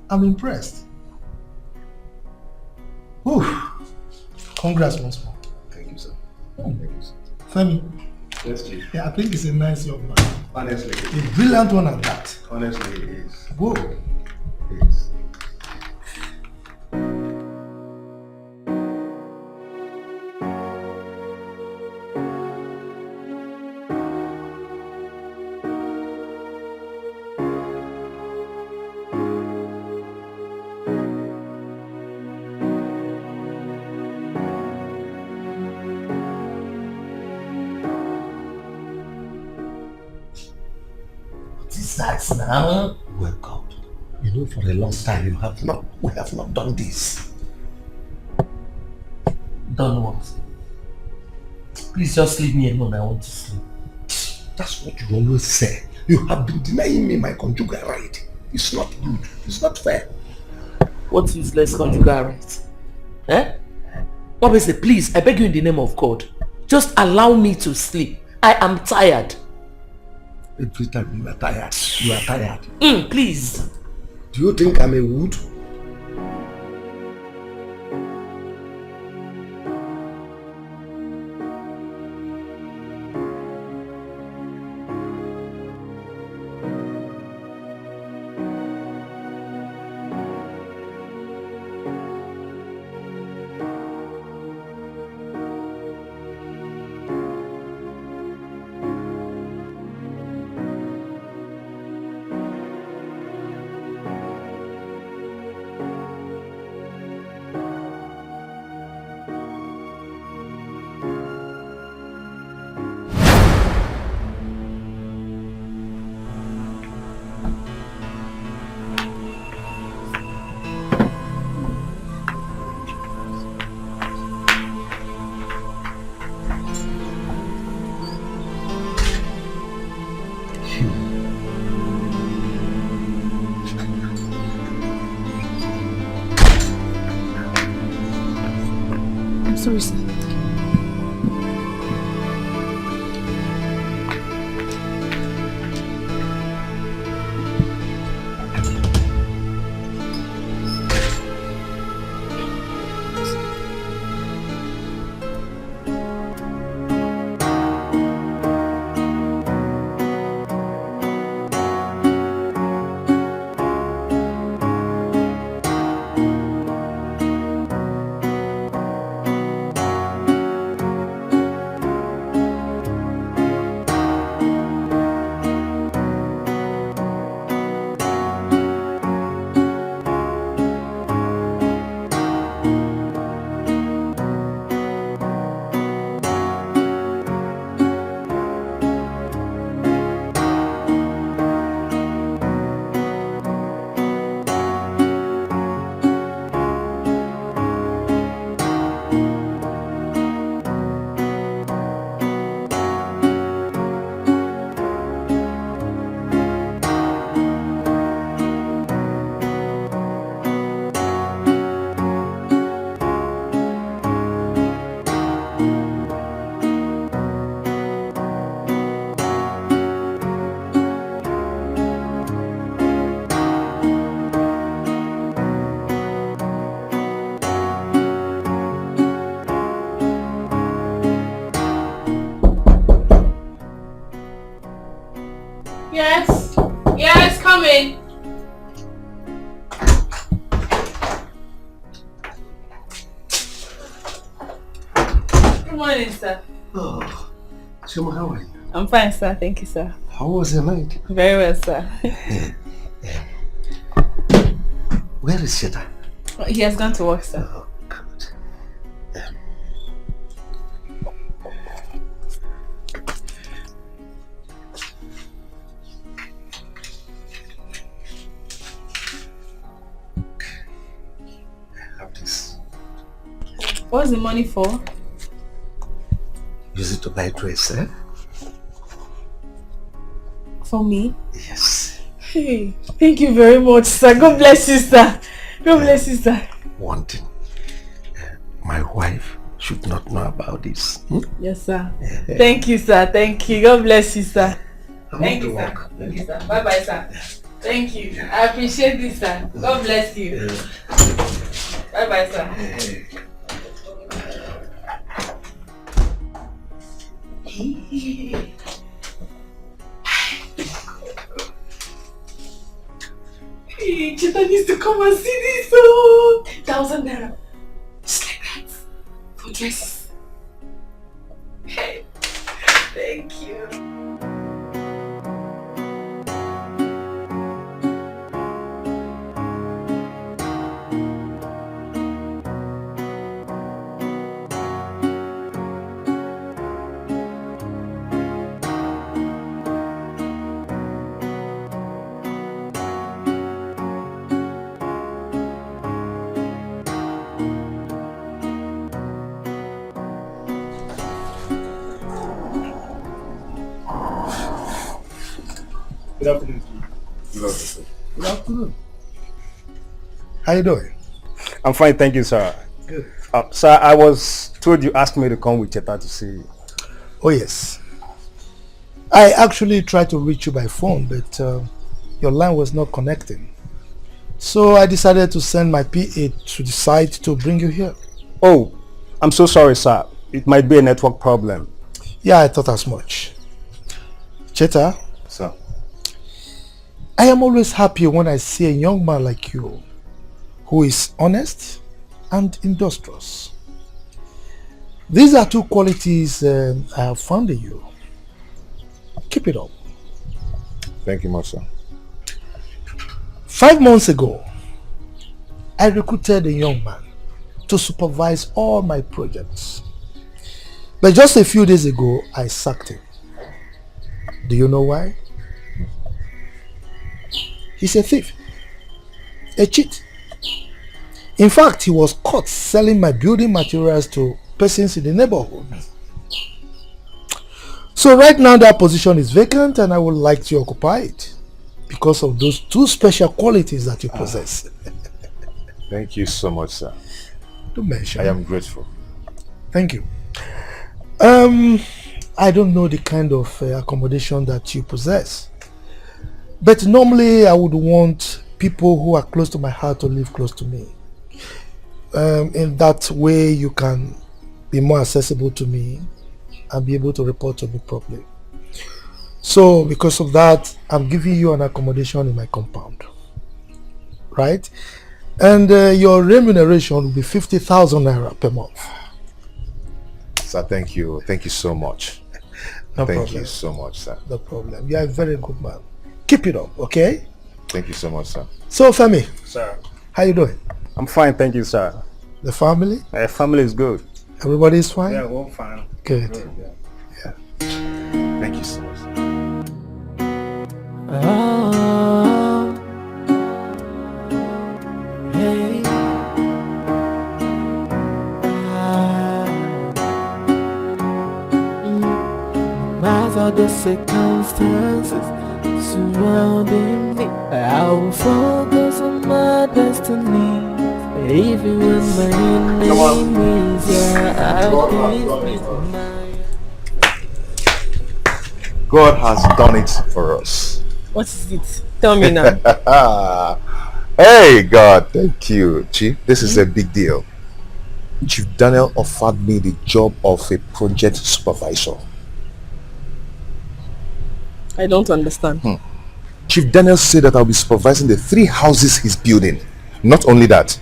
I'm impressed. Whew. Congrats once more. Thank you, sir. Thank you, sir. Femi. Yes, Chief. Yeah, I think he's a nice young man. Honestly. A brilliant one at that. Honestly, it is. Whoa. It is. That's now. Well, God, you know, for a long time we have not done this. Done what? Please just leave me alone. I want to sleep. That's what you always say. You have been denying me my conjugal right. It's not good. It's not fair. What useless conjugal right? Eh? Obviously, please, I beg you in the name of God, just allow me to sleep. I am tired. Every time you are tired, you are tired. Please. Do you think I'm a wood? Sorry, sir. Yes. Yes, coming. Good morning, sir. Oh, Shema, how are you? I'm fine, sir. Thank you, sir. How was your night? Very well, sir. Where is Sheta? He has gone to work, sir. Oh, good. What's the money for? Use it to buy dress, eh? For me? Yes. Hey, thank you very much, sir. God bless you, sir. God bless you, sir. One thing. My wife should not know about this. Yes, sir. Thank you, sir. Thank you. God bless you, sir. Thank you, sir. Thank you, sir. Bye-bye, sir. Thank you. I appreciate this, sir. God bless you. Bye-bye, sir. Hey, Cheta needs to come and see this. 1,000 naira. Just like that. For dresses. Hey, thank you. Good afternoon. Good afternoon. How you doing? I'm fine, thank you, sir. Good. Sir, I was told you asked me to come with Cheta to see you. Oh yes. I actually tried to reach you by phone, but your line was not connecting. So I decided to send my PA to the site to bring you here. Oh, I'm so sorry, sir. It might be a network problem. Yeah, I thought as much. Cheta? Sir. I am always happy when I see a young man like you who is honest and industrious. These are two qualities I have found in you. Keep it up. Thank you much, sir. 5 months ago, I recruited a young man to supervise all my projects. But just a few days ago, I sacked him. Do you know why? He's a thief, a cheat. In fact, he was caught selling my building materials to persons in the neighborhood. So right now that position is vacant and I would like to occupy it because of those two special qualities that you possess. Thank you so much, sir. Don't mention. I am grateful. Thank you. I don't know the kind of accommodation that you possess. But normally I would want people who are close to my heart to live close to me. In that way you can be more accessible to me and be able to report to me properly. So because of that, I'm giving you an accommodation in my compound. Right? And your remuneration will be 50,000 naira per month. Sir, thank you. Thank you so much. No Thank problem. you so much, sir. No problem. You are a very good man. Keep it up, okay? Thank you so much, sir. So, Femi. Sir. How you doing? I'm fine, thank you, sir. The family? Family is good. Everybody is fine? Yeah, we're fine. Good. Yeah. Thank you so much, sir. Hey. Matter the circumstances surrounding me, I will focus on my destiny. Even when my enemies are against me. God has done it for us. What is it? Tell me now. Hey, God, thank you, Chief. This is a big deal. Chief Daniel offered me the job of a project supervisor. I don't understand. Chief Daniel said that I'll be supervising the 3 houses he's building. Not only that,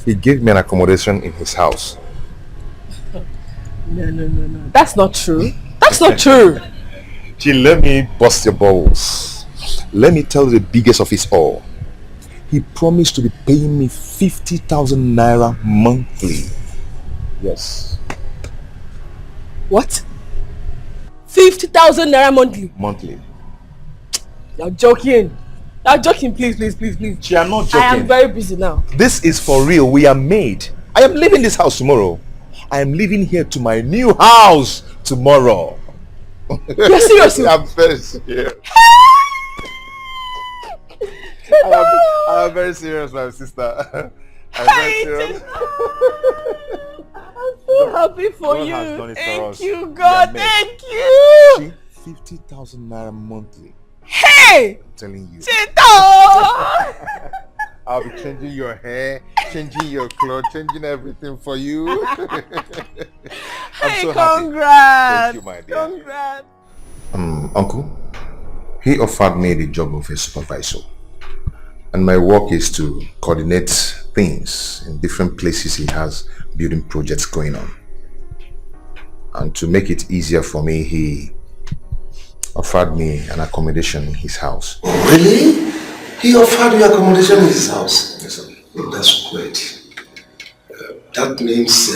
he gave me an accommodation in his house. No. That's not true. That's not true. Chief, let me bust your balls. Let me tell you the biggest of it all. He promised to be paying me 50,000 naira monthly. Yes. What? 50,000 naira monthly? Monthly. You're joking. You're joking, please. I'm not joking. I am very busy now. This is for real. We are made. I am leaving this house tomorrow. I am leaving here to my new house tomorrow. You're serious? I'm very serious. I am very serious, my sister. I'm very serious. I'm so happy for God you. has done it for Thank us. you, God. We are met. Thank you. 50,000 naira monthly. Hey! I'm telling you. Chito! I'll be changing your hair, changing your clothes, changing everything for you. I'm so happy. Congrats. Thank you, my dear. Congrats. Uncle, he offered me the job of a supervisor. And my work is to coordinate things in different places he has building projects going on. And to make it easier for me, he offered me an accommodation in his house. Oh, really? He offered you accommodation in his house? Yes, sir. Oh, that's great. That means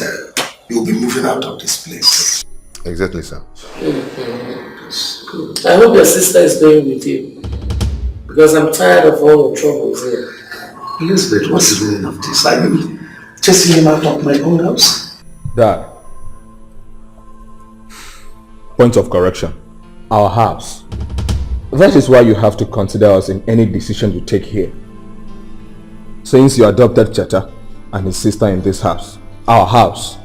you'll be moving out of this place. Exactly, sir. That's good. I hope your sister is going with you. Because I'm tired of all the troubles here. Elizabeth, what's the meaning of this? Are you chasing him out of my own house? Dad. Point of correction. Our house. That is why you have to consider us in any decision you take here. Since you adopted Cheta and his sister in this house, our house,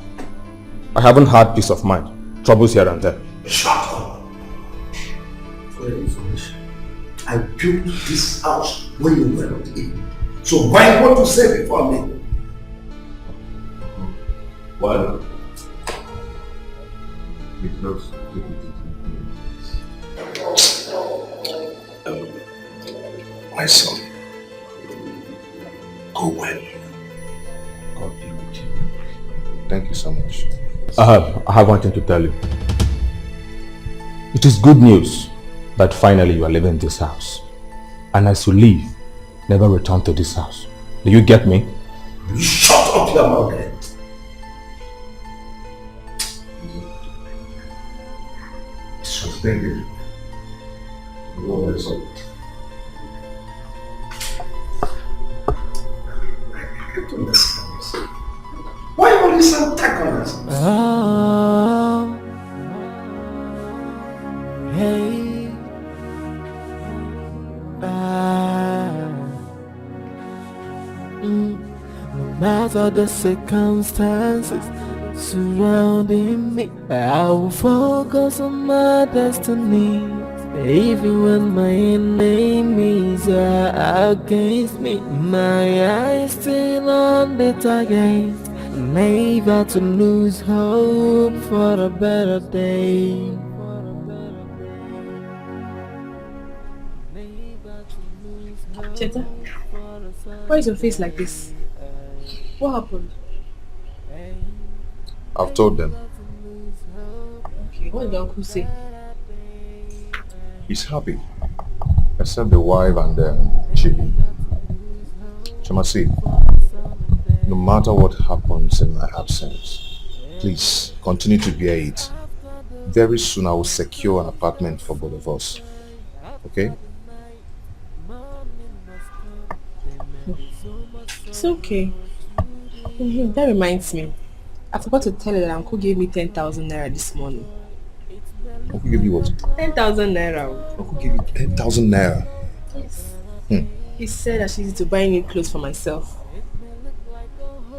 I haven't had peace of mind. Troubles here and there. Shut up. For your information, I built this house when you were not in. So mind what to say before me. What? My son, go well. God be with you. Thank you so much. I have one thing to tell you. It is good news that finally you are leaving this house. And as you leave, never return to this house. Do you get me? You shut up your mouth then. Thank you. Why all this antagonism? Oh, hey, no matter the circumstances surrounding me, I will focus on my destiny. Even when my enemies are against me, my eyes still on the target. Never to lose hope for a better day. Cheta, why is your face like this? What happened? I've told them. Okay, what did the uncle say? He's happy. Except the wife and Chibi. Chamasi, no matter what happens in my absence, please continue to bear it. Very soon I will secure an apartment for both of us. Okay? It's okay. That reminds me. I forgot to tell you that Uncle gave me 10,000 naira this morning. Uncle gave you what? 10,000 naira. Uncle gave you 10,000 naira? Yes. He said I should use it to buy new clothes for myself.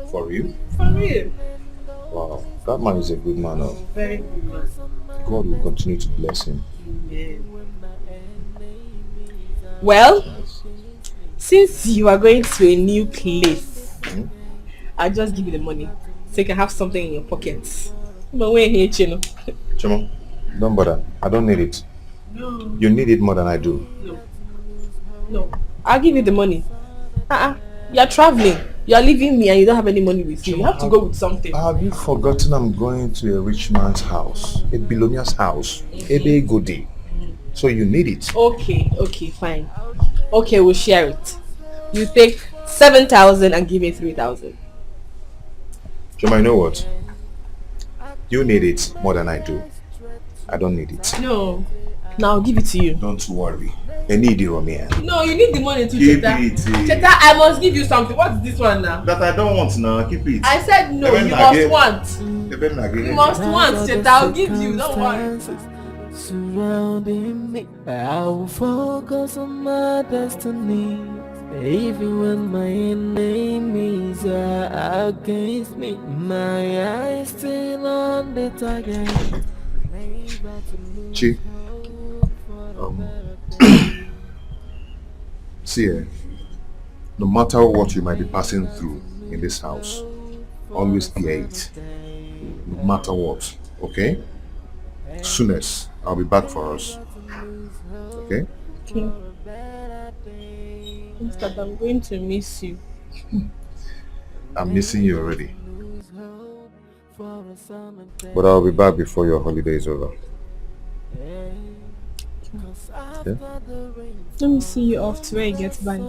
For real? For real. Wow, that man is a good man. Oh. Very good man. God will continue to bless him. Amen. Well, since you are going to a new place, I'll just give you the money so you can have something in your pockets. But we're here, Chino. Chimo, don't bother. I don't need it. No. You need it more than I do. No. I'll give you the money. You're traveling. You're leaving me and you don't have any money with you. You have to go with something. Have you forgotten I'm going to a rich man's house? A billionaire's house. A big goodie. So you need it. Okay, fine. Okay, we'll share it. You take 7,000 and give me 3,000. Chima, you know what? You need it more than I do. I don't need it. No. Now I'll give it to you. Don't worry. I need you, Romeo. No, you need the money to Keep Cheta. it. Cheta, I must give you something. What's this one now? That I don't want now. Keep it. I said no, you must want. You must want, Cheta. I'll give you. Don't worry. Surrounding me, I will focus on my destiny. Even when my enemies are against me, my eyes still on the target. Chi, see, no matter what you might be passing through in this house, always bear it. No matter what, okay? Soonest, I'll be back for us. Okay? Okay. Instead, I'm going to miss you. I'm missing you already. But I'll be back before your holiday is over. Yeah? Let me see you off to where you get back.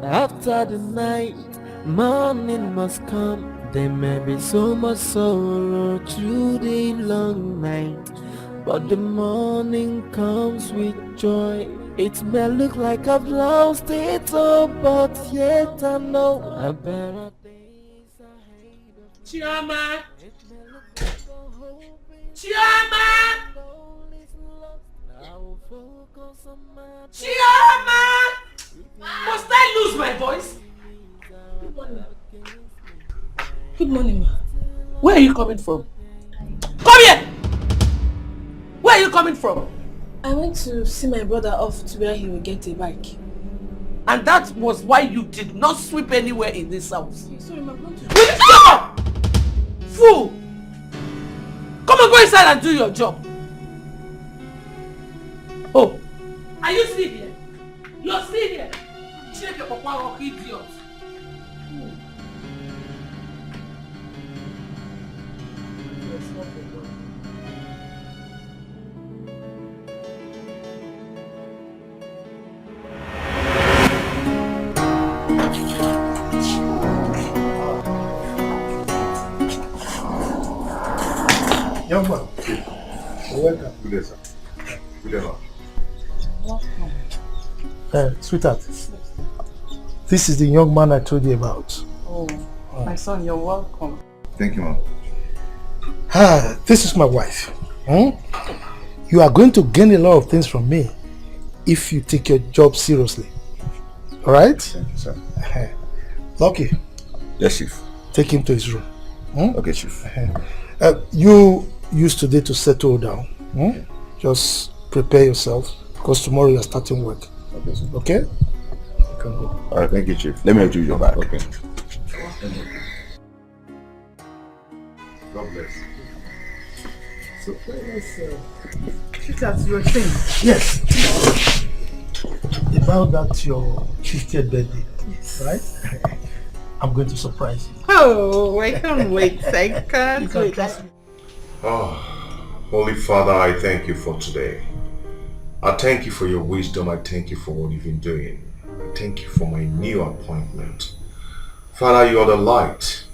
After the night, morning must come. There may be so much sorrow through the long night, but the morning comes with joy. It may look like I've lost it all, but yet I know a better days ahead. Chioma! Chioma! Chioma! Must I lose my voice? Good morning. Good morning, ma. Where are you coming from? Come here! Where are you coming from? I went to see my brother off to where he will get a bike. And that was why you did not sweep anywhere in this house. Sorry, ma. Will you stop? Fool! Come and go inside and do your job. Oh, are you still here? You're still here. Check your papa, idiot. Young man, welcome. Good day, sir. Good day, Sweetheart, this is the young man I told you about. Oh, my son, you're welcome. Thank you, ma'am. This is my wife. You are going to gain a lot of things from me if you take your job seriously. Alright? Thank you, sir. Lucky. Yes, Chief. Take him to his room. Okay, Chief. You use today to settle down. Just prepare yourself because tomorrow you are starting work. Okay, sir. Okay? Alright, thank you, Chief. Let me retrieve your bag. Okay. God bless. So, Sweetheart, you were saying? yes. About that your 50th birthday, right? I'm going to surprise you. Oh, I can't wait. I can't wait. Oh, Holy Father, I thank you for today. I thank you for your wisdom. I thank you for what you've been doing. I thank you for my new appointment. Father, you are the light.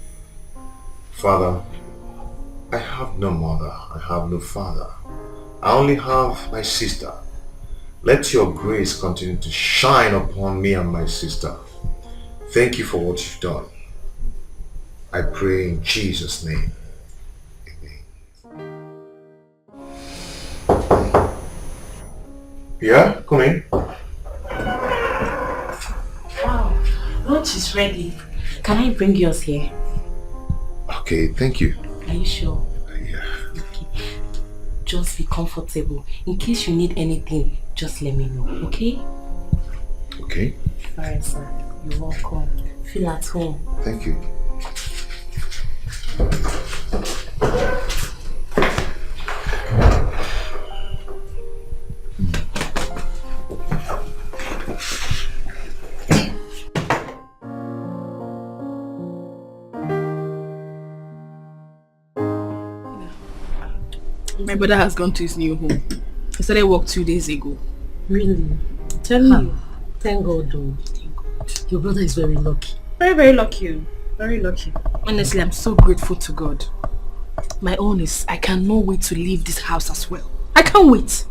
Father, I have no mother. I have no father. I only have my sister. Let your grace continue to shine upon me and my sister. Thank you for what you've done. I pray in Jesus' name. Yeah, come in. Wow, lunch is ready. Can I bring yours here? Okay, thank you. Are you sure? Yeah. Okay. Just be comfortable. In case you need anything, just let me know, okay? Okay. Alright, sir. You're welcome. Feel at home. Thank you. My brother has gone to his new home. He started work 2 days ago. Really? Tell me. Thank God, though. Your brother is very lucky. Very, very lucky. Very lucky. Honestly, I'm so grateful to God. My own is, I cannot wait to leave this house as well. I can't wait.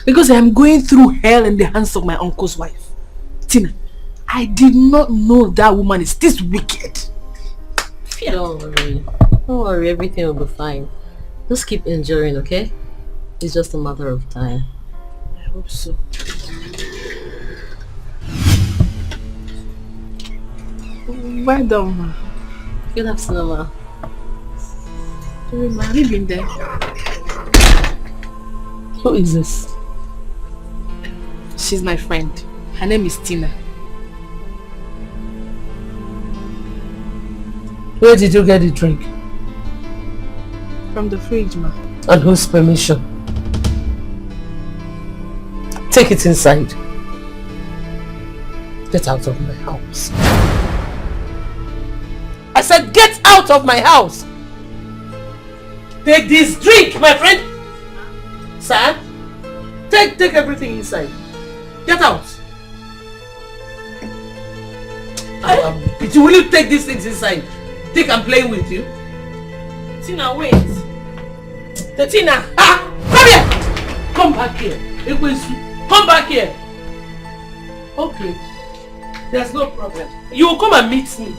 Because I am going through hell in the hands of my uncle's wife. Tina, I did not know that woman is this wicked. Don't worry. Don't worry, everything will be fine. Just keep enduring, okay? It's just a matter of time. I hope so. Well done, ma. Good afternoon, ma. Ma, have you been there? Who is this? She's my friend. Her name is Tina. Where did you get the drink? From the fridge, ma. And whose permission? Take it inside. Get out of my house. I said get out of my house! Take this drink, my friend! Sir? Take everything inside. Get out! Will you take these things inside? Think I'm playing with you? Tina, wait. Tina! Ah! Come here! Come back here. Come back here. Okay. There's no problem. You will come and meet me.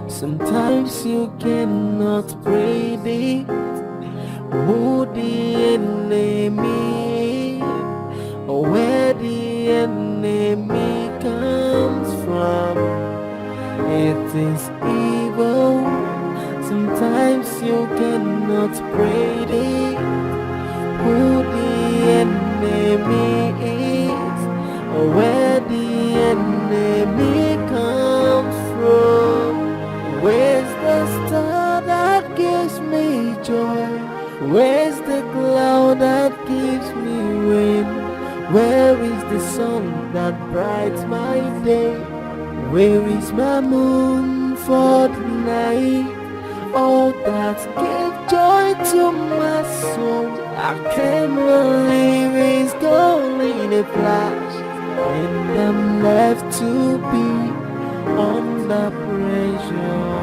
Sometimes you cannot predict who the enemy is or where the enemy comes from. It is evil. Sometimes you cannot predict who the enemy is or where the enemy comes from. Where's the star that gives me joy? Where's the cloud that gives me rain? Where is the sun that brights my day? Where is my moon for the night? All that gives joy to my soul, I can't believe it's gone in a flash, and I'm left to be under pressure.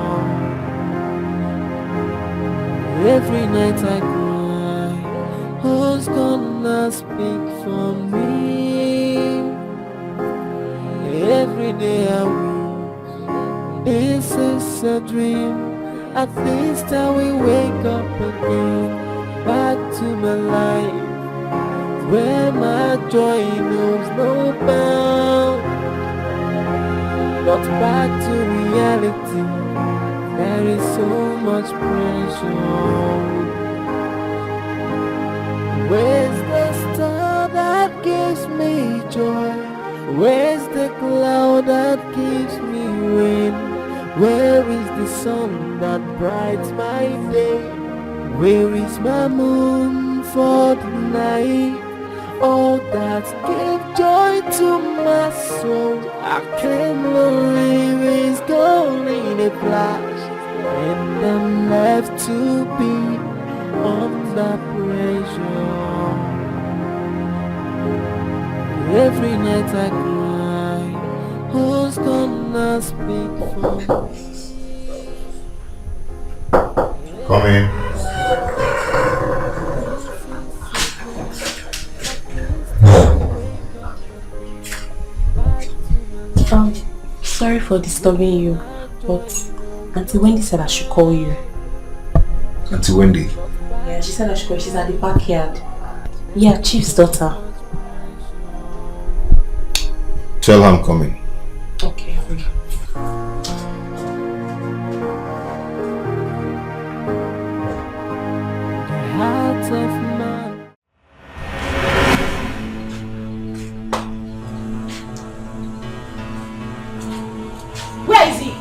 Every night I cry, who's gonna speak for me? Every day I wish this is a dream. At least I will wake up again, back to my life, where my joy knows no bounds. But back to reality, there is so much pressure. Where's the star that gives me joy? Where's the cloud that gives me rain? Where is the sun that brights my day? Where is my moon for the night? All that gives joy to my soul, I can't believe it's gone in a flash, and I'm left to be under pressure. Every night I cry, who's gonna speak for me? Come in. Sorry for disturbing you, but Auntie Wendy said I should call you. Auntie Wendy? Yeah, she said I should call you. She's at the backyard. Yeah, Chief's daughter. Tell her I'm coming. Okay, hurry. Heart of man. Where is he?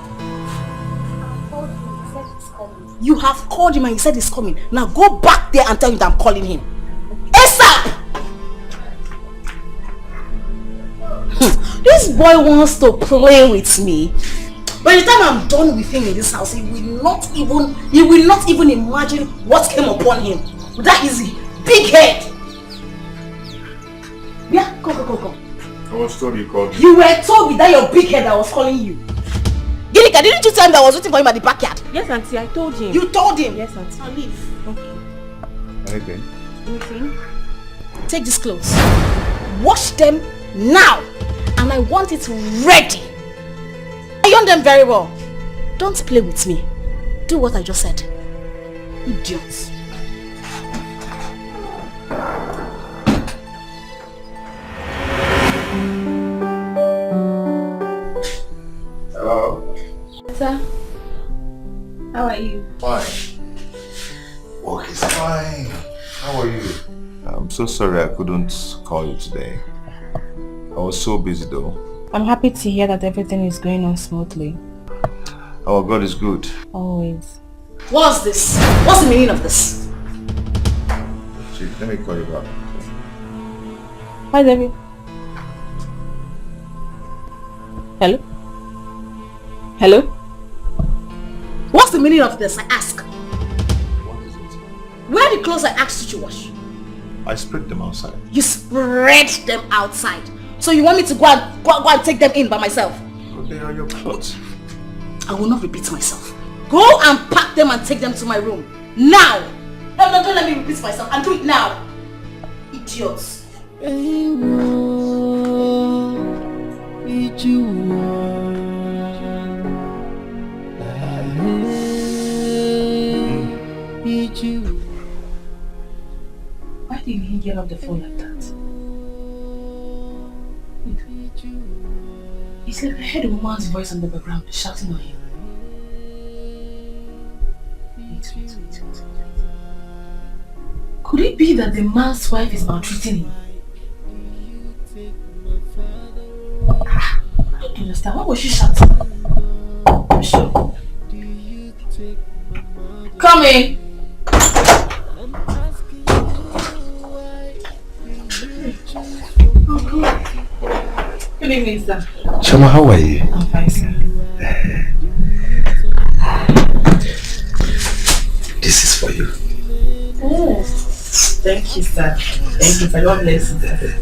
You have called him and you said he's coming. Now go back there and tell him that I'm calling him. ASAP! This boy wants to play with me. By the time I'm done with him in this house, he will not even imagine what came upon him. That is big head. Come. I was told you called me. You were told with that your big head I was calling you. Gilika, didn't you tell him that I was waiting for him at the backyard? Yes, Auntie, I told him. You told him? Yes, Auntie. Now leave. Okay. Anything? Anything? Take these clothes. Wash them now. And I want it ready. Iron them very well. Don't play with me. Do what I just said. Idiots. Hello? Sir, how are you? Fine. Work is fine. How are you? I'm so sorry I couldn't call you today. I was so busy though. I'm happy to hear that everything is going on smoothly. Our God is good. Always. What's this? What's the meaning of this? Chief, let me call you back. Hi, Debbie. Hello? Hello? What's the meaning of this, I ask? Where are the clothes I asked you to wash? I spread them outside. You spread them outside. So you want me to go and take them in by myself? But they are your clothes. I will not repeat myself. Go and pack them and take them to my room. Now! No, don't let me repeat myself. And do it now. Idiots. Why did he get off the phone like that? It's like I heard a woman's voice in the background shouting on him. Wait. Could it be that the man's wife is maltreating him? I don't understand. Why was she shouting? I'm sure. Come in. Good evening, sir. Chama, how are you? I'm fine, sir. This is for you. Oh, thank you, sir. Thank you, sir. God bless you, sir.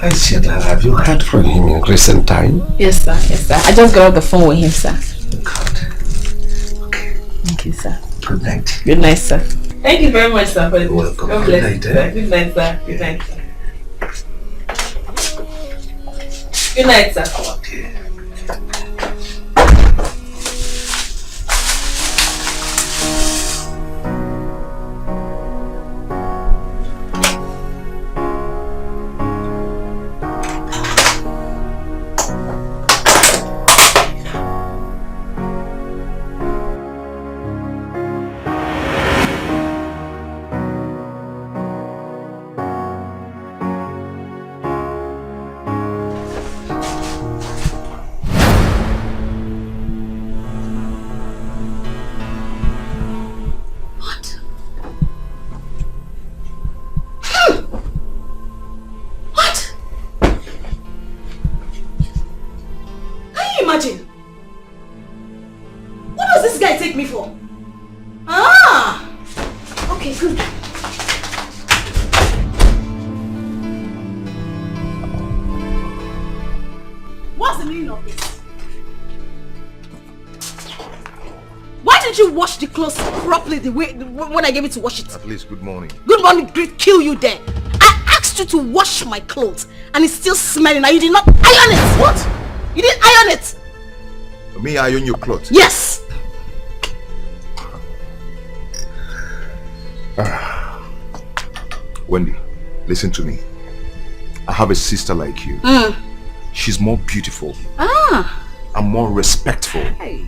I said, have you heard from him in recent time? Yes, sir. Yes, sir. I just got off the phone with him, sir. God. Okay. Thank you, sir. Good night. Good night, sir. Thank you very much, sir. For You're welcome. God Good bless night, you, sir. Good night, sir. Good night, sir. Good night, sir. Okay. When I gave it to wash it. At least good morning. Good morning, great kill you there. I asked you to wash my clothes and it's still smelling and you did not iron it. What? You didn't iron it. Me iron your clothes? Yes. Wendy, listen to me. I have a sister like you. She's more beautiful. And more respectful. Hey.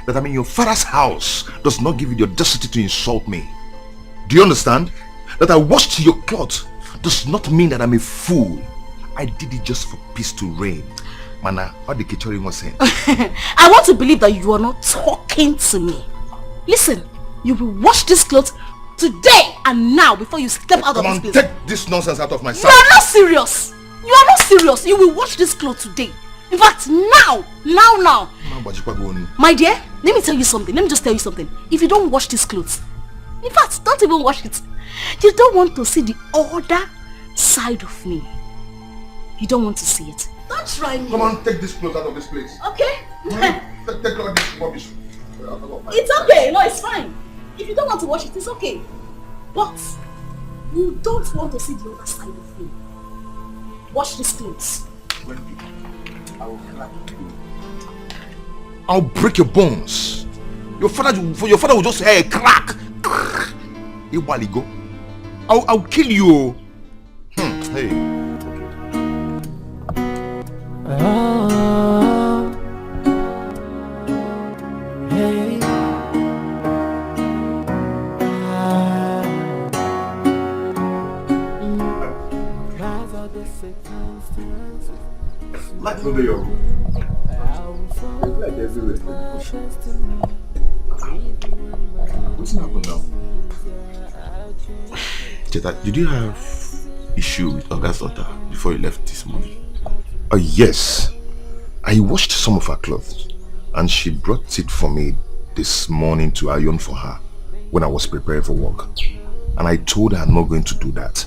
That I'm in your father's house does not give you the audacity to insult me. Do you understand? That I washed your clothes does not mean that I'm a fool. I did it just for peace to reign. Mana, what the Kichori was saying? I want to believe that you are not talking to me. Listen, you will wash these clothes today and now before you step out of this place. Take this nonsense out of my sight. You are not serious. You are not serious. You will wash these clothes today. In fact, now. My dear, let me tell you something. Let me just tell you something. If you don't wash these clothes, in fact, don't even wash it. You don't want to see the other side of me. You don't want to see it. Don't try me. Come on, take this clothes out of this place. Okay? Take all this rubbish. It's okay. No, it's fine. If you don't want to wash it, it's okay. But you don't want to see the other side of me. Wash these clothes. I will clap you. I'll break your bones. Your father will just hear a crack. I'll kill you. Hey. Light over your room. It's like everywhere. What's happened now? Cheta, did you have issue with Oga's daughter before you left this morning? Yes. I washed some of her clothes and she brought it for me this morning to iron for her when I was preparing for work. And I told her I'm not going to do that.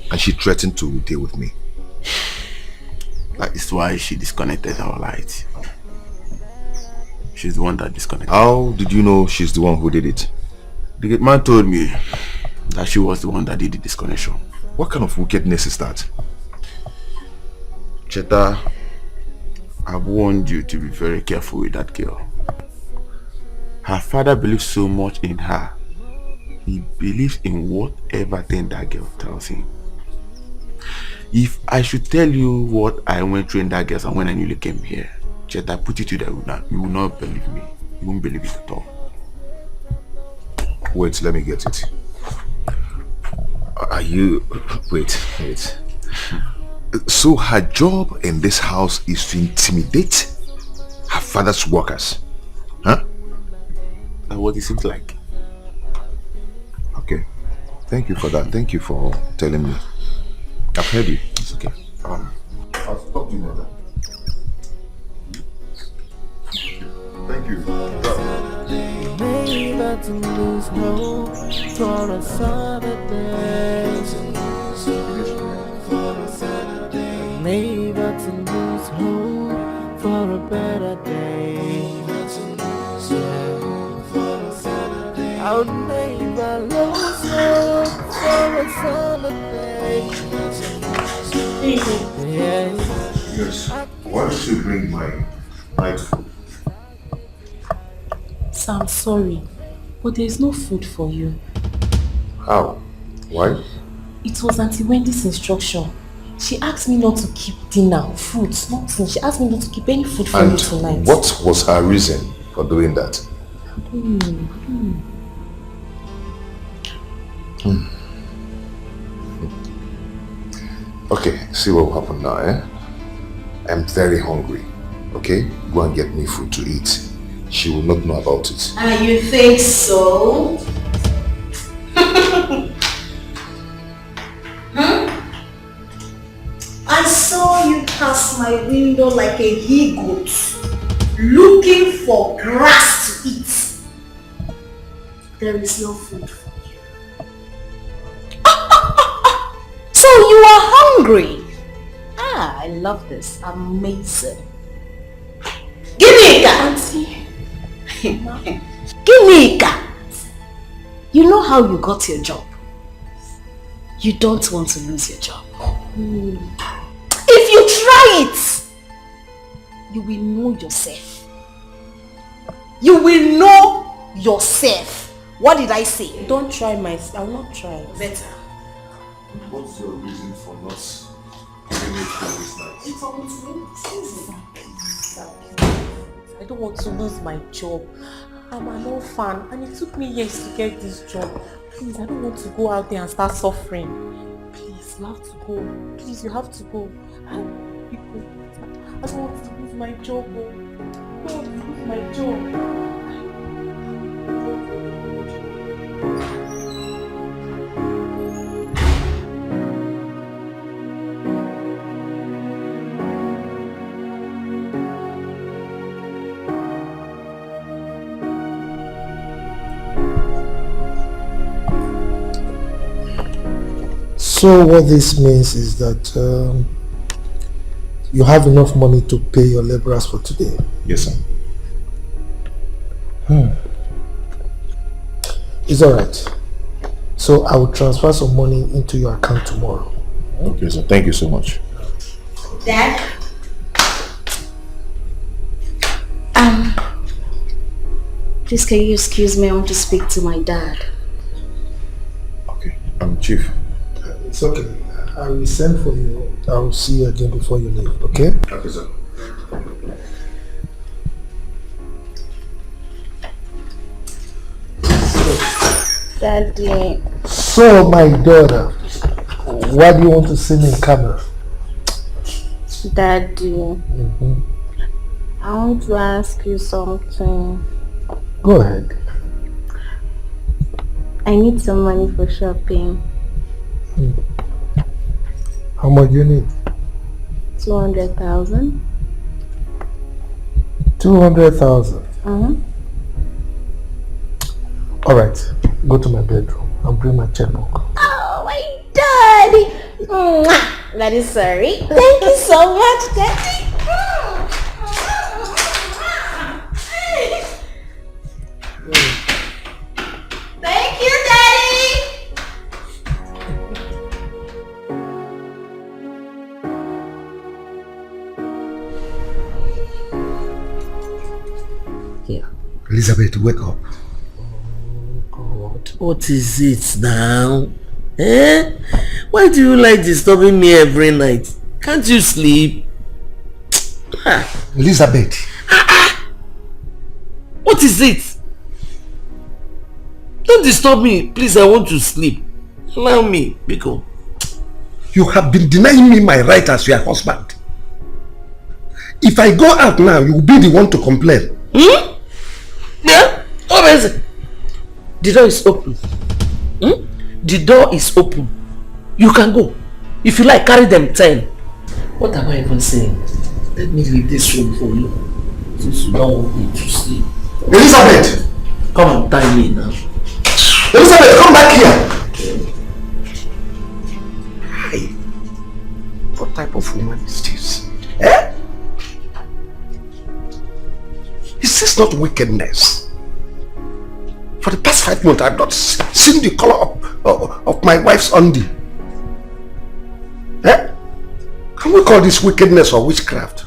And she threatened to deal with me. That is why she disconnected our light. She's the one that disconnected. How did you know she's the one who did it? The gate man told me that she was the one that did the disconnection. What kind of wickedness is that? Cheta, I've warned you to be very careful with that girl. Her father believes so much in her. He believes in whatever thing that girl tells him. If I should tell you what I went through in that girl and when I newly came here, Cheta, put it to that you will not believe me. You won't believe it at all. Wait, let me get it. Are you... Wait. So her job in this house is to intimidate her father's workers? Huh? That's what it seems like. Okay. Thank you for that. Thank you for telling me. I've heard you. It's okay. I'll talk to you later. Thank you. Never to lose hope for a Saturday. Never to lose hope for a better day. I'll never lose hope for a Saturday. Yes. Why don't you bring my night food? Sir, I'm sorry, but there is no food for you. How? Why? It was Auntie Wendy's instruction. She asked me not to keep dinner, fruits, nothing. She asked me not to keep any food for you tonight. What was her reason for doing that? Okay, see what will happen now, eh? I'm very hungry. Okay? Go and get me food to eat. She will not know about it. You think so? I saw you pass my window like a he-goat, looking for grass to eat. There is no food for you. So you are hungry? I love this. Amazing. Give me a cat. Give me a cat. You know how you got your job. You don't want to lose your job. If you try it, you will know yourself. You will know yourself. What did I say? Don't try myself. I will not try. Better. What's your reason for not giving me food this night? I don't want to lose my job. I'm an orphan and it took me years to get this job. Please, I don't want to go out there and start suffering. Please, you have to go. Please, you have to go. I don't want to lose my job. I don't want to lose my job. So what this means is that you have enough money to pay your laborers for today? Yes, sir. It's alright. So I will transfer some money into your account tomorrow. Okay, sir. Thank you so much. Dad? Please can you excuse me? I want to speak to my dad. Okay. Chief. It's okay. I will send for you. I will see you again before you leave, okay? Okay, sir. Daddy. So, my daughter, why do you want to see me in camera? Daddy. I want to ask you something. Go ahead. I need some money for shopping. How much do you need? 200,000. 200,000. Alright, go to my bedroom. I'll bring my checkbook. Oh, my daddy. Daddy, sorry. Thank you so much, Daddy. Thank you, Daddy. Yeah. Elizabeth, wake up. God, what is it now? Eh? Why do you like disturbing me every night? Can't you sleep? Elizabeth. What is it? Don't disturb me, please. I want to sleep. Allow me, Biko. You have been denying me my right as your husband. If I go out now, you will be the one to complain. Yeah? Obviously. The door is open. The door is open. You can go. If you like, carry them 10. What am I even saying? Let me leave this room for you. Since you don't want me to sleep. Elizabeth! Come and tie me now. Elizabeth, come back here! Hi. What type of woman is this? Eh? Is this not wickedness? For the past 5 months, I've not seen the color of my wife's undie. Eh? Can we call this wickedness or witchcraft?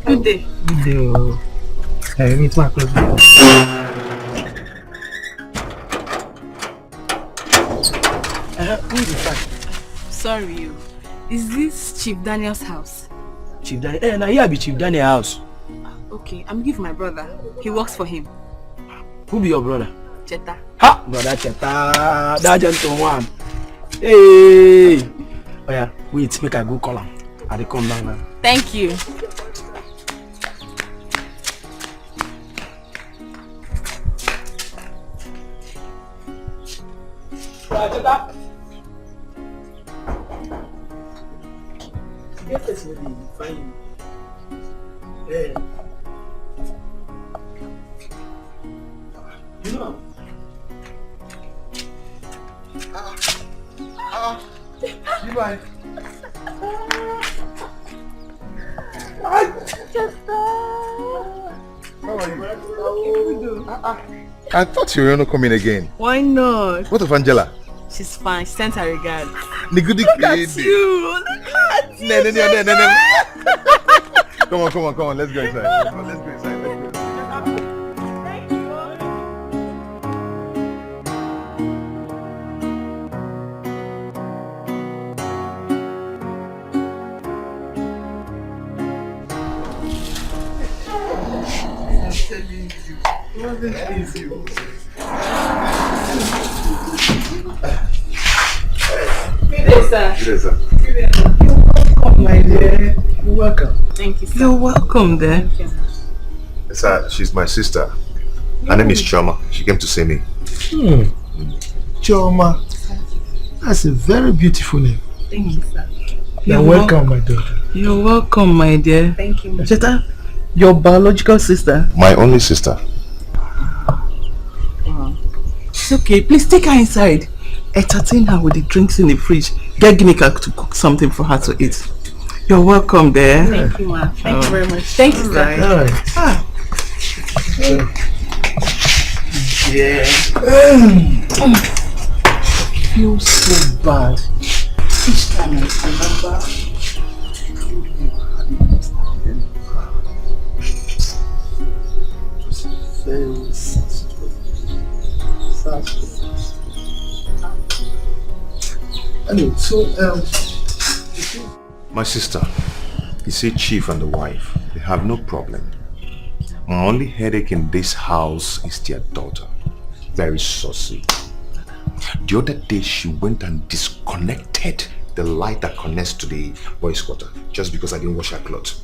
Good day. Good day. Hey, meet my cousin. Who is that? Sorry, you. Is this Chief Daniel's house? Chief Daniel. Eh, now here be Chief Daniel's house. Okay, I'm giving my brother. He works for him. Who be your brother? Cheta. Ha! Brother Cheta. That gentleman. Hey! Oh yeah, wait, make I go call him. I dey come down now. Thank you. Cheta. Yes, it's maybe fine. Yeah. You know. You mind? How are you? I thought you were not coming again. Why not? What of Angela? She's fine. She sent her regards. Look at you. Look at you. Come on. Let's go inside. Let's go inside. easy. It wasn't easy. Good day, sir. Good day, sir. You're welcome, my dear. You're welcome. Thank you, sir. You're welcome there. Sir, she's my sister. Her name is Choma. She came to see me. Choma. That's a very beautiful name. Thank you, sir. You're welcome, my daughter. You're welcome, my dear. Thank you, Cheta, your biological sister. My only sister. It's okay. Please take her inside. Entertain her with the drinks in the fridge. Get Ginika to cook something for her to eat. You're welcome there. Thank you, ma. Thank you very much. Thank you, sir. All right. Ah. Yeah. I feel so bad. Each time I remember very sad. Anyway, so My sister, you see Chief and the wife, they have no problem. My only headache in this house is their daughter. Very saucy. The other day she went and disconnected the light that connects to the boys' quarter just because I didn't wash her clothes.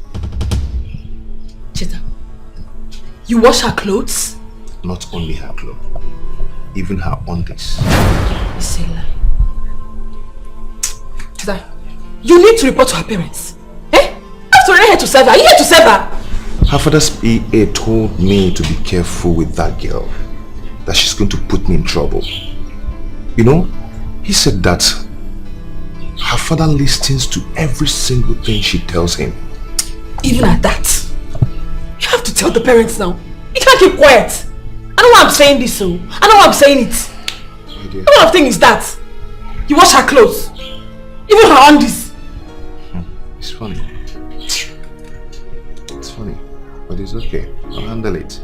Cheta, you wash her clothes? Not only her clothes, even her undies. You say lie. Cheta, you need to report to her parents. Eh? After you're here to serve her, are you here to serve her? Her father's PA told me to be careful with that girl, that she's going to put me in trouble. You know, he said that her father listens to every single thing she tells him. Even at that, you have to tell the parents now. You can't keep quiet. I know why I'm saying this, so I know why I'm saying it. What kind of thing is that? You wash her clothes, even her undies. It's funny. It's funny, but it's okay. I'll handle it.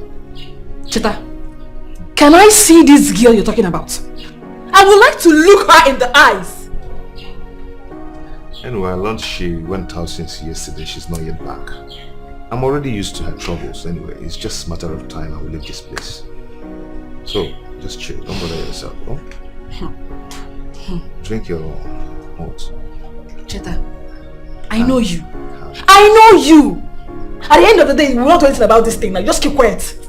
Cheta, can I see this girl you're talking about? I would like to look her in the eyes. Anyway, I learned she went out since yesterday. She's not yet back. I'm already used to her troubles anyway. It's just a matter of time I will leave this place. So, just chill. Don't bother yourself, oh? Drink your malt. Cheta, I know you. I know you. At the end of the day, we will not do anything about this thing. Like, just keep quiet.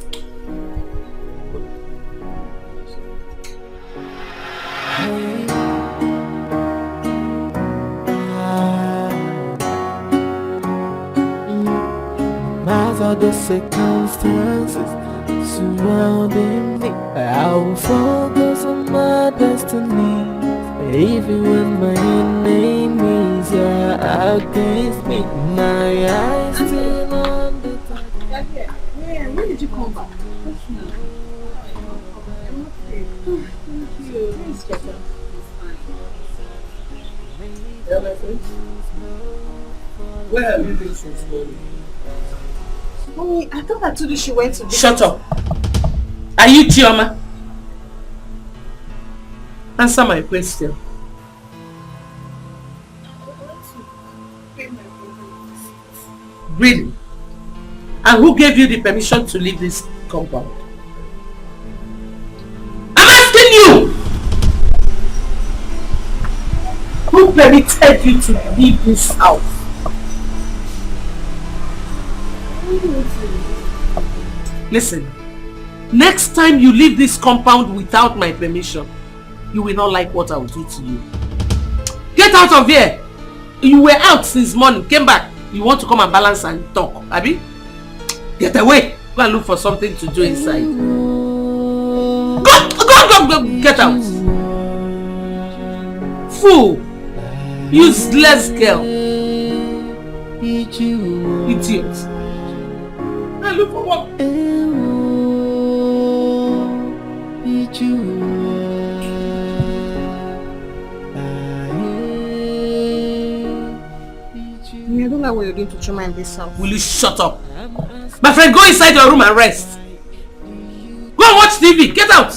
Matter the circumstances surrounding me, I will focus on my destiny. Even when my enemies are against me, my eyes still on the target. Yeah, when did you come back? where have you been since morning? Mommy, I thought I told you she went to... Shut up. Are you Chioma? Answer my question. Really? And who gave you the permission to leave this compound? I'm asking you! Who permitted you to leave this house? Listen, next time you leave this compound without my permission, you will not like what I will do to you. Get out of here! You were out since morning, came back. You want to come and balance and talk, Abby? Get away! Go and look for something to do inside. Go! Get out! Fool! Useless girl! Idiot! Go and look for work! I don't know what you're doing to Choma in this house. Will you shut up? My friend, go inside your room and rest. Go and watch TV. Get out.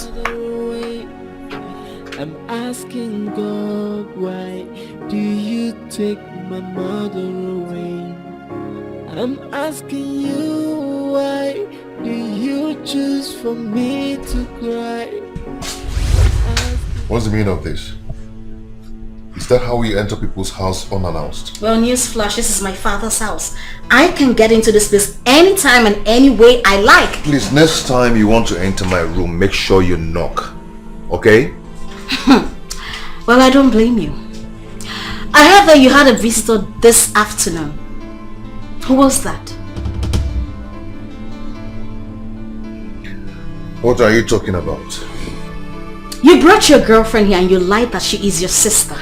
I'm asking God, why do you take my mother away? I'm asking you, why do you choose for me to cry. What's the meaning of this? Is that how you enter people's house unannounced? Well, newsflash, this is my father's house. I can get into this place anytime and any way I like. Please, next time you want to enter my room, make sure you knock. Okay? Well, I don't blame you. I heard that you had a visitor this afternoon. Who was that? What are you talking about? You brought your girlfriend here and you lied that she is your sister.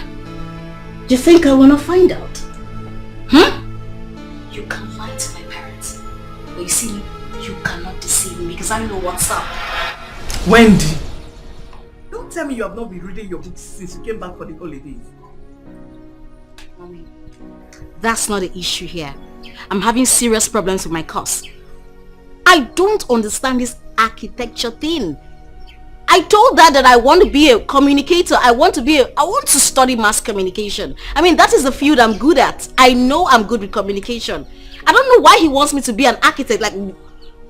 Do you think I want to find out? You can lie to my parents. But you see, you cannot deceive me because I know what's up. Wendy! Don't tell me you have not been reading your books since you came back for the holidays. Mommy, that's not the issue here. I'm having serious problems with my course. I don't understand this architecture thing. I told Dad that I want to be a communicator. I want to study mass communication. I mean, that is the field I'm good at. I know I'm good with communication. I don't know why he wants me to be an architect. Like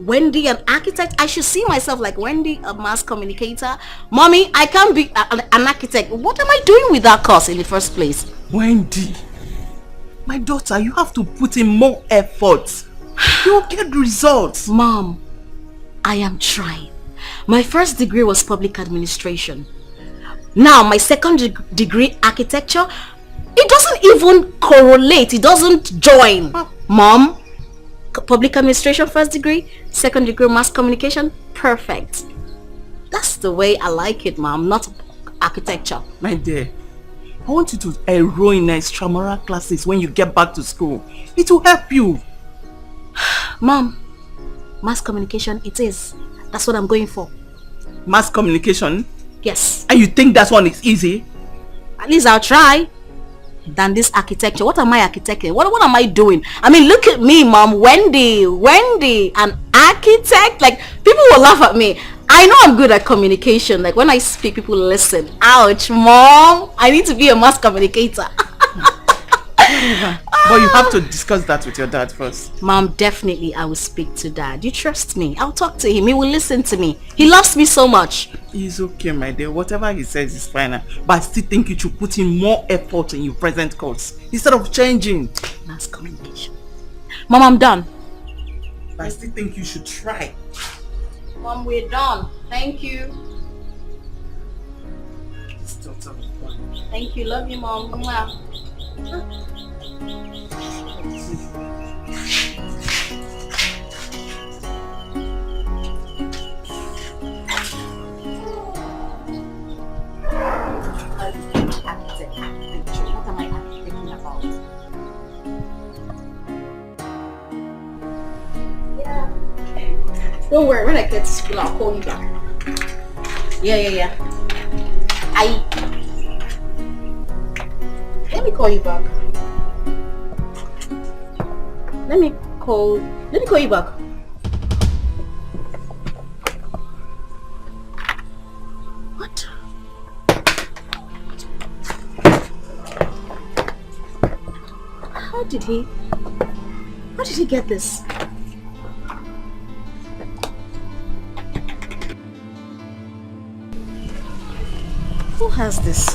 Wendy, an architect? I should see myself like Wendy, a mass communicator. Mommy, I can't be an architect. What am I doing with that course in the first place? Wendy, my daughter, you have to put in more effort. You'll get results. Mom, I am trying. My first degree was public administration. Now my second degree, architecture, it doesn't even correlate. It doesn't join. Mom, public administration first degree, second degree mass communication, perfect. That's the way I like it, Mom, not architecture. My dear, I want you to enroll in extramural classes when you get back to school. It will help you. Mom, mass communication it is. That's what I'm going for. Mass communication? Yes. And you think that one is easy? At least I'll try. Than this architecture. What am I architecting? What am I doing? I mean, look at me, Mom. Wendy, an architect? Like, people will laugh at me. I know I'm good at communication. Like, when I speak, people listen. Ouch, Mom. I need to be a mass communicator. But you have to discuss that with your dad first. Mom, definitely I will speak to Dad. You trust me. I'll talk to him. He will listen to me. He loves me so much. He's okay, my dear. Whatever he says is fine. But I still think you should put in more effort in your present course instead of changing. Mass communication. Mom, I'm done. But I still think you should try. Mom, we're done. Thank you. Thank you. Love you, Mom. Mwah. What am I thinking about? Yeah. Don't worry, when I get to school, I'll call you back. Yeah. Let me call you back. Let me call you back. What? How did he get this? Who has this?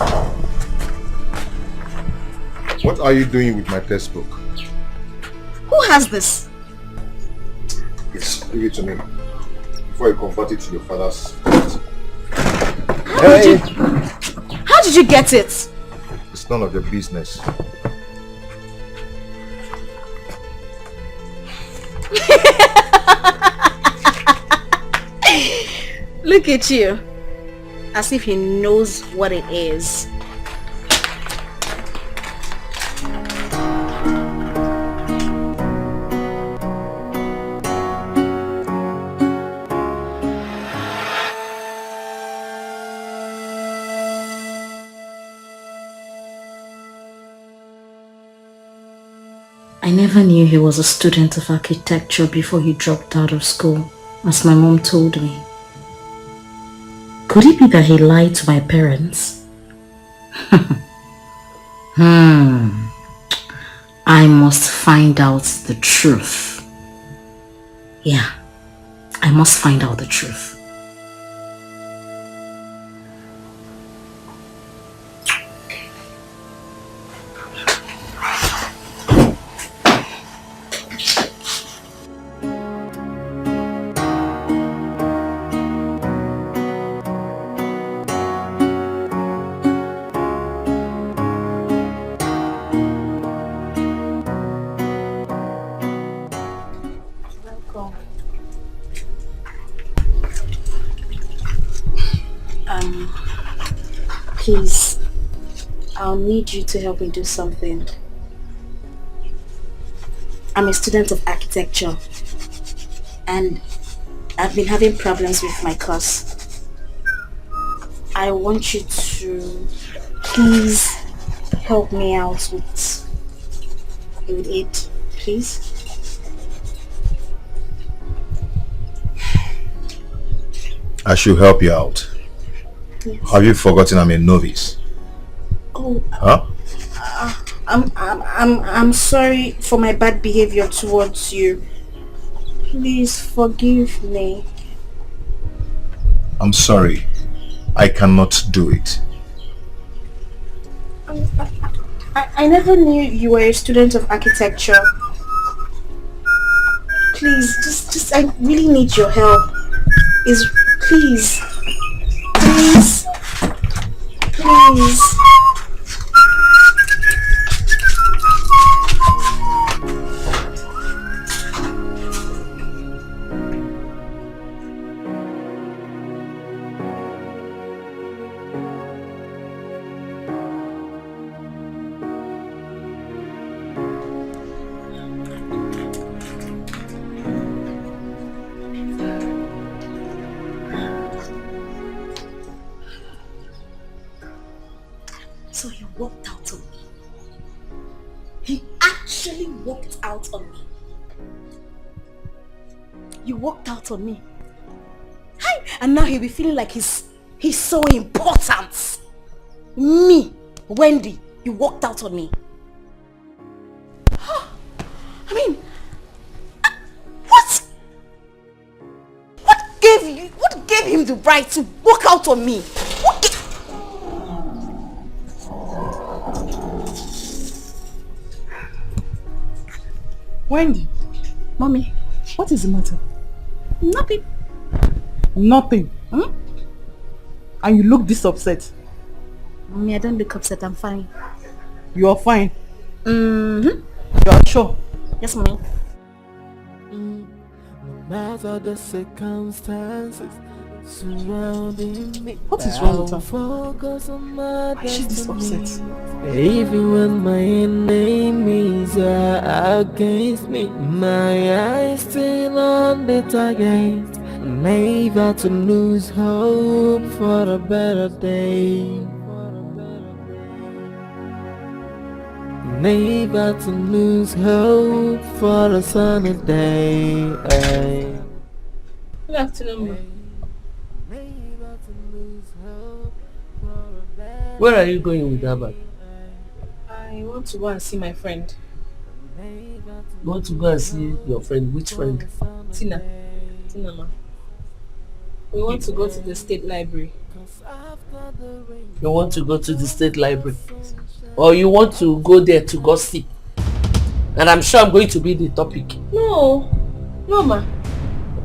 What are you doing with my textbook? Who has this? Please, give it to me before you convert it to your father's. How did you get it? It's none of your business. Look at you. As if he knows what it is. I never knew he was a student of architecture before he dropped out of school, as my mom told me. Could it be that he lied to my parents? I must find out the truth. Yeah, I I must find out the truth. Please, I'll need you to help me do something. I'm a student of architecture and I've been having problems with my course. I want you to please help me out with it, please. I should help you out. Yes. Have you forgotten I'm a novice? Oh, huh? I'm sorry for my bad behavior towards you. Please forgive me. I'm sorry. I cannot do it. I never knew you were a student of architecture. Please, just I really need your help. Please. So he walked out on me. He actually walked out on me. You walked out on me. Hi! And now he'll be feeling like he's so important. Me, Wendy, you walked out on me. I mean, what gave him the right to walk out on me? Wendy, Mommy, what is the matter? Nothing. Nothing? Hmm? And you look this upset. Mommy, I don't look upset, I'm fine. You are fine? Mm-hmm. You are sure? Yes, Mommy. No matter the circumstances surrounding me, what is wrong with her? Why is she this upset? Even when my enemies are against me, my eyes still on the target. Never to lose hope for a better day. Never to lose hope for a sunny day. Good afternoon. Where are you going with that bag? I want to go and see my friend. You want to go and see your friend? Which friend? Tina, ma. We want to go to the state library. You want to go to the state library? Or you want to go there to gossip? And I'm sure I'm going to be the topic. No, ma.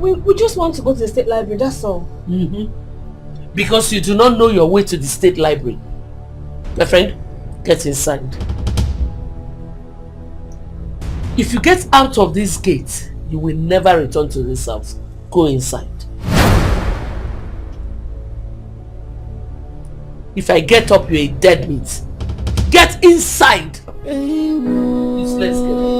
We just want to go to the state library, that's all. Because you do not know your way to the state library. My friend, get inside. If you get out of this gate, you will never return to this house. Go inside. If I get up, you're a dead meat. Get inside! Useless girl.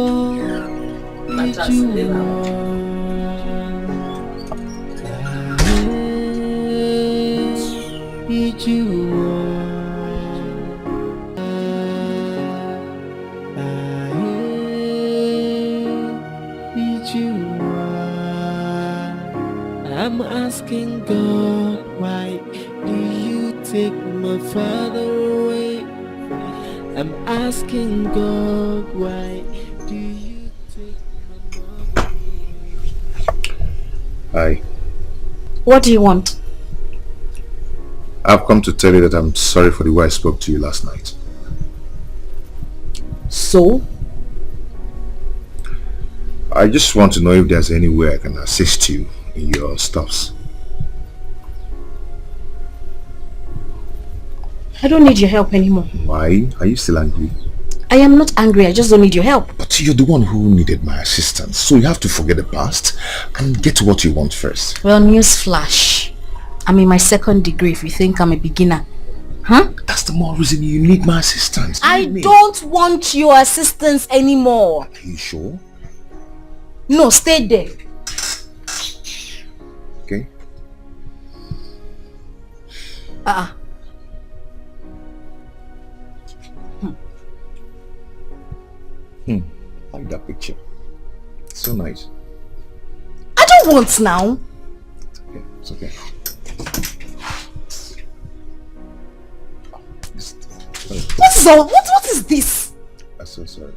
I'm asking God, why do you take my father away? I'm asking God, why do you take my mother away? Hi. What do you want? I've come to tell you that I'm sorry for the way I spoke to you last night. So? I just want to know if there's any way I can assist you in your stuffs. I don't need your help anymore. Why? Are you still angry? I am not angry, I just don't need your help. But you're the one who needed my assistance, so you have to forget the past and get to what you want first. Well, news flash. I'm in my 2nd degree if you think I'm a beginner. Huh? That's the more reason you need my assistance. I don't want your assistance anymore. Are you sure? No, stay there. Okay. Like that picture. So nice. I don't want now. Okay, it's okay. What is this? I'm so sorry.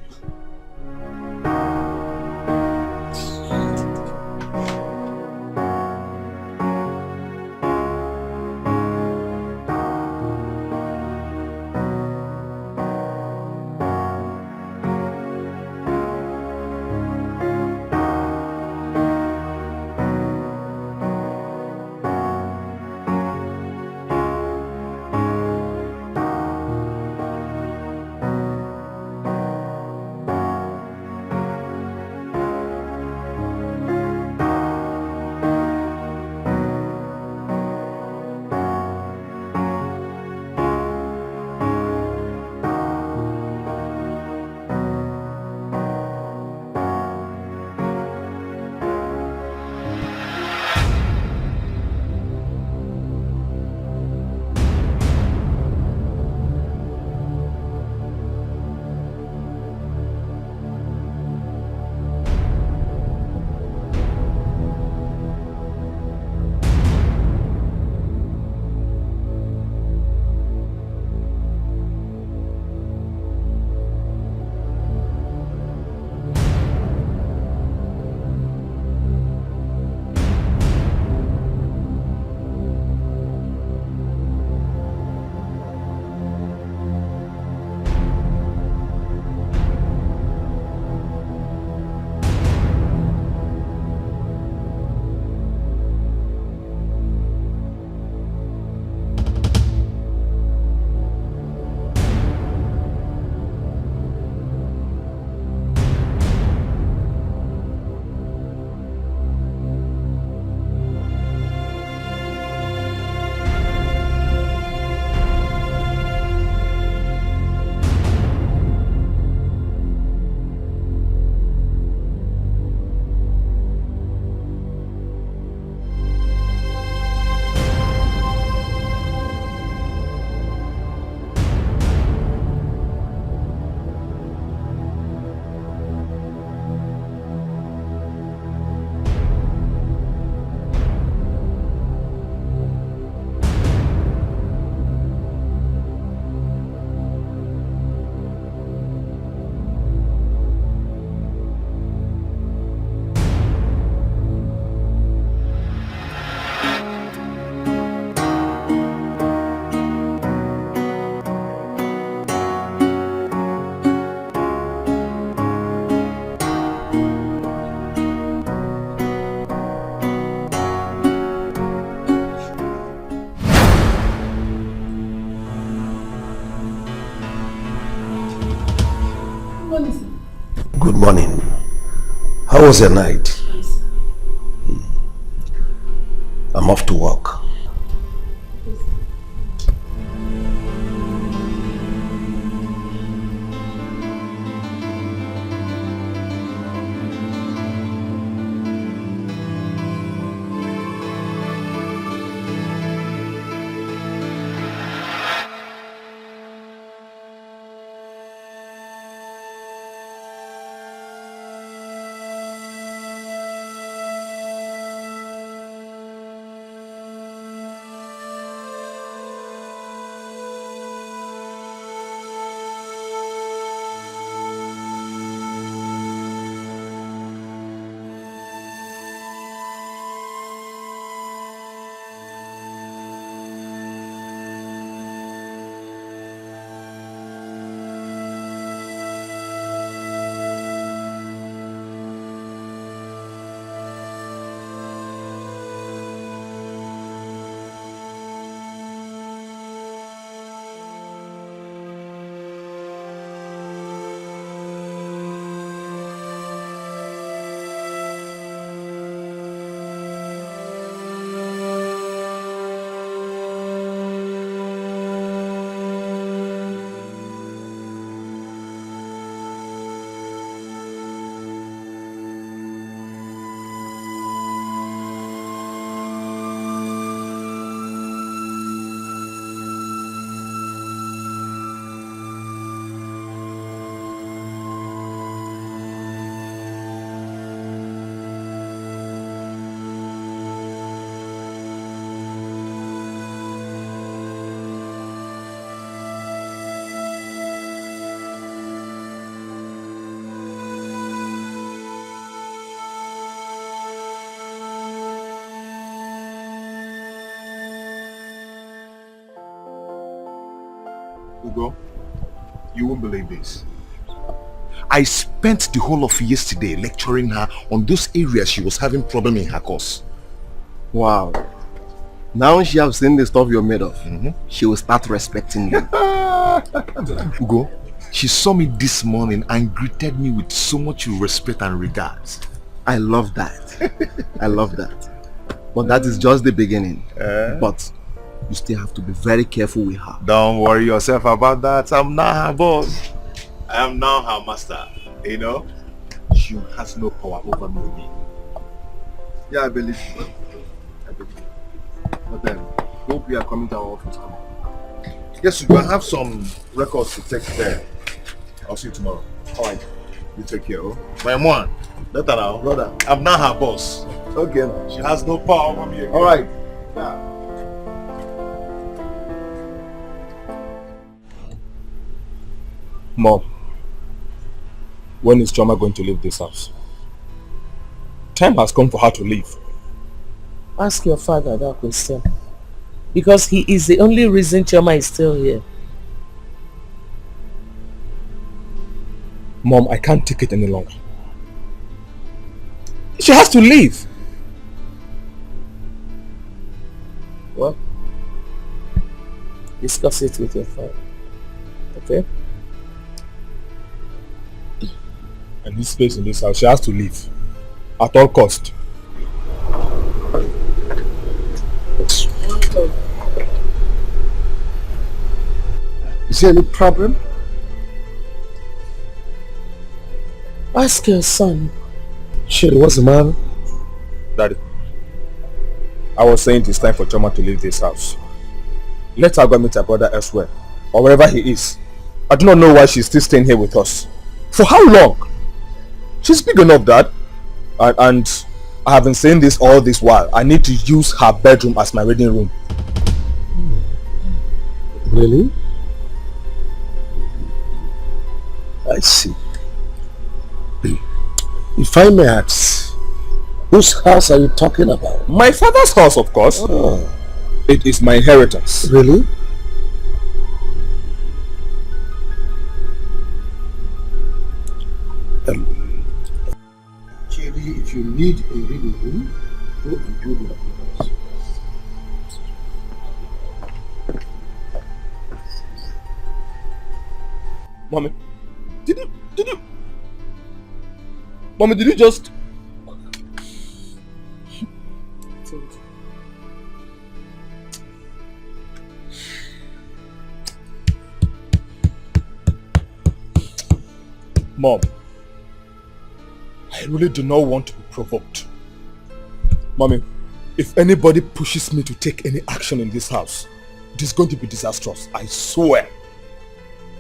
Good morning. How was your night? I'm off to work. Ugo, you won't believe this. I spent the whole of yesterday lecturing her on those areas she was having problem in her course. Wow. Now she has seen the stuff you're made of. She will start respecting you. Ugo, she saw me this morning and greeted me with so much respect and regards. I love that. I love that. But that is just the beginning. But you still have to be very careful with her. Don't worry yourself about that. I'm now her boss. I am now her master. You know, she has no power over me. Yeah, I believe you. I believe you. But then, hope we are coming to our office tomorrow. Yes, we will have some records to take there. I'll see you tomorrow. Alright. You take care, oh? My one. Better now. Brother. I'm now her boss. Okay. She has no power over me again. Alright. Yeah. Mom, when is Choma going to leave this house? Time has come for her to leave. Ask your father that question. Because he is the only reason Choma is still here. Mom, I can't take it any longer. She has to leave. Well, discuss it with your father. Okay? And this space in this house, she has to leave. At all cost. Is there any problem? Ask your son. Sherry, what's the matter? Daddy, I was saying it's time for Choma to leave this house. Let her go meet her brother elsewhere, or wherever he is. I do not know why she's still staying here with us. For how long? She's big enough, Dad. And I have been saying this all this while. I need to use her bedroom as my reading room. Really? I see. If I may ask, whose house are you talking about? My father's house, of course. Oh. It is my inheritance. Really? Cherry, if you need a reading room, go and do that. Mommy, Mommy, did you just... Mom, I really do not want to be provoked. Mommy, if anybody pushes me to take any action in this house, it is going to be disastrous, I swear.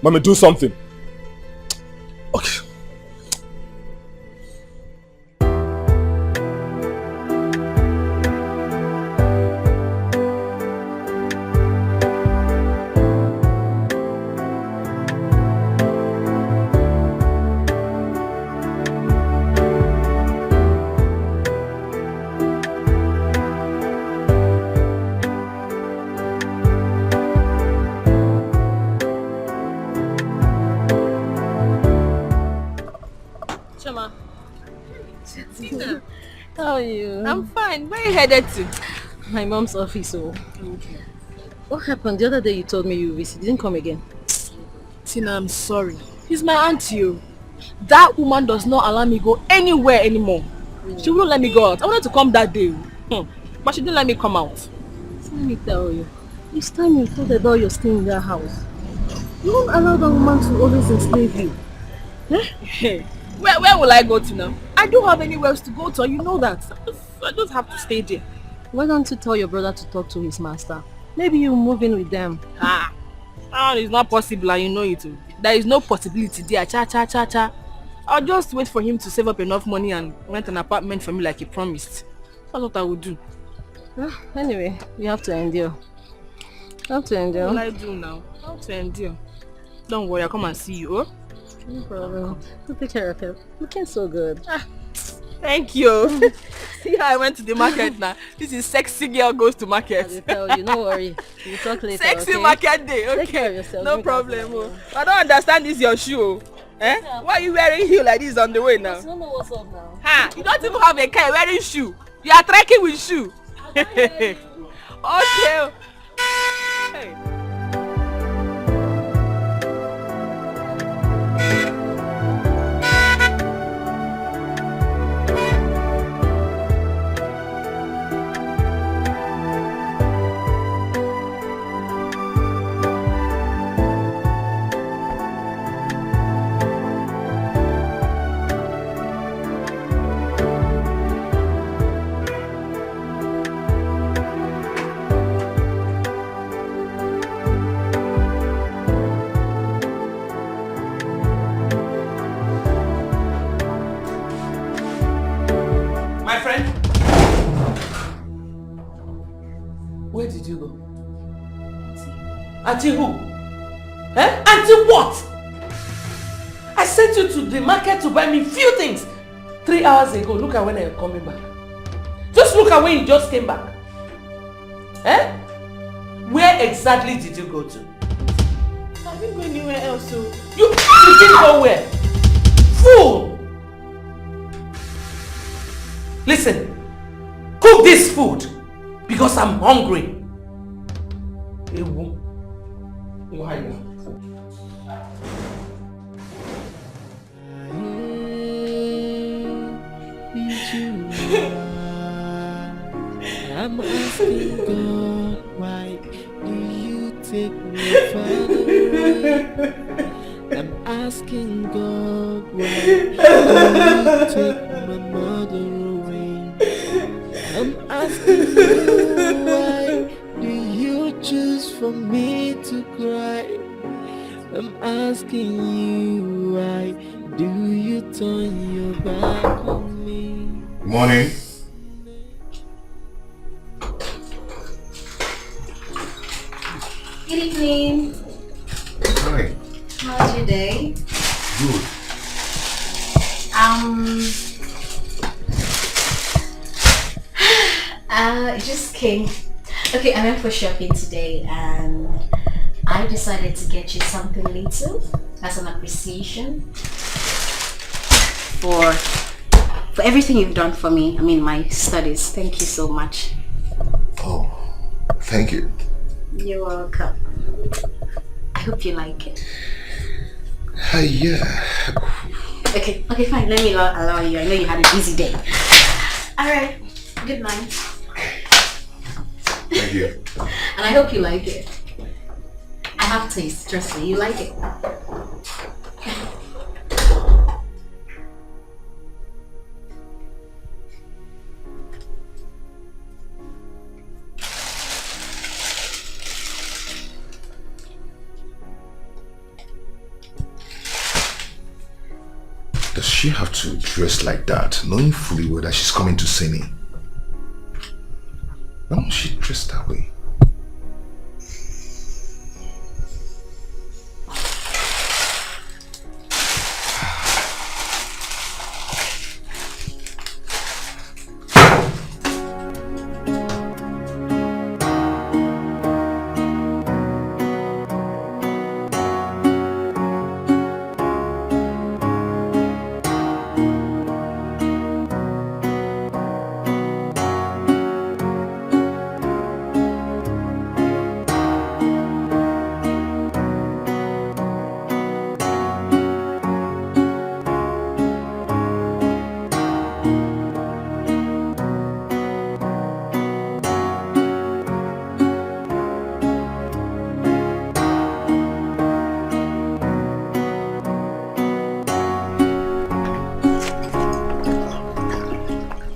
Mommy, do something. Okay. How are you? I'm fine. Where are you headed to? My mom's office. Oh. Okay. What happened? The other day you told me you didn't come again. Tina, I'm sorry. He's my auntie. Oh. That woman does not allow me go anywhere anymore. She wouldn't let me go out. I wanted to come that day. But she didn't let me come out. Let me tell you. Each time you told the door you're staying in that house, you won't allow that woman to always enslave you. Hey, where will I go to now? I don't have anywhere else to go to, you know that. I just have to stay there. Why don't you tell your brother to talk to his master? Maybe you move in with them. It's not possible and you know it. There is no possibility there. Cha. I'll just wait for him to save up enough money and rent an apartment for me like he promised. That's what I would do. Anyway, you have to endure. What will I do now? I have to endure. Don't worry, I'll come and see you, oh? No problem. Take care of him. Looking so good. Thank you. See how I went to the market now? This is sexy girl goes to market. I will tell you, no worry. We'll talk later. Sexy okay? market day, okay. Take care of yourself. No problem. I don't understand this your shoe. Eh? Yeah. Why are you wearing heel like this on the way now? I don't know what's up now. Ha! You don't even have a car wearing shoe. You are trekking with shoe. Okay. Hey. Where did you go? Auntie who? Eh? Auntie what? I sent you to the market to buy me few things 3 hours ago. Look at when I'm coming back. Just look at when you just came back. Eh? Where exactly did you go to? I didn't go anywhere else, so... You didn't go where? Fool! Listen, cook this food because I'm hungry. Ewu. Why? I'm asking God, why do you take me further away? I'm asking God, why do you take my mother away? I'm asking you, why do you choose for me to cry? I'm asking you, why do you turn your back on me? Morning. Good evening. Hi. How's your day? Good. I just came. Okay, I went for shopping today and I decided to get you something little as an appreciation for everything you've done for me. I mean, my studies. Thank you so much. Oh, thank you. You're welcome. I hope you like it. Yeah. Okay, fine. Let me allow you. I know you had a busy day. Alright, good night. Thank you. And I hope you like it. I have taste, trust me, you like it. Does she have to dress like that, knowing fully well that she's coming to see me? Why won't she dress that way?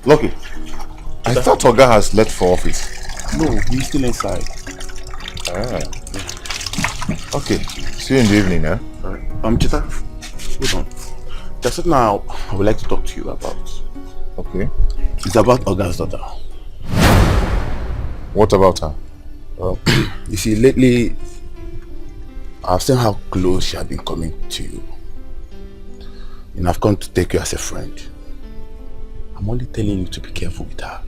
Lucky, I thought Oga has left for office. No, he's still inside. Okay, see you in the evening, eh? Chita, hold on. There's something I would like to talk to you about. Okay. It's about Oga's daughter. What about her? You see, lately, I've seen how close she has been coming to you. And I've come to take you as a friend. I'm only telling you to be careful with her,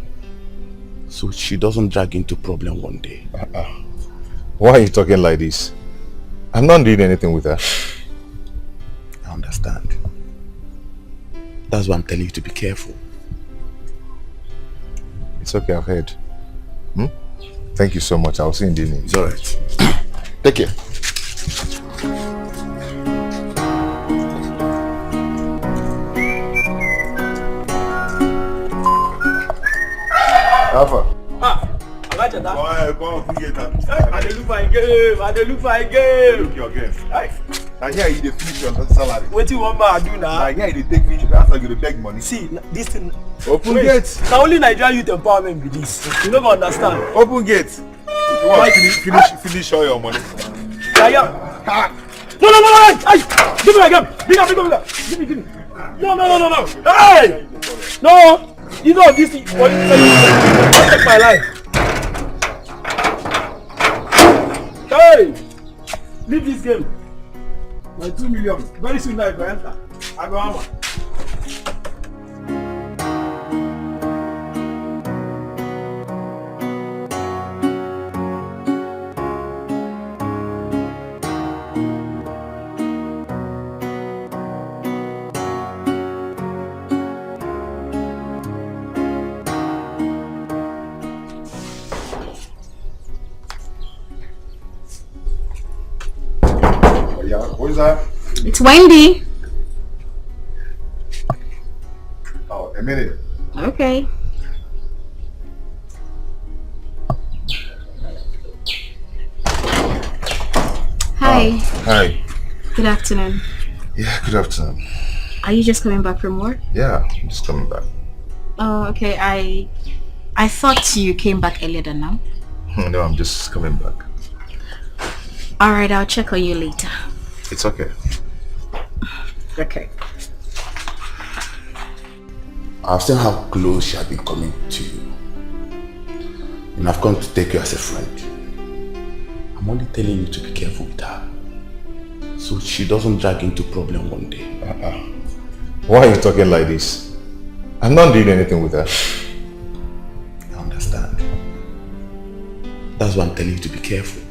so she doesn't drag into problem one day. Why are you talking like this? I'm not doing anything with her. I understand. That's why I'm telling you to be careful. It's okay, I've heard. Thank you so much. I'll see you in the evening. It's alright. Take care. Alpha. I look for a game. I look for a game. Look your game. I hear you finish your salary. What you want me to do now? I hear you take finish. That's how you beg money. See, this thing. Open gates. Now only Nigerian youth empowerment be this. You don't understand. Open gates. You want to finish all your money. Yeah. No. Give me my game. Bring up. Give me. No. Hey! No. You know this thing. Take my life. Hey! Leave this game. My 2 million. Very soon I go enter. I go hammer. What is that? It's Wendy. Oh, a minute. Okay. Hi. Hi. Good afternoon. Yeah, good afternoon. Are you just coming back from work? Yeah, I'm just coming back. Oh, okay. I thought you came back earlier than now. No, I'm just coming back. Alright, I'll check on you later. It's okay. Okay. I've seen how close she has been coming to you. And I've come to take you as a friend. I'm only telling you to be careful with her, so she doesn't drag into problem one day. Why are you talking like this? I'm not doing anything with her. I understand. That's why I'm telling you to be careful.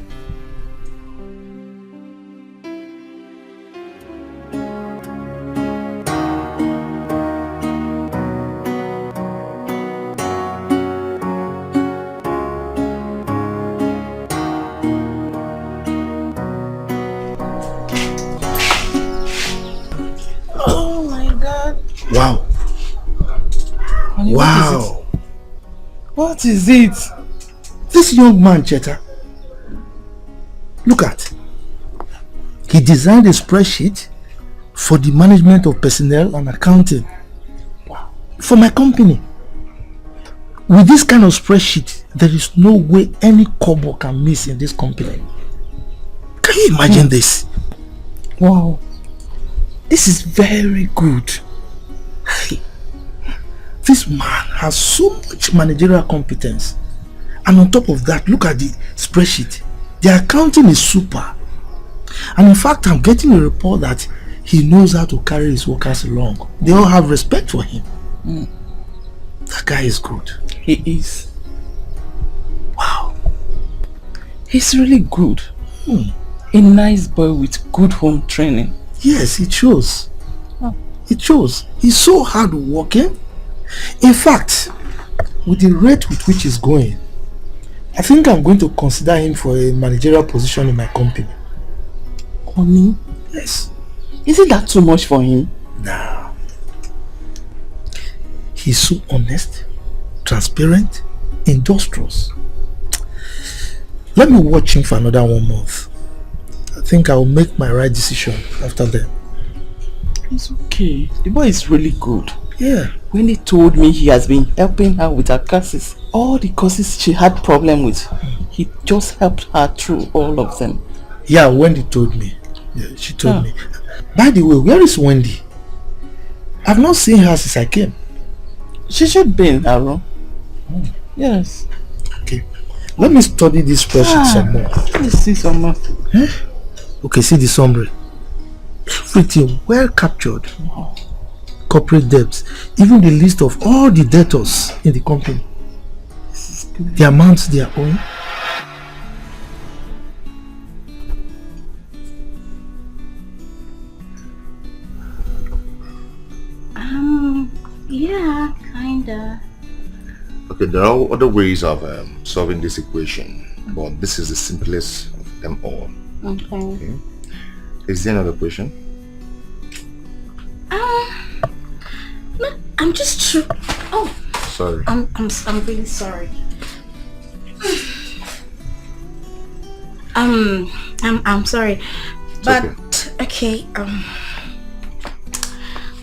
Wow. Honey, Wow. What is it? This young man, Cheta, look at. He designed a spreadsheet for the management of personnel and accounting for my company. With this kind of spreadsheet, there is no way any kobo can miss in this company. Can you imagine this? Wow. This is very good. Hey, this man has so much managerial competence. And on top of that, look at the spreadsheet. The accounting is super. And in fact, I'm getting a report that he knows how to carry his workers along. They all have respect for him. That guy is good. He is. Wow. He's really good. A nice boy with good home training. Yes, it shows. It shows. He's so hardworking. In fact, with the rate with which he's going, I think I'm going to consider him for a managerial position in my company. Honey? Yes. Isn't that too much for him? No. He's so honest, transparent, industrious. Let me watch him for another 1 month. I think I'll make my right decision after that. It's okay. The boy is really good. Yeah. When he told me he has been helping her with her courses, all the courses she had problem with, he just helped her through all of them. Yeah, Wendy told me. Yeah, she told me. By the way, where is Wendy? I've not seen her since I came. She should be in her room. Yes. Okay. Let me study this spreadsheet some more. Let's see some more. Okay, see the summary. Everything well captured. corporate debts, even the list of all the debtors in the company, the amounts they are owing. Yeah, kinda. Okay, there are other ways of solving this equation, but this is the simplest of them all. Okay. Is there another question? No, I'm just sure. Oh, sorry. I'm really sorry. I'm sorry, but okay.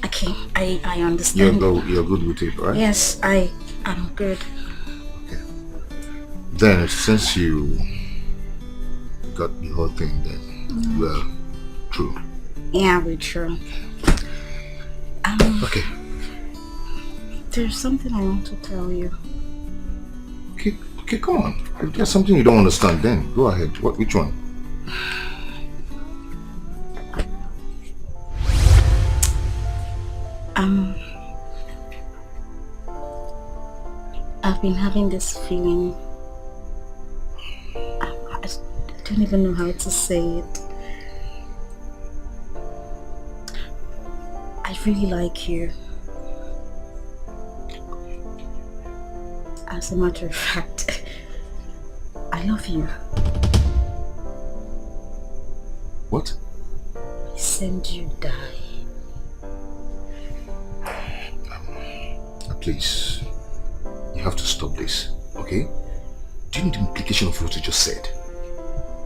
Okay, I understand. You're good with it, right? Yes, I'm good. Then, since you got the whole thing, then well, true. Yeah, we're true. Okay. There's something I want to tell you. Okay, come on. If there's something you don't understand, then go ahead. Which one? I've been having this feeling. I don't even know how to say it. I really like you. As a matter of fact, I love you. What? I send you die. Please, you have to stop this, okay? Do you know the implication of what you just said?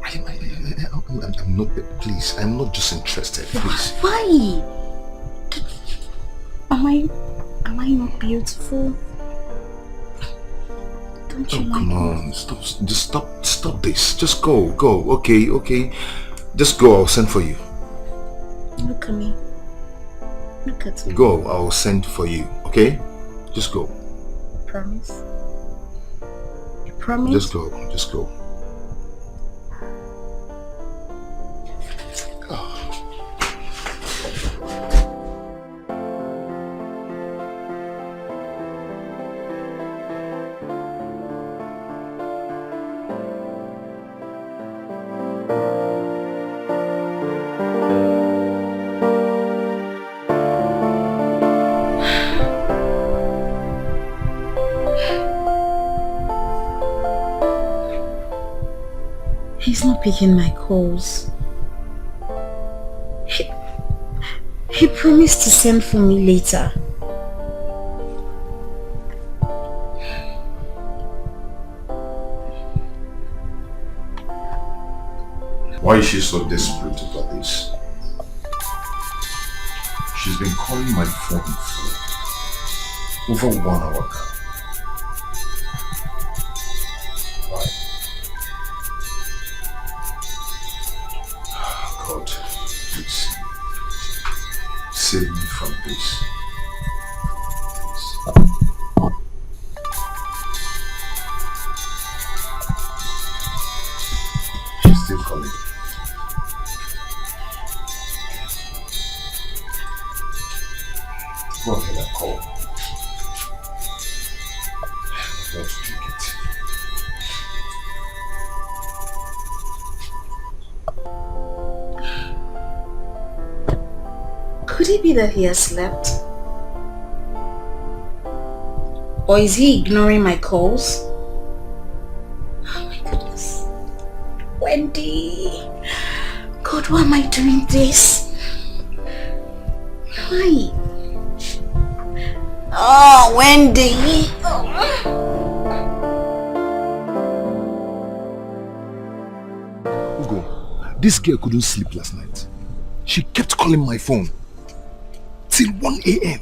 I'm not, please, I'm not just interested, please. Why? Am I not beautiful? Don't you like come on, stop this. Just go, okay? Just go, I'll send for you. Look at me. Look at me. Go, I'll send for you, okay? Just go. Promise? You promise? Just go. He's not picking my calls. He promised to send for me later. Why is she so desperate about this? She's been calling my phone for over 1 hour now. Why? God, please save me from this. She's still calling. Go ahead and call. Let's drink it. Could it be that he has slept? Or is he ignoring my calls? Oh my goodness. Wendy! God, why am I doing this? Why? Oh, Wendy! Ugo, this girl couldn't sleep last night. She kept calling my phone till 1 a.m.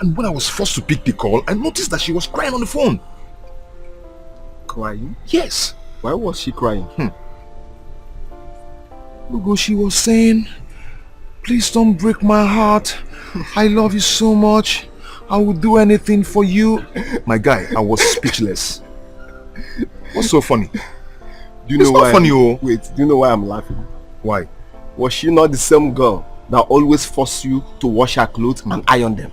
And when I was forced to pick the call, I noticed that she was crying on the phone. Crying? Yes. Why was she crying? Ugo, she was saying, please don't break my heart. I love you so much. I will do anything for you. My guy, I was speechless. What's so funny? Do you know it's not why? Funny, oh. Wait, do you know why I'm laughing? Why? Was she not the same girl that always force you to wash her clothes and iron them?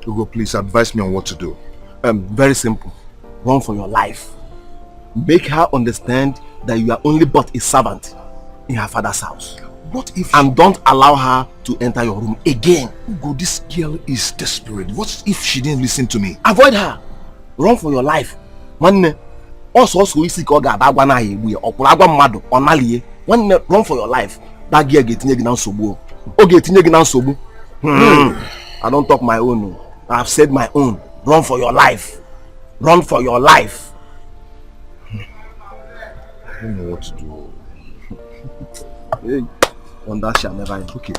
Ugo, please advise me on what to do. Very simple. Run for your life. Make her understand that you are only but a servant in her father's house. What if... And don't allow her to enter your room again. Ugo, this girl is desperate. What if she didn't listen to me? Avoid her. Run for your life. One also isi ka ọ ga-agwa na egbu ya ọkwụrụ agwa mmadụ ọ nalie. One run for your life. That girl ga-etinye gị na nsogbu. O ga-etinye gị na nsogbu. I don't talk my own. I've said my own. Run for your life. Run for your life. I don't know what to do. Hey, on that shall never end. Okay.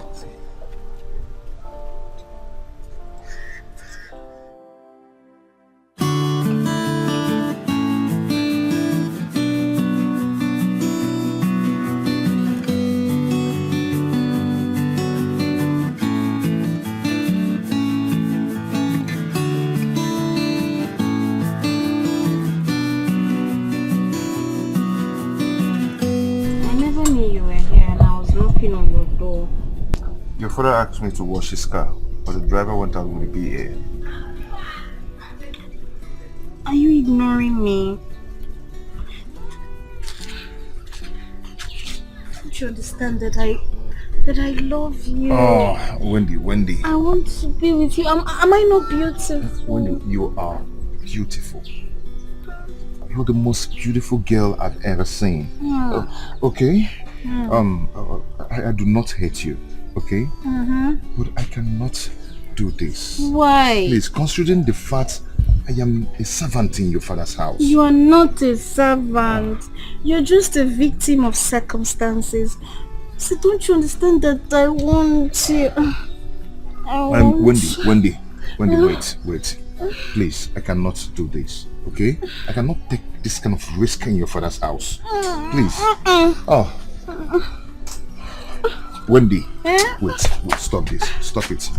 Your father asked me to wash his car, but the driver went out with the PA. Are you ignoring me? Don't you understand that I love you? Oh, Wendy. I want to be with you. Am I not beautiful? Wendy, you are beautiful. You're the most beautiful girl I've ever seen. Okay? I do not hate you, okay? But I cannot do this. Why? Please, considering the fact I am a servant in your father's house. You are not a servant. You're just a victim of circumstances. So don't you understand that I want you? Wendy, wait. Please, I cannot do this, okay? I cannot take this kind of risk in your father's house. Please. Oh. Wendy, wait, stop this. Stop it.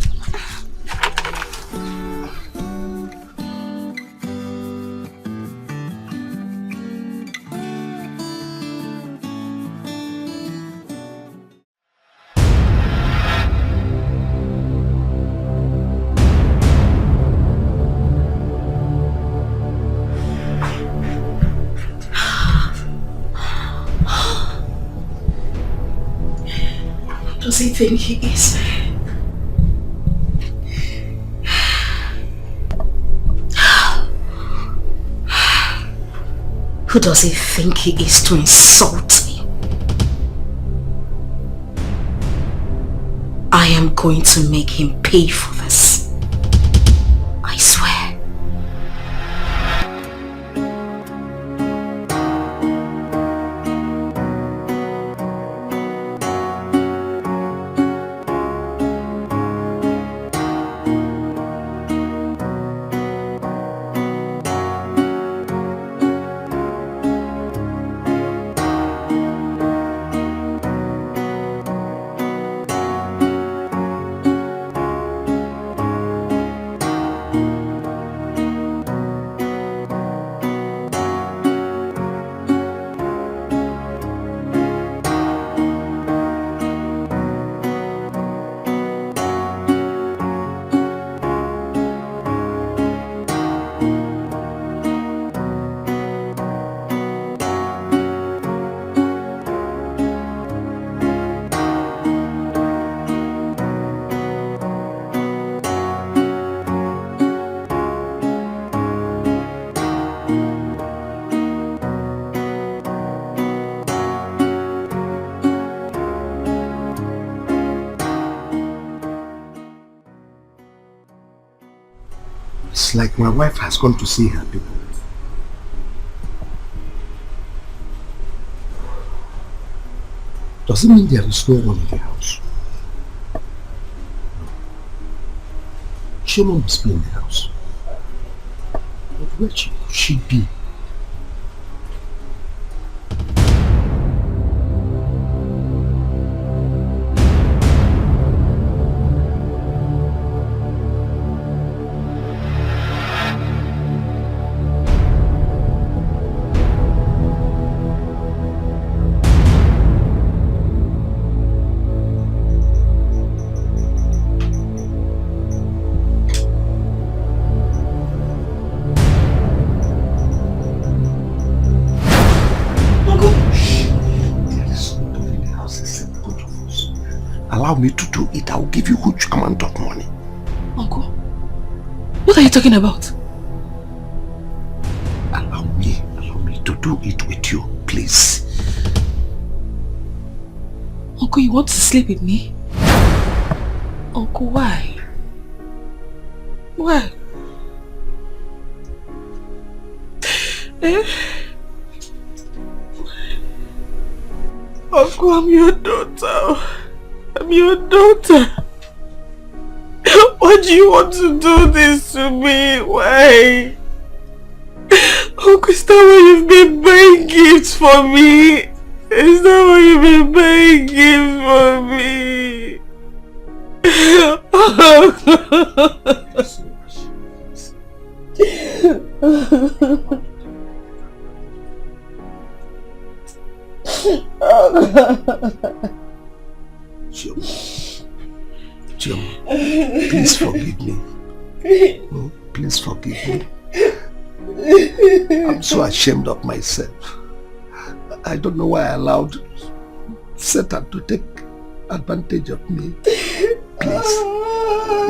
Does he think he is? Who does he think he is to insult me? I am going to make him pay for this. I swear. It's like my wife has gone to see her people. Does it mean there is no one in the house? Shema must be in the house. But where should she be? allow me to do it, I will give you huge amount of money. Uncle, what are you talking about? Allow me to do it with you, please. Uncle, you want to sleep with me? Uncle, why? Why? Uncle, I'm your daughter. I'm your daughter. Why do you want to do this to me? Why? Uncle, is that why you've been buying gifts for me? Is that why you've been buying gifts for me? Jim, please forgive me. Oh, please forgive me. I'm so ashamed of myself. I don't know why I allowed Satan to take advantage of me. Please.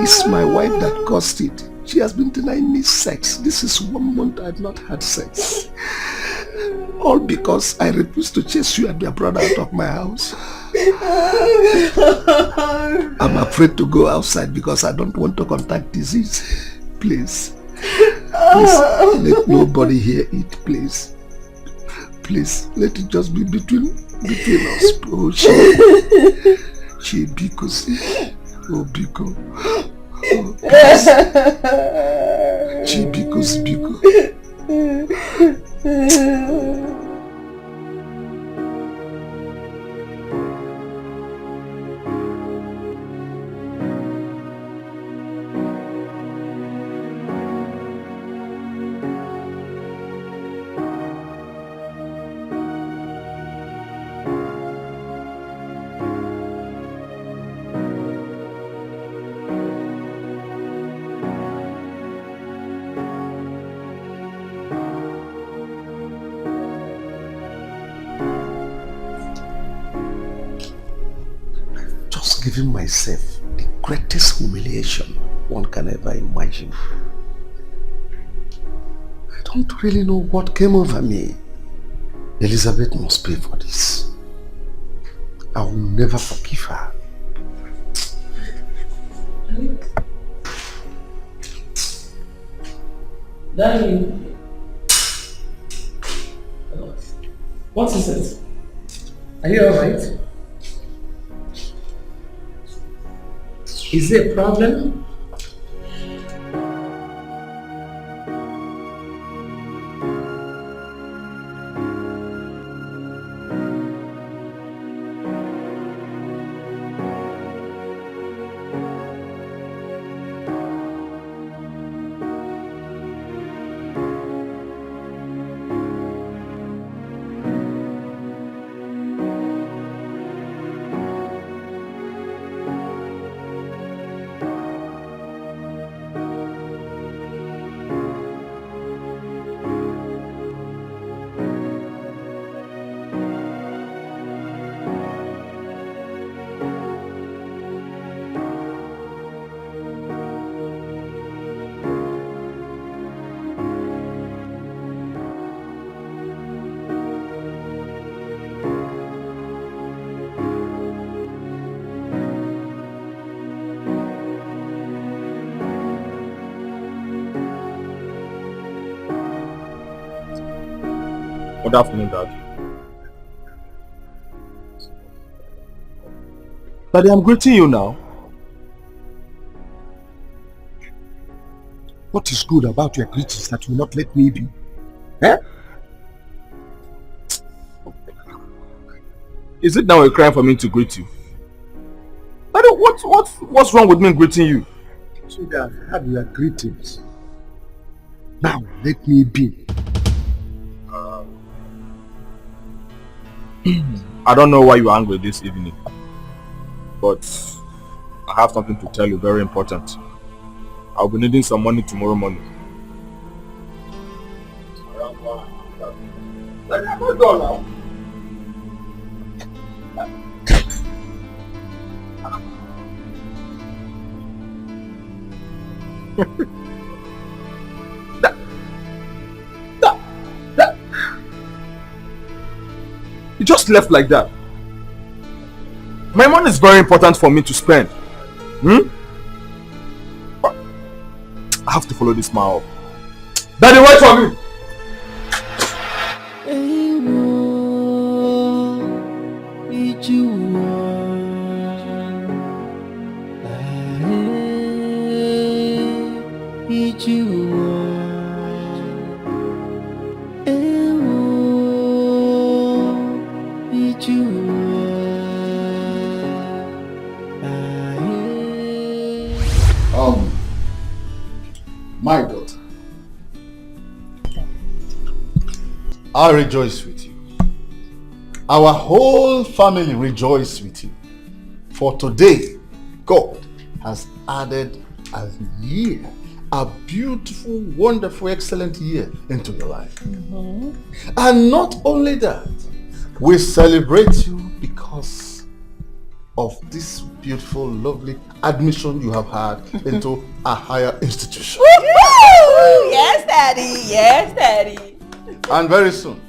It's my wife that caused it. She has been denying me sex. This is 1 month I've not had sex. All because I refused to chase you and your brother out of my house. I'm afraid to go outside because I don't want to contact disease. Please. Please, let nobody hear it, please. Please, let it just be between us. Oh, she because oh, Biko. Oh, please. She because Biko. Giving myself the greatest humiliation one can ever imagine. I don't really know what came over me. Elizabeth must pay for this. I will never forgive her. Darling, what is it? Are you alright? Is there a problem? Good afternoon, Dad. Daddy, I'm greeting you now. What is good about your greetings that will not let me be? Eh? Is it now a crime for me to greet you? Daddy, what's wrong with me greeting you? So they have had your greetings. Now let me be. I don't know why you are angry this evening, but I have something to tell you very important. I'll be needing some money tomorrow morning. You just left like that. My money is very important for me to spend. I have to follow this man up. Daddy, wait for me! My daughter, I rejoice with you. Our whole family rejoice with you. For today, God has added a year, a beautiful, wonderful, excellent year into your life. And not only that, we celebrate you because of this beautiful, lovely admission you have had into a higher institution. Yes, Daddy. Yes, Daddy. And very soon,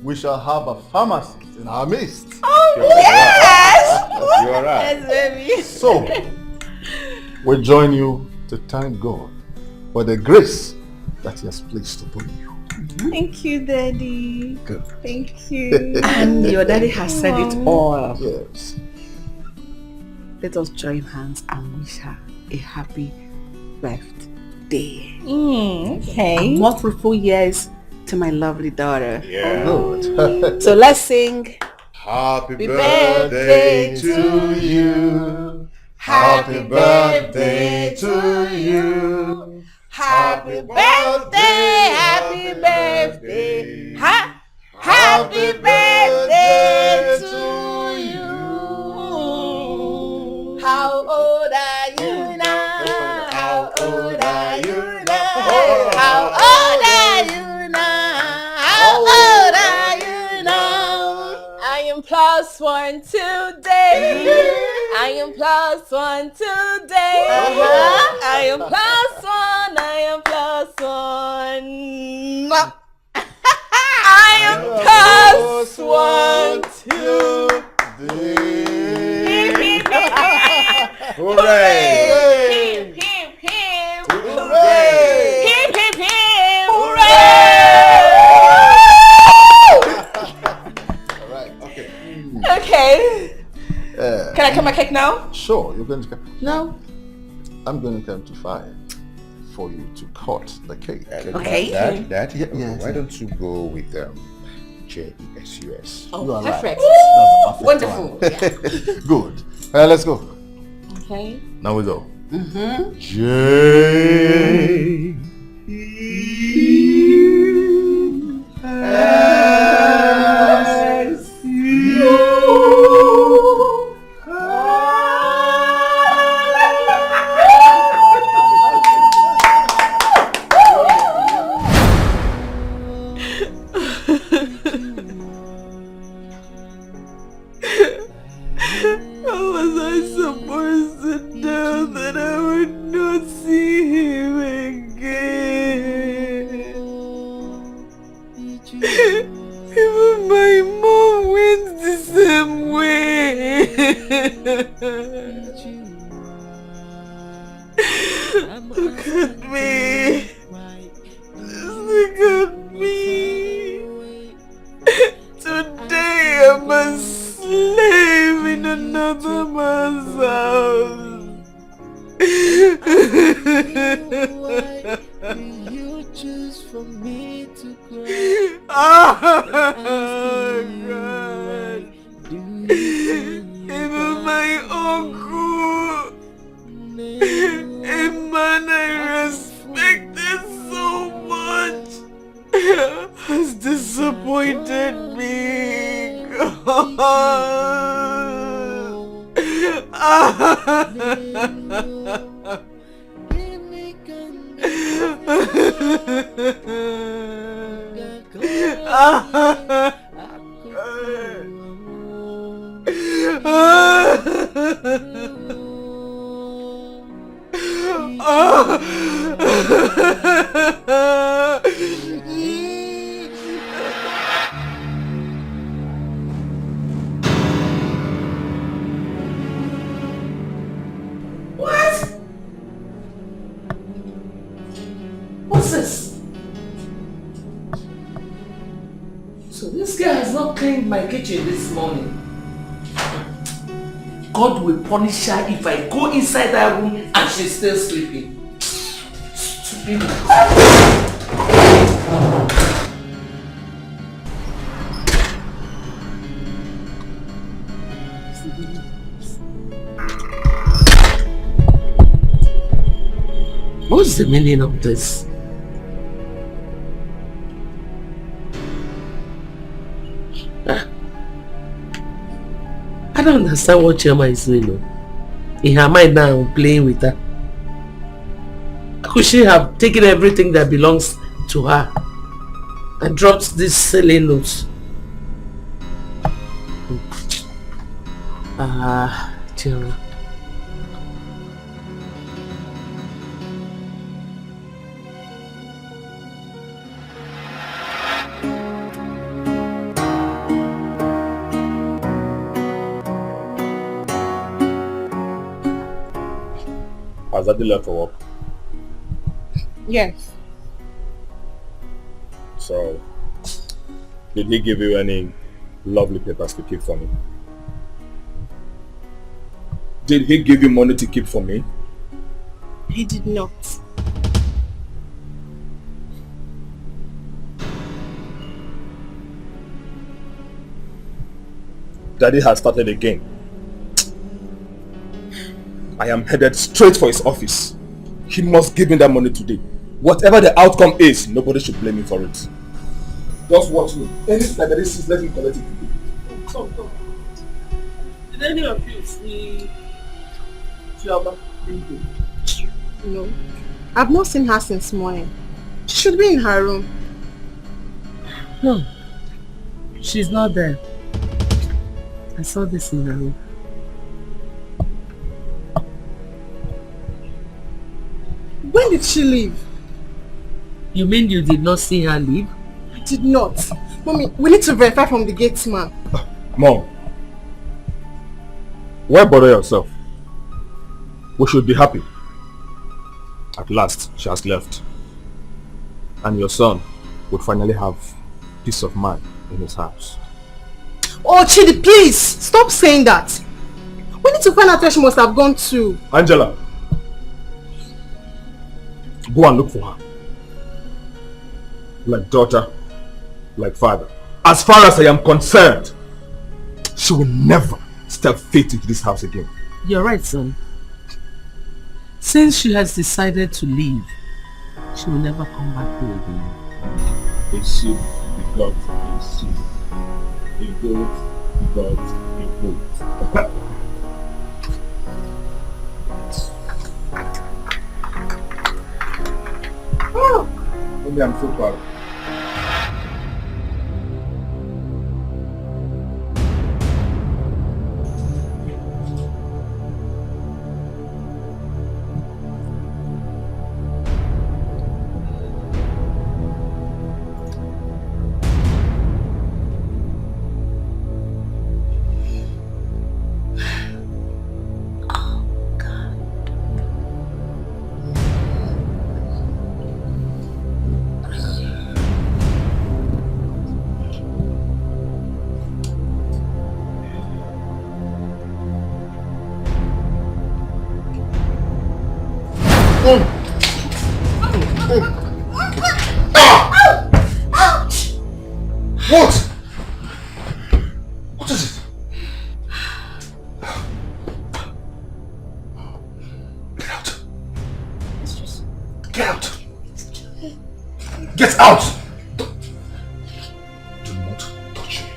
we shall have a pharmacist in our midst. Oh, yes! You are right. Yes, baby. So, we join you to thank God for the grace that He has placed upon you. Thank you, Daddy. Good. Thank you. And your daddy has said it all. Yes. Let us join hands and wish her a happy birthday. Okay. And more fruitful years to my lovely daughter. Yeah. Good. So let's sing. Happy birthday to you. Happy birthday to you. Happy birthday, happy birthday, happy birthday to you. How old are you now? How old are you now? How old are you now? How old are you now? I am +1 today. I am +1 today. I am +1. I am +1. I am +1 today. Hooray! Hip, hip, hip. Hooray! Hip, hip, hip. Hooray! Alright, okay. Okay. Can I cut my cake now? Sure, you're going to cut. No. I'm going to come to 5 for you to cut the cake. Okay. That? Yes. Why don't you go with JESUS? Oh, perfect. Wonderful. Yeah. Good. Let's go. Okay. Now we go. J. How was I supposed to know that I would not see him again? Even my mom went the same way. Look at me. Just look at me. Today I'm a slave in another man's house. You choose for me to cry. Oh God. Even my uncle, a man I respected so much, has disappointed me. What? What's this? So this guy has not cleaned my kitchen this morning. God will punish her if I go inside that room and she's still sleeping. Stupid. What's the meaning of this? I don't understand what Chema is doing. No? In her mind now, I'm playing with her. Could she have taken everything that belongs to her and dropped these silly notes? Chema. Has Daddy left for work? Yes. So, did he give you any lovely papers to keep for me? Did he give you money to keep for me? He did not. Daddy has started again. I am headed straight for his office. He must give me that money today. Whatever the outcome is, nobody should blame me for it. Just watch me. Anything like this is, let me collect it today. Come. Did any of you see Chioma? No. I've not seen her since morning. She should be in her room. No. She's not there. I saw this in her room. When did she leave? You mean you did not see her leave? I did not. Mommy, we need to verify from the gate man. Mom, why bother yourself? We should be happy. At last, she has left. And your son would finally have peace of mind in his house. Oh, Chidi, please! Stop saying that! We need to find out where she must have gone to. Angela, go and look for her. Like daughter, like father. As far as I am concerned, she will never step foot into this house again. You're right, son. Since she has decided to leave, she will never come back here again. A sheep begot a sheep. A goat begot a goat. Maybe I'm so proud. What? What is it? Get out. Get out. Get out. Do not touch me.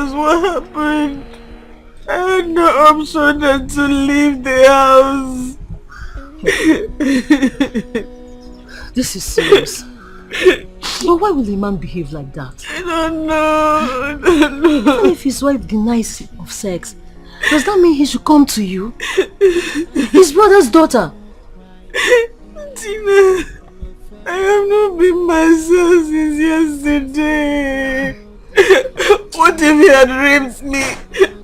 was what happened. I had no option than to leave the house. This is serious. But why will the man behave like that? I don't know. Even if his wife denies of sex, does that mean he should come to you? His brother's daughter. Tina, I have not been myself since yesterday. What if he had raped me?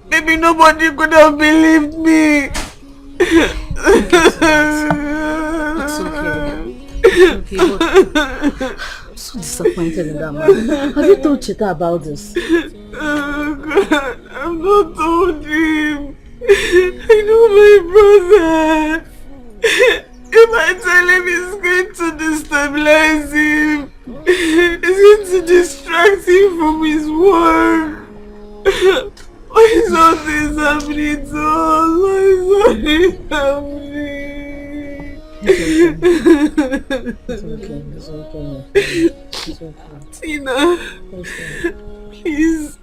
Maybe nobody could have believed me. It's okay, but I'm so disappointed in that man. Have you told Cheta about this? Oh God, I've not told him. I know my brother. If I tell him, it's going to destabilize him. It's going to distract him from his work. Why is all this happening to us? Why is all this happening? It's okay. Tina, please,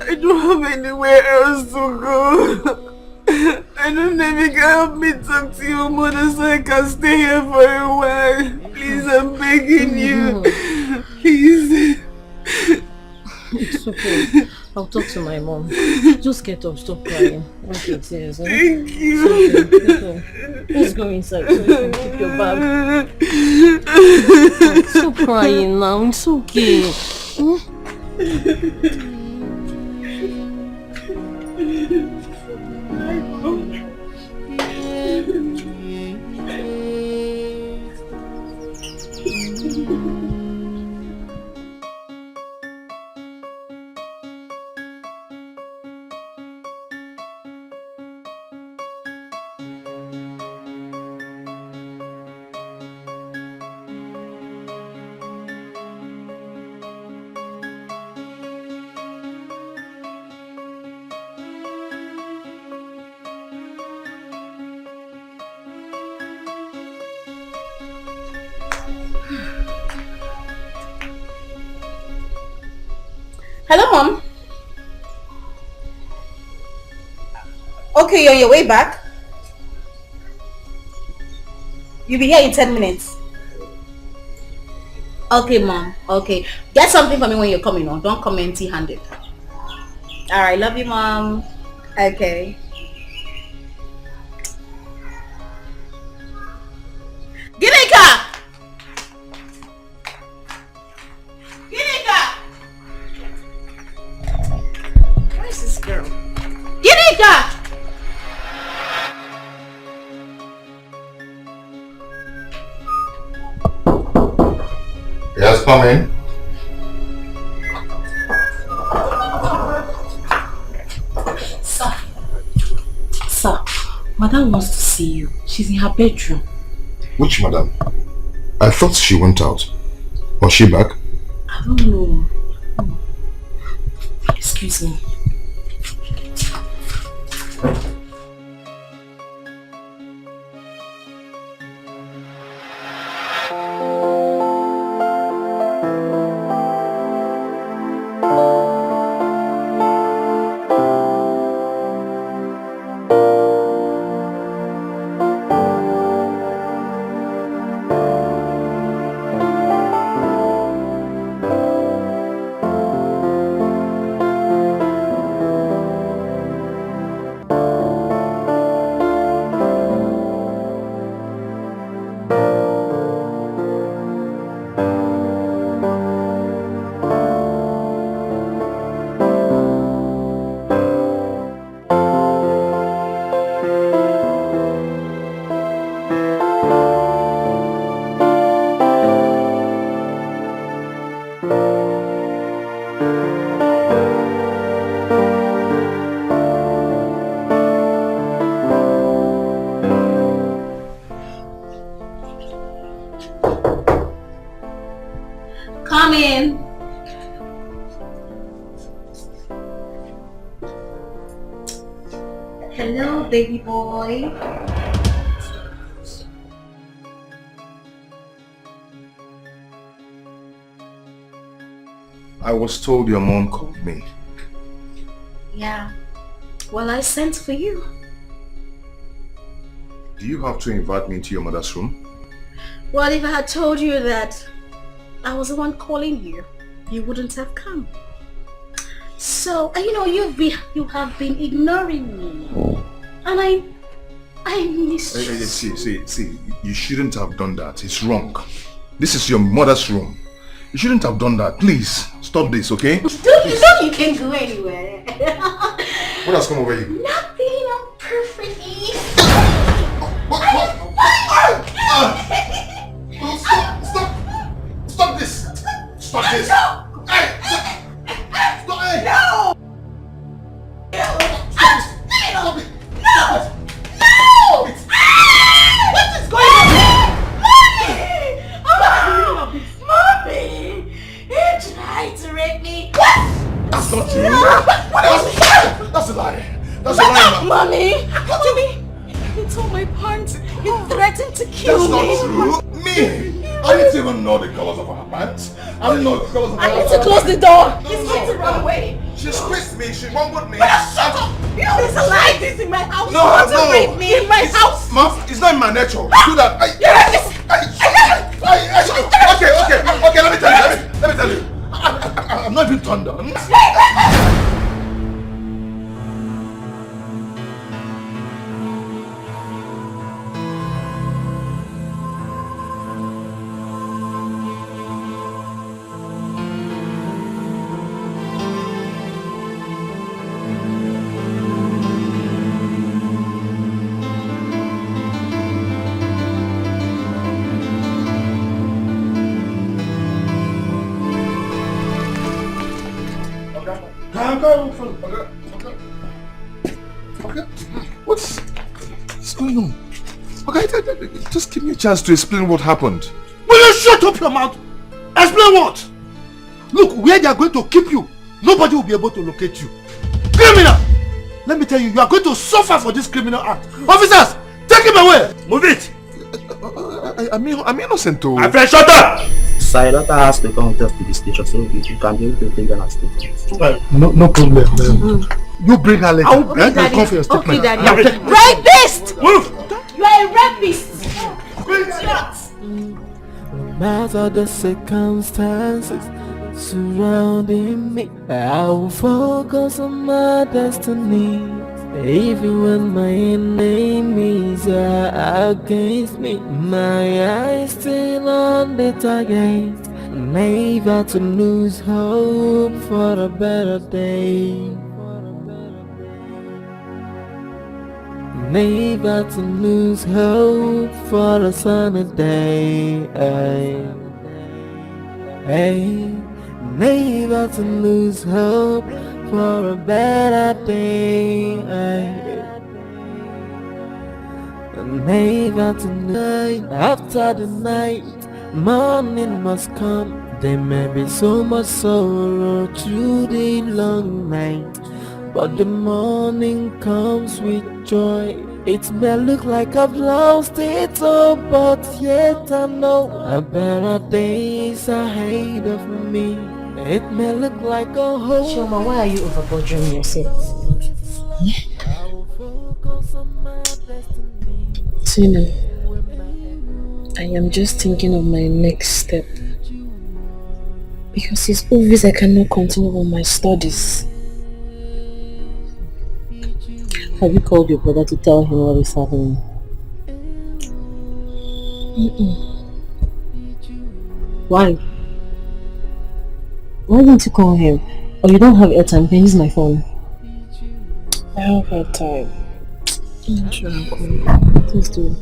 I don't have anywhere else to go. I don't know if you can help me talk to your mother so I can stay here for a while. Please, I'm begging you. Please. It's okay. I'll talk to my mom. Just get up, stop crying. Okay, tears. Thank you. It's okay. Let's go inside so you can keep your bag. Stop crying now. It's okay. Hello, Mom. Okay, you're on your way back. You'll be here in 10 minutes. Okay, Mom. Okay. Get something for me when you're coming on. Don't come empty-handed. Alright, love you, Mom. Okay. Ginika! Ginika! Where is this girl? Ginika! Yes, come in. Sir, Madam wants to see you. She's in her bedroom. Which madam? I thought she went out. Was she back? I don't know. Excuse me. Come in. Hello, baby boy. I was told your mom called me. Yeah. Well, I sent for you. Do you have to invite me into your mother's room? Well, if I had told you that I was the one calling you, you wouldn't have come. So, you have been ignoring me. And I miss you. See, you shouldn't have done that. It's wrong. This is your mother's room. You shouldn't have done that. Please, stop this, okay? You can't go anywhere. What has come over you? Nothing, I'm perfectly... Stop this! Stop this! Hey! Stop! Hey! No! Stop it! No! What is going on? Mommy! He tried to rape me. What? That's not true. That's a lie. That's a lie, Mommy! He told my parents. He threatened to kill me. That's not true. Me? I didn't even know the colors of her pants. I didn't know the colors of her I need pants. to close the door. He's going to run away. She squeezed me. She rumbled me. Shut up! There's a lie. This in my house. No, You want to no. rape me in my house. Mom, it's not in my nature. Do that. Okay, let me tell you. I'm not even turned on. What's going on? Okay, just give me a chance to explain what happened. Will you shut up your mouth? Explain what? Look, where they are going to keep you, nobody will be able to locate you. Criminal! Let me tell you, you are going to suffer for this criminal act. Officers, take him away! Move it! I'm innocent too. My friend, shut up! Sir, your daughter has to come with us to the station, so you can be able to take them as statement. No problem. You bring her later. I will bring Daddy. Come for your statement. Okay, Daddy. Now, take- Rapist! Move! You are a rapist! No matter the circumstances surrounding me, I will focus on my destiny. Even when my enemies are against me, my eyes still on the target. Never to lose hope for a better day. Never to lose hope for a sunny day. Never to lose hope for a better day. Never to night after the night, morning must come. There may be so much sorrow through the long night, but the morning comes with joy. It may look like I've lost it all, but yet I know a better day is ahead of me. It may look like a whole... Shoma, why are you overboarding yourself? Tina, I am just thinking of my next step. Because it's obvious I cannot continue with my studies. Have you called your brother to tell him what is happening? Why? Why didn't you call him? Or you don't have airtime, can use my phone. I have airtime. I'm sure I'll call you. Please do.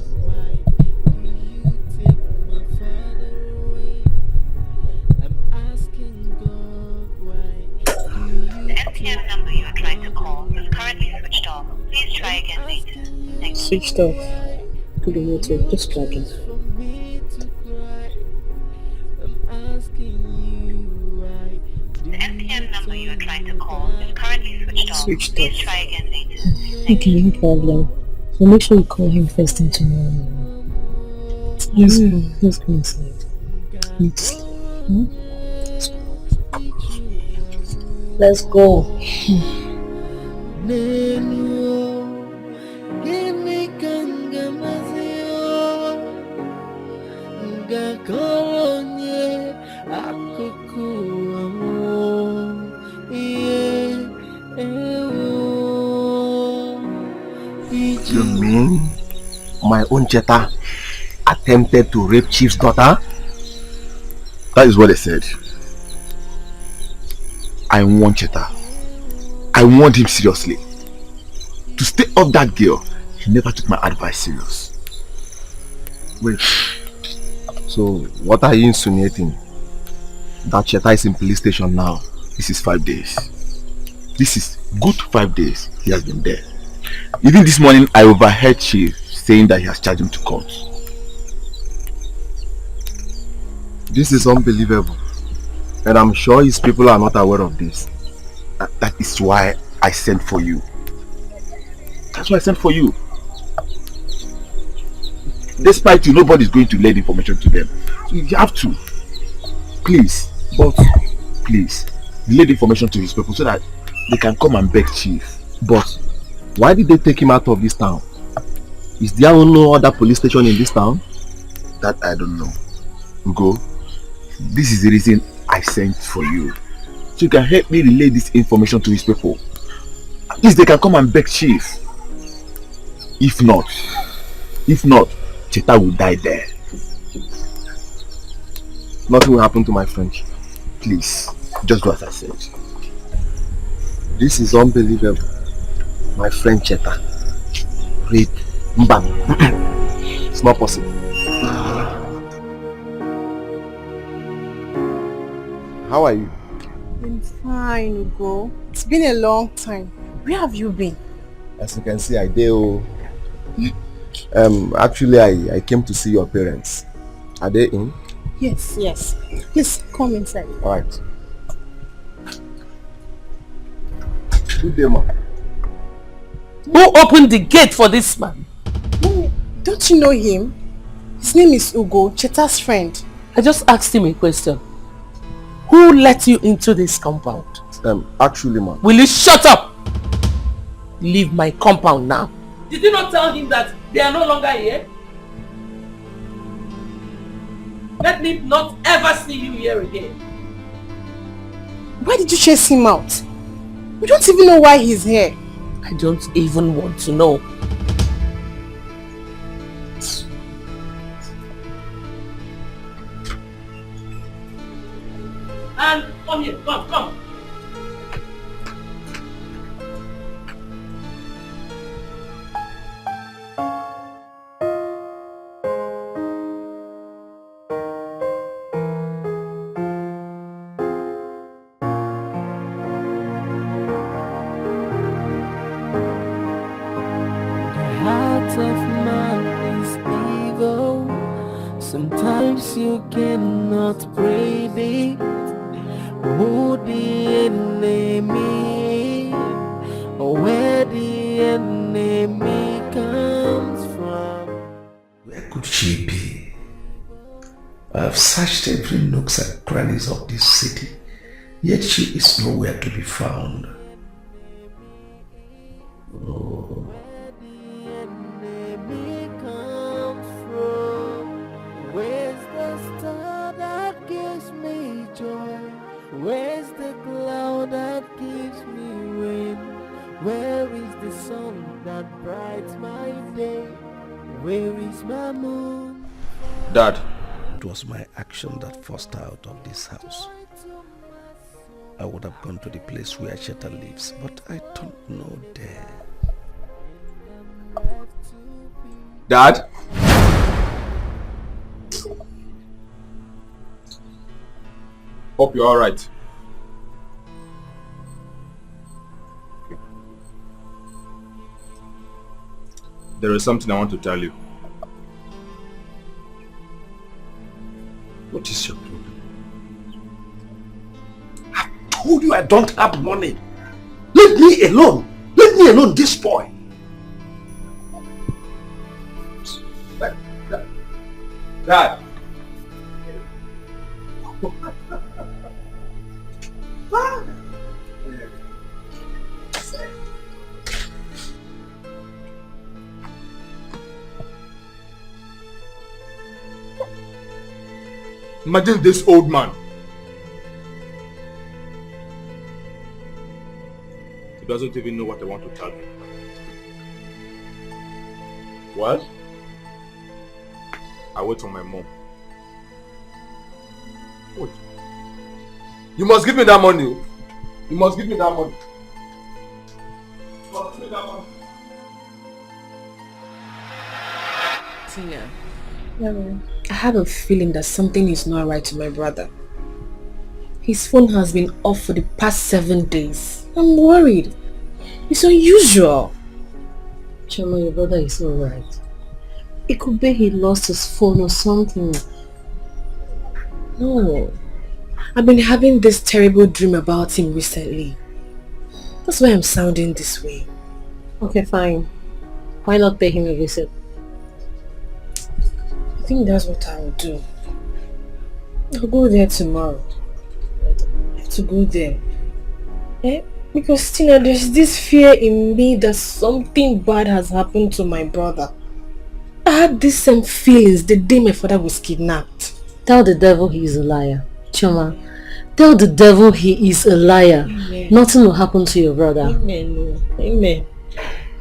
The MTN number you are trying to call is currently switched off. Please try again later. Thank you. Switched off. Could be network. Just try again. The MTN number you are trying to call is currently switched off. Switched Please off. try again later. Okay, no problem. So make sure you call him first thing tomorrow. Let's go. Let's go inside. Need to sleep. Let's go. Nenu Gini kangamazio Ngakolonye Akukuamo You mean my own Cheta attempted to rape Chief's daughter? That is what they said. I want Cheta. I want him seriously. To stay off that girl, he never took my advice serious. Wait. So, what are you insinuating? That Cheta is in police station now. This is 5 days. This is good 5 days he has been there. Even this morning, I overheard Chief saying that he has charged him to court. This is unbelievable. And I'm sure his people are not aware of this. That is why I sent for you. That's why I sent for you. Despite you, nobody is going to lay the information to them. So you have to. Please, but please, relay the information to his people so that they can come and beg Chief. But why did they take him out of this town? Is there no other police station in this town? That I don't know. Ugo, this is the reason I sent for you. So you can help me relay this information to his people. At least they can come and beg Chief. If not, Cheta will die there. Nothing will happen to my friend. Please, just do as I said. This is unbelievable. My friend Cheta. Rape. Mbam. It's not possible. How are you? I'm fine, Ugo. It's been a long time. Where have you been? As you can see, I do. Actually, I came to see your parents. Are they in? Yes. Please come inside. Alright. Good day, ma. Who opened the gate for this man? Don't you know him? His name is Ugo, Cheta's friend. I just asked him a question. Who let you into this compound? Actually, ma. Will you shut up? Leave my compound now. Did you not tell him that they are no longer here? Let me not ever see you here again. Why did you chase him out? We don't even know why he's here. I don't even want to know. And come here, come. Sometimes you cannot predict who the enemy or where the enemy comes from. Where could she be? I have searched every nooks and crannies of this city, yet she is nowhere to be found. Oh. Where's the cloud that gives me rain? Where is the sun that brights my day? Where is my moon? Dad. It was my action that forced her out of this house. I would have gone to the place where Cheta lives, but I don't know there. Dad? Hope you're alright. There is something I want to tell you. What is your problem? I told you I don't have money. Leave me alone. Leave me alone, this boy. Dad. Imagine this old man. He doesn't even know what I want to tell him. What? I wait on my mom. Wait. You must give me that money. You must give me that money. You must give me that money. Tina, I have a feeling that something is not right to my brother. His phone has been off for the past 7 days. I'm worried. It's unusual. Chama, your brother is alright. It could be he lost his phone or something. No. I've been having this terrible dream about him recently. That's why I'm sounding this way. Okay, fine. Why not pay him a visit? I think that's what I will do. I'll go there tomorrow. I have to go there. Because Tina, there's this fear in me that something bad has happened to my brother. I had these same feelings the day my father was kidnapped. Tell the devil he is a liar. Choma, tell the devil he is a liar. Amen. Nothing will happen to your brother. Amen. Amen.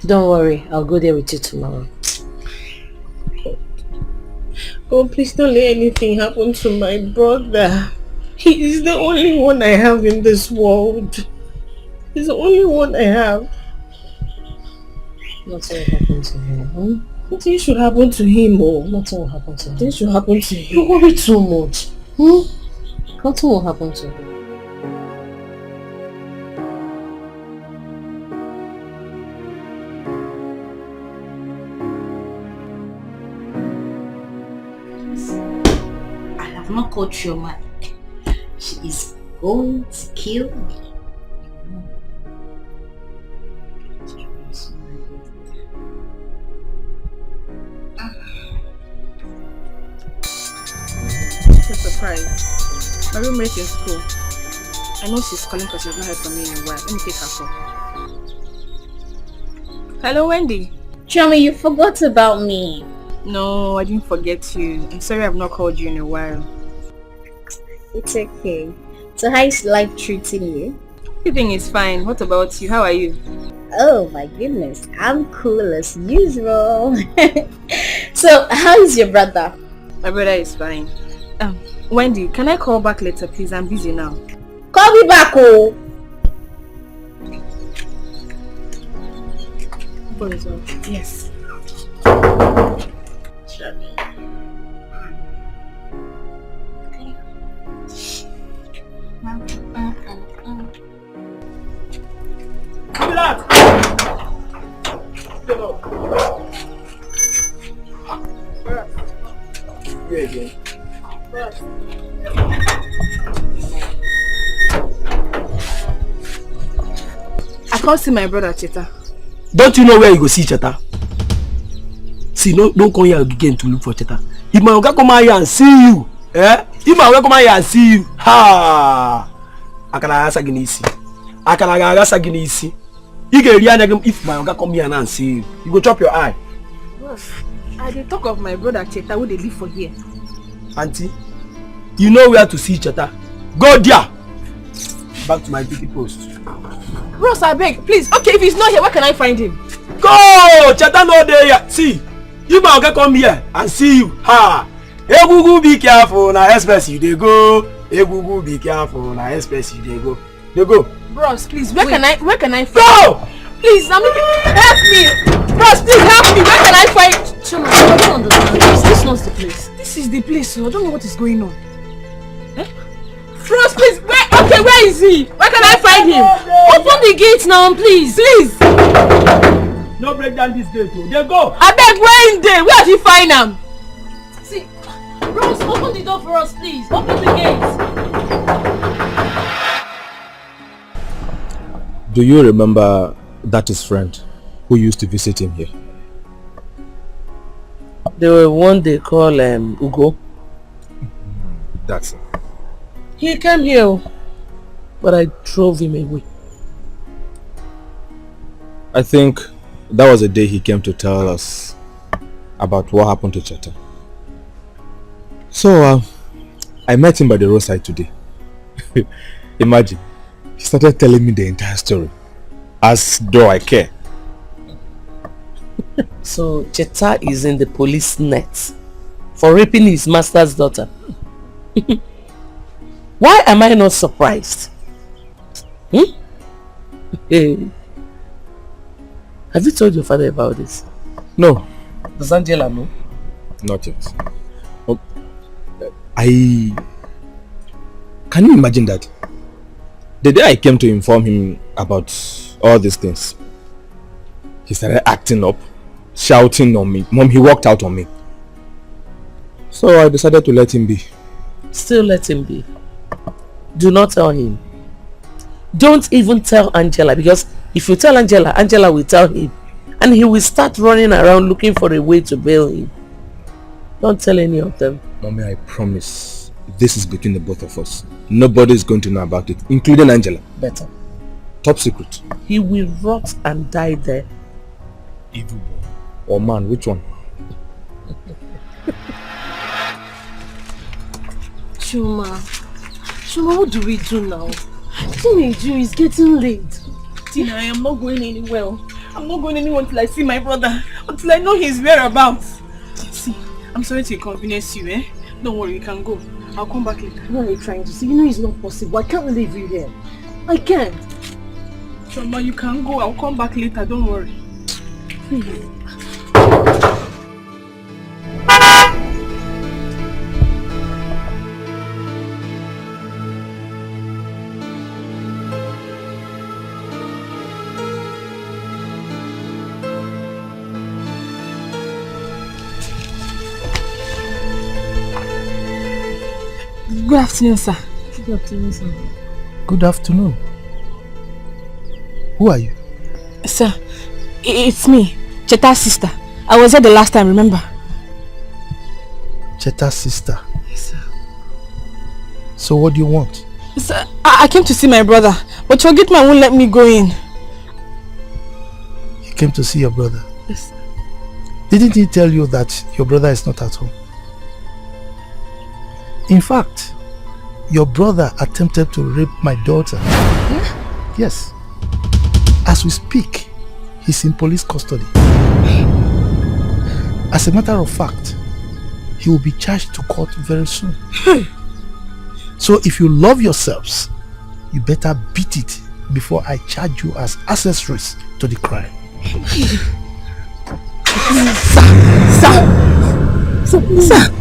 Don't worry, I'll go there with you tomorrow. Oh, please don't let anything happen to my brother. He is the only one I have in this world. He's the only one I have. Nothing will happen to him. Nothing should happen to him. Oh. Nothing will happen to him. Nothing should happen to him. You worry too much. Nothing will happen to him. I have not caught your man. She is going to kill me. It's a surprise. My roommate in school. I know she's calling because she's not heard from me in a while. Let me take her call. Hello, Wendy. Chummy, you forgot about me. No, I didn't forget you. I'm sorry I've not called you in a while. It's okay. So how is life treating you? Everything is fine. What about you? How are you? Oh my goodness, I'm cool as usual. So how is your brother? My brother is fine. Wendy, can I call back later please? I'm busy now. Call me back, oh! Yes. Sure. Again. I can't see my brother Cheta. Don't you know where you go see Cheta? See, no, don't come here again to look for Cheta. If my oga come here and see you, if my oga come here and see you, ha! Akana ginisi. You get real if my oga come here and see you, you go chop your eye. Boss, I dey talk of my brother Cheta who they live for here. Auntie, you know where to see Cheta. Go there. Back to my duty post. Ross, I beg, please. Okay, if he's not here, where can I find him? Go! Cheta no there yet. See, if my oga come here and see you, ha! Egugu, be careful. Na express you dey go. Egugu, be careful. Na express you dey go. They go. Bros, please, where can I find? Go! Please, I'm looking. Help me! Bros, please help me. Where can I find? Chuma, I don't understand. This is not the place. This is the place, so I don't know what is going on. Bros, please, where is he? Where can I find him? Open the gate now, please. Please. No break down this gate. They go. I beg, where in there? Where have you find him? See, Rose, open the door for us, please. Open the gate. Do you remember that his friend who used to visit him here? There were one they call Ugo. That's it. He came here, but I drove him away. I think that was the day he came to tell us about what happened to Cheta. So, I met him by the roadside today. Imagine, he started telling me the entire story, as though I care. So Cheta is in the police net for raping his master's daughter. Why am I not surprised? Hey. Have you told your father about this? No. Does Angela know? Not yet. Can you imagine that? The day I came to inform him about all these things, he started acting up, shouting on me. Mom, he walked out on me. So I decided to let him be. Still let him be. Do not tell him. Don't even tell Angela, because if you tell Angela, Angela will tell him. And he will start running around looking for a way to bail him. Don't tell any of them. Mommy, I promise. This is between the both of us. Nobody is going to know about it, including Angela. Better. Top secret. He will rot and die there. Evil boy. Or man, which one? Chuma, what do we do now? The thing is getting late. Tina, I am not going anywhere. I'm not going anywhere until I see my brother. Until I know his whereabouts. See, I'm sorry to inconvenience you, eh? Don't worry, you can go. I'll come back later. What are you trying to say? You know it's not possible. I can't leave you here. I can't. Chuma, you can go. I'll come back later. Don't worry. Please. Good afternoon, sir. Good afternoon, sir. Good afternoon. Who are you? Sir, it's me, Cheta's sister. I was here the last time, remember? Cheta's sister? Yes, sir. So what do you want? Sir, I came to see my brother, but your gate man won't let me go in. You came to see your brother? Yes, sir. Didn't he tell you that your brother is not at home? In fact, your brother attempted to rape my daughter. Yeah? Yes. As we speak, he's in police custody. As a matter of fact, he will be charged to court very soon. So if you love yourselves, you better beat it before I charge you as accessories to the crime. Sir!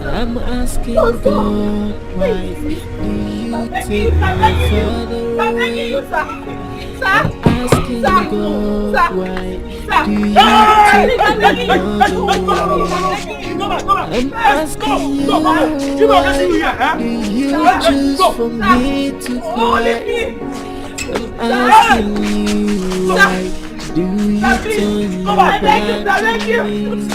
I'm asking God, why do you take my father away? I'm asking God, why do you take my mother away? I'm asking you, why do you choose for me to cry? I'm asking you, why do you turn your back to me?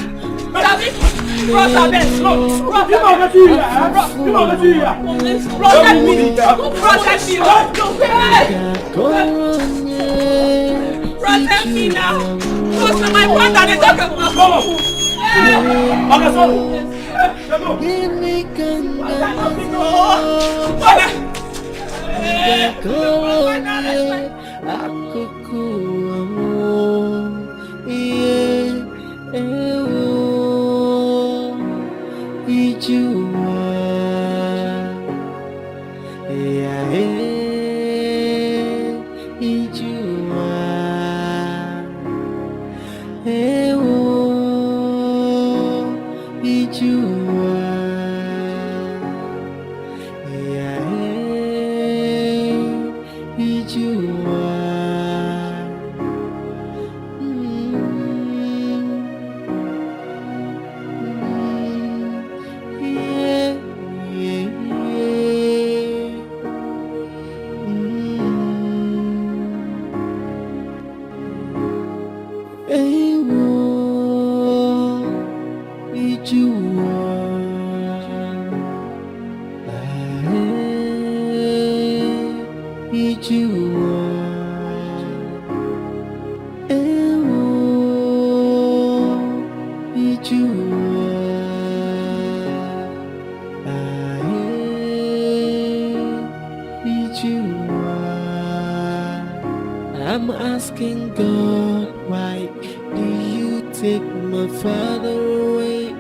I'm asking God, why do you take my father away?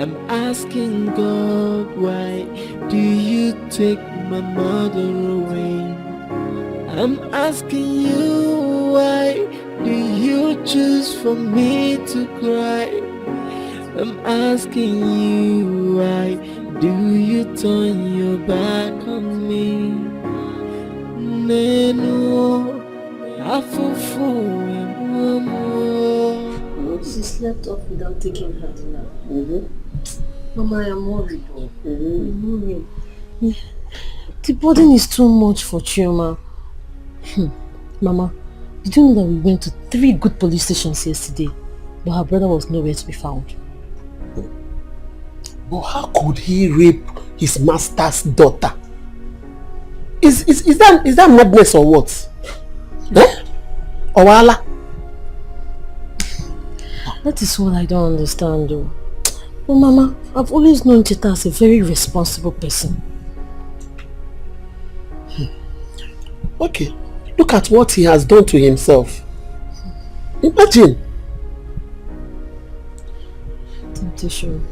I'm asking God, why do you take my mother away? I'm asking you, why do you choose for me to cry? I'm asking you, why do you turn your back on me? Nenu, afufu, She slept off without taking her dinner. Mama, I am worried. I'm worried. Yeah. The burden is too much for Chioma. Mama, did you know that we went to 3 good police stations yesterday, but her brother was nowhere to be found? But how could he rape his master's daughter? Is that madness or what? Or wala? That is what I don't understand though. But Mama, I've always known Cheta as a very responsible person. Okay, look at what he has done to himself. Imagine. Temptation.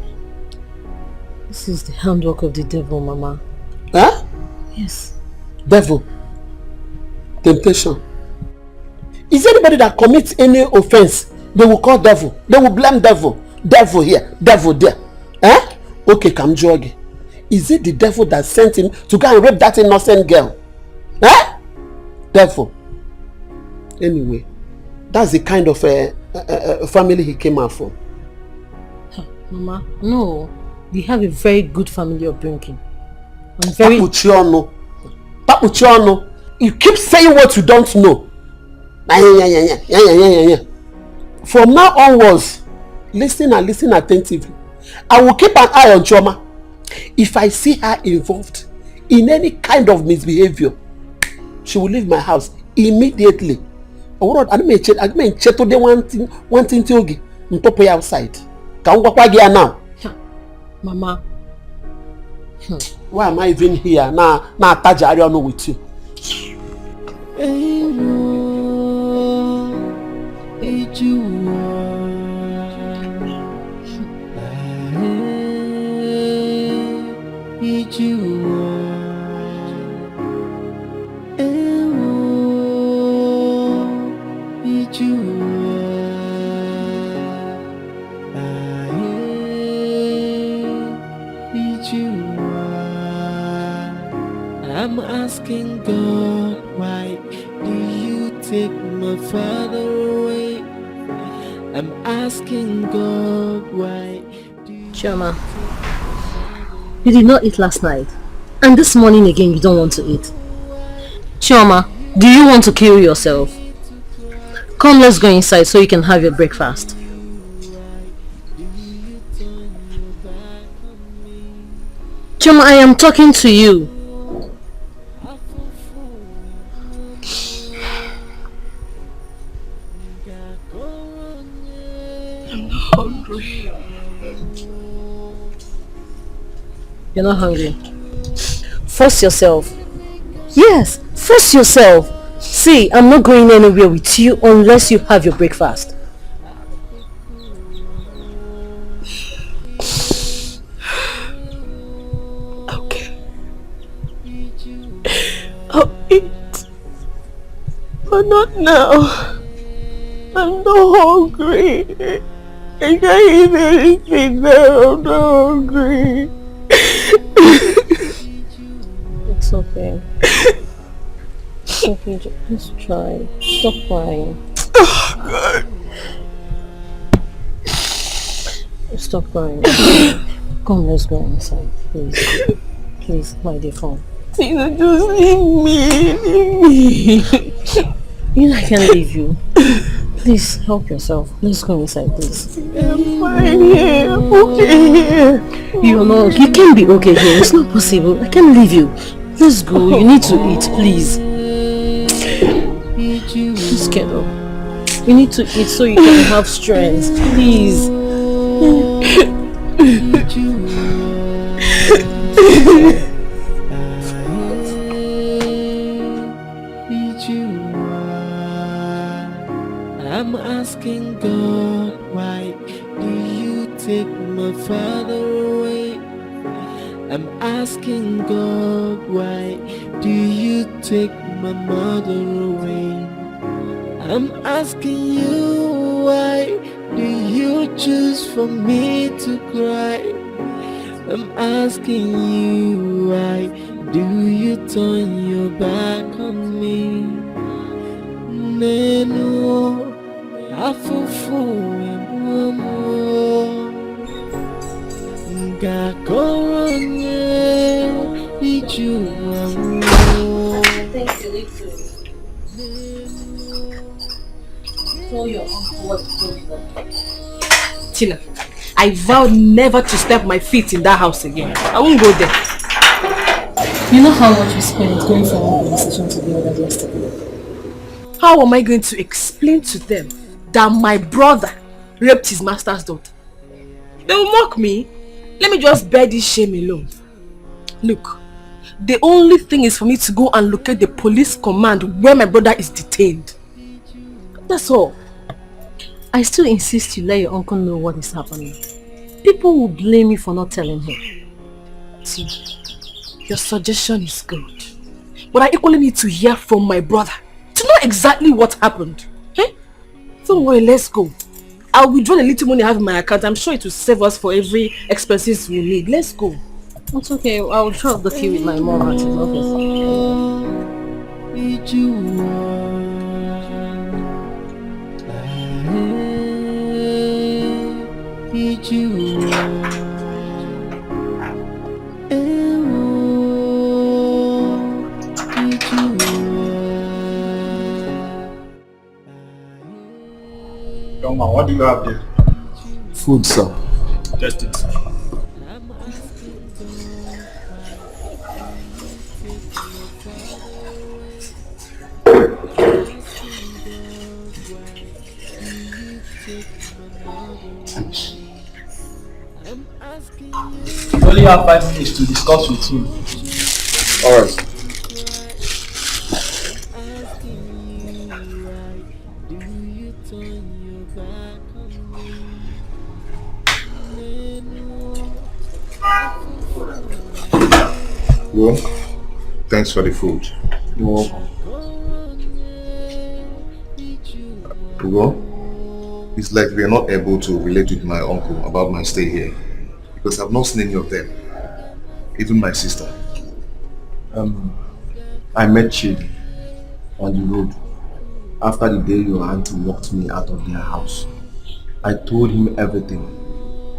This is the handwork of the devil, Mama. Huh? Yes. Devil. Temptation. Is anybody that commits any offense, they will call devil. They will blame devil. Devil here, devil there. Eh? Okay, Kamjogi. Is it the devil that sent him to go and rape that innocent girl? Eh? Devil. Anyway, that's the kind of family he came out from. Mama, no. They have a very good family upbringing. I'm very... Papuchiono. You keep saying what you don't know. From now onwards, listen and listen attentively. I will keep an eye on Chioma. If I see her involved in any kind of misbehavior, she will leave my house immediately. I mean, cheto de one thing to you. Mtopo outside. Can walk now. Mama. Why am I even here? Now attach Ariano with you. I'm asking God, why do you take my father away? I'm asking God, why do you... Chioma, you did not eat last night, and this morning again you don't want to eat. Chioma, do you want to kill yourself? Come, let's go inside so you can have your breakfast. Chioma, I am talking to you. I'm not hungry. You're not hungry? Force yourself. Yes, force yourself. See, I'm not going anywhere with you unless you have your breakfast. Okay. I'll eat. But not now. I'm not hungry. I can't eat anything now. I'm not hungry. It's okay. It's okay, just try. Stop crying. Oh, God. Stop crying. Come, let's go inside, please. Please, my dear phone. Tina, just leave me. Leave me. You know I can't leave you. Please, help yourself. Let's go inside, please. I'm fine here. I'm okay here. You can't be okay here. It's not possible. I can't leave you. Let's go. You need to eat, please. wicked. Oh. You need to eat so you can have strength. Please. I'm asking God, why do you take my father away? I'm asking God, why do you take my mother away? I'm asking you, why do you choose for me to cry? I'm asking you, why do you turn your back on me? Nenu afufu emuamu ngakoronye ijuamu. Thank you, Luchy. Tell your uncle what to do. Tina, I vowed never to step my feet in that house again. I won't go there. You know how much we spent going from one police station to the other yesterday? How am I going to explain to them that my brother raped his master's daughter? They will mock me. Let me just bear this shame alone. Look, the only thing is for me to go and locate the police command where my brother is detained. That's all. I still insist you let your uncle know what is happening. People will blame you for not telling him. See, your suggestion is good. But I equally need to hear from my brother to know exactly what happened. Eh? Don't worry, let's go. I'll withdraw the little money I have in my account. I'm sure it will save us for every expenses we need. Let's go. It's okay. I'll drop the key with my mom at his office. Young man, what do you have there? Food, sir. Just it. You only have 5 minutes to discuss with him. Alright. Well, thanks for the food. You're welcome. Well, it's like we are not able to relate with my uncle about my stay here because I've not seen any of them, even my sister. I met Chidi on the road after the day your auntie walked me out of their house. I told him everything.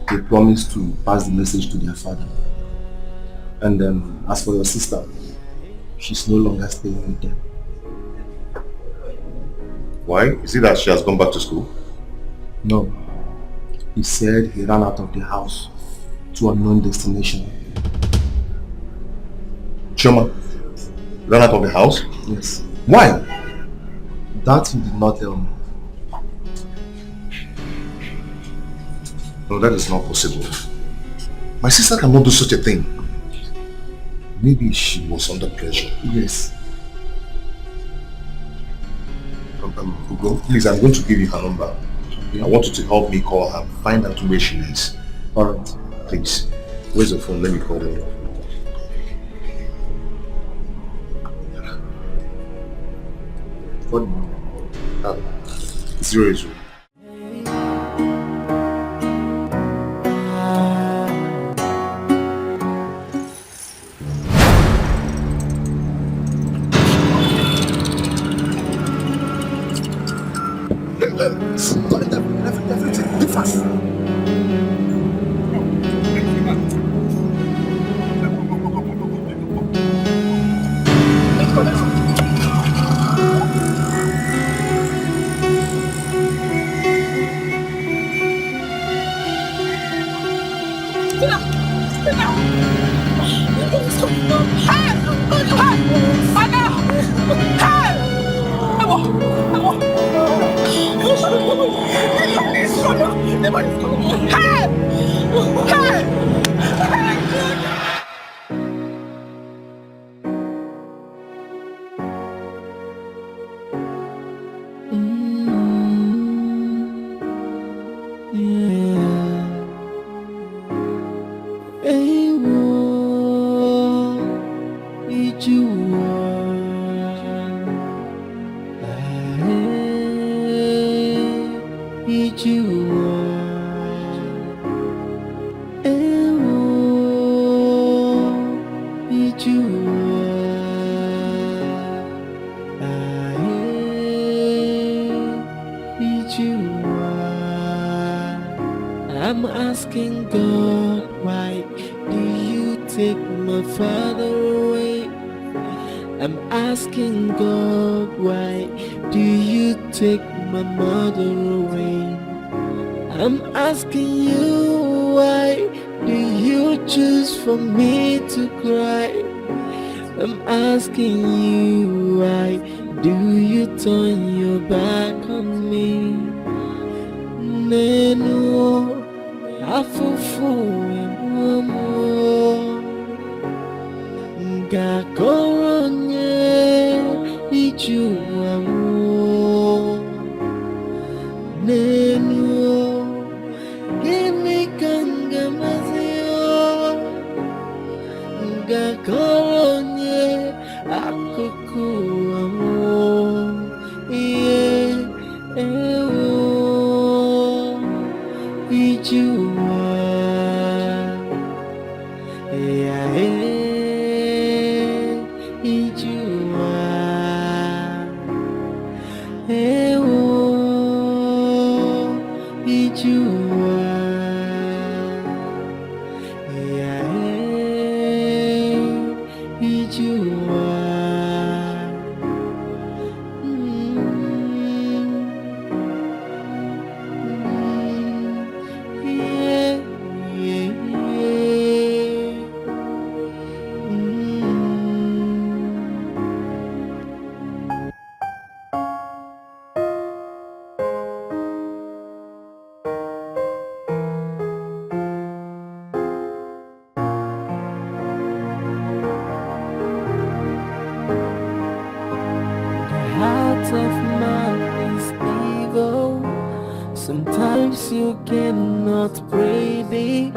They promised to pass the message to their father. And as for your sister, she's no longer staying with them. Why? Is it that she has gone back to school? No. He said he ran out of the house to a unknown destination. Choma ran out of the house? Yes. Why? That he did not tell me. No, that is not possible. My sister cannot do such a thing. Maybe she was under pressure. Yes. Ugo, please, I'm going to give you her number. Okay. I want you to help me call her, find out where she is. Alright. Please. Where's the phone? Let me call her. What? 080. Everything, be fast. Hey! Somebody follow me. Hey! Hey! I'm asking God, why do you take my father away? I'm asking God, why do you take my mother away? I'm asking you, why do you choose for me to cry? I'm asking you, why do you turn your back on me? Nenu afufu emuamu Ngakoronye ijuamu Nenu gimi kangamazio Ngakoronye akukuamu Iye ewo Ijua Yeah Ijua Ewo Ijua Yeah Ijua Yeah, yeah, yeah. The heart of man is evil. Sometimes you cannot predict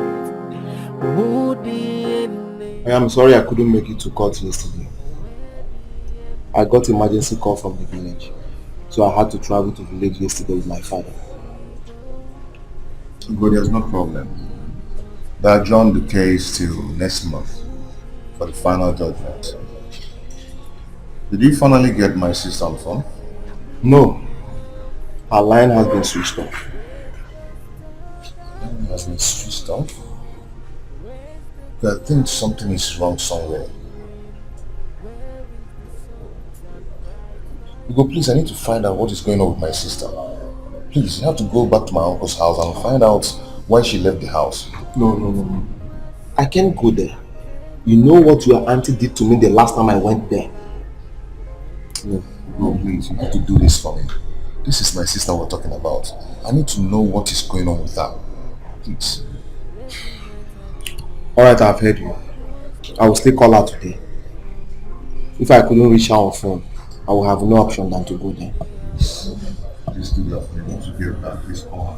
who the enemy. I am sorry I couldn't make it to court yesterday. I got emergency call from the village, so I had to travel to the village yesterday with my father. Good, there's no problem. They adjourn the case till next month for the final judgment. Did you finally get my sister on the phone? No, her line has been switched off. It has been switched off? I think something is wrong somewhere. Hugo, please, I need to find out what is going on with my sister. Please, you have to go back to my uncle's house and find out why she left the house. No. I can't go there. You know what your auntie did to me the last time I went there. No, please, you need to do this for me. This is my sister we're talking about. I need to know what is going on with her. Please. Alright, I've heard you. I will still call her today. If I couldn't reach her on phone, I will have no option than to go there. Please do that. I want to get back. Please call her.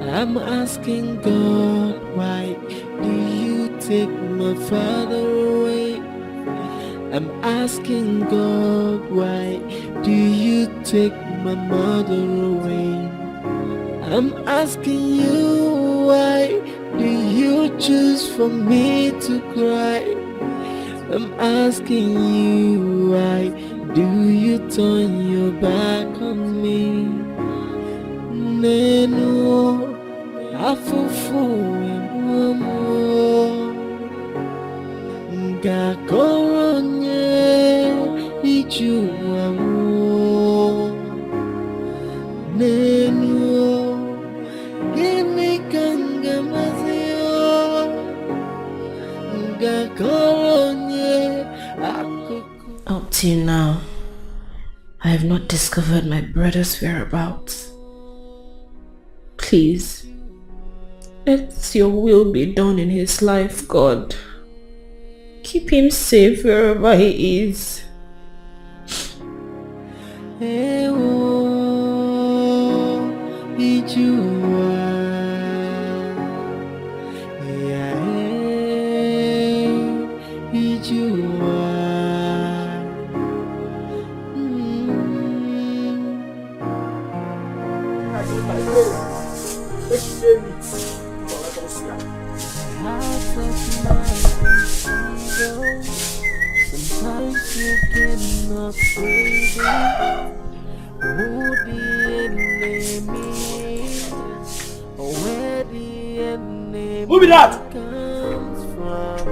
I'm asking God, why do you take my father away? I'm asking God, why do you take my mother away? I'm asking you, why do you choose for me to cry? I'm asking you, why do you turn your back on me? nenu afufu emumu ngakoronye ijuwamu nenu gini kangamazio ngakoronye Up till now, I have not discovered my brother's whereabouts. Please, let your will be done in his life, God. Keep him safe wherever he is. Sometimes you cannot save it. Who the enemy is, or where the enemy comes from.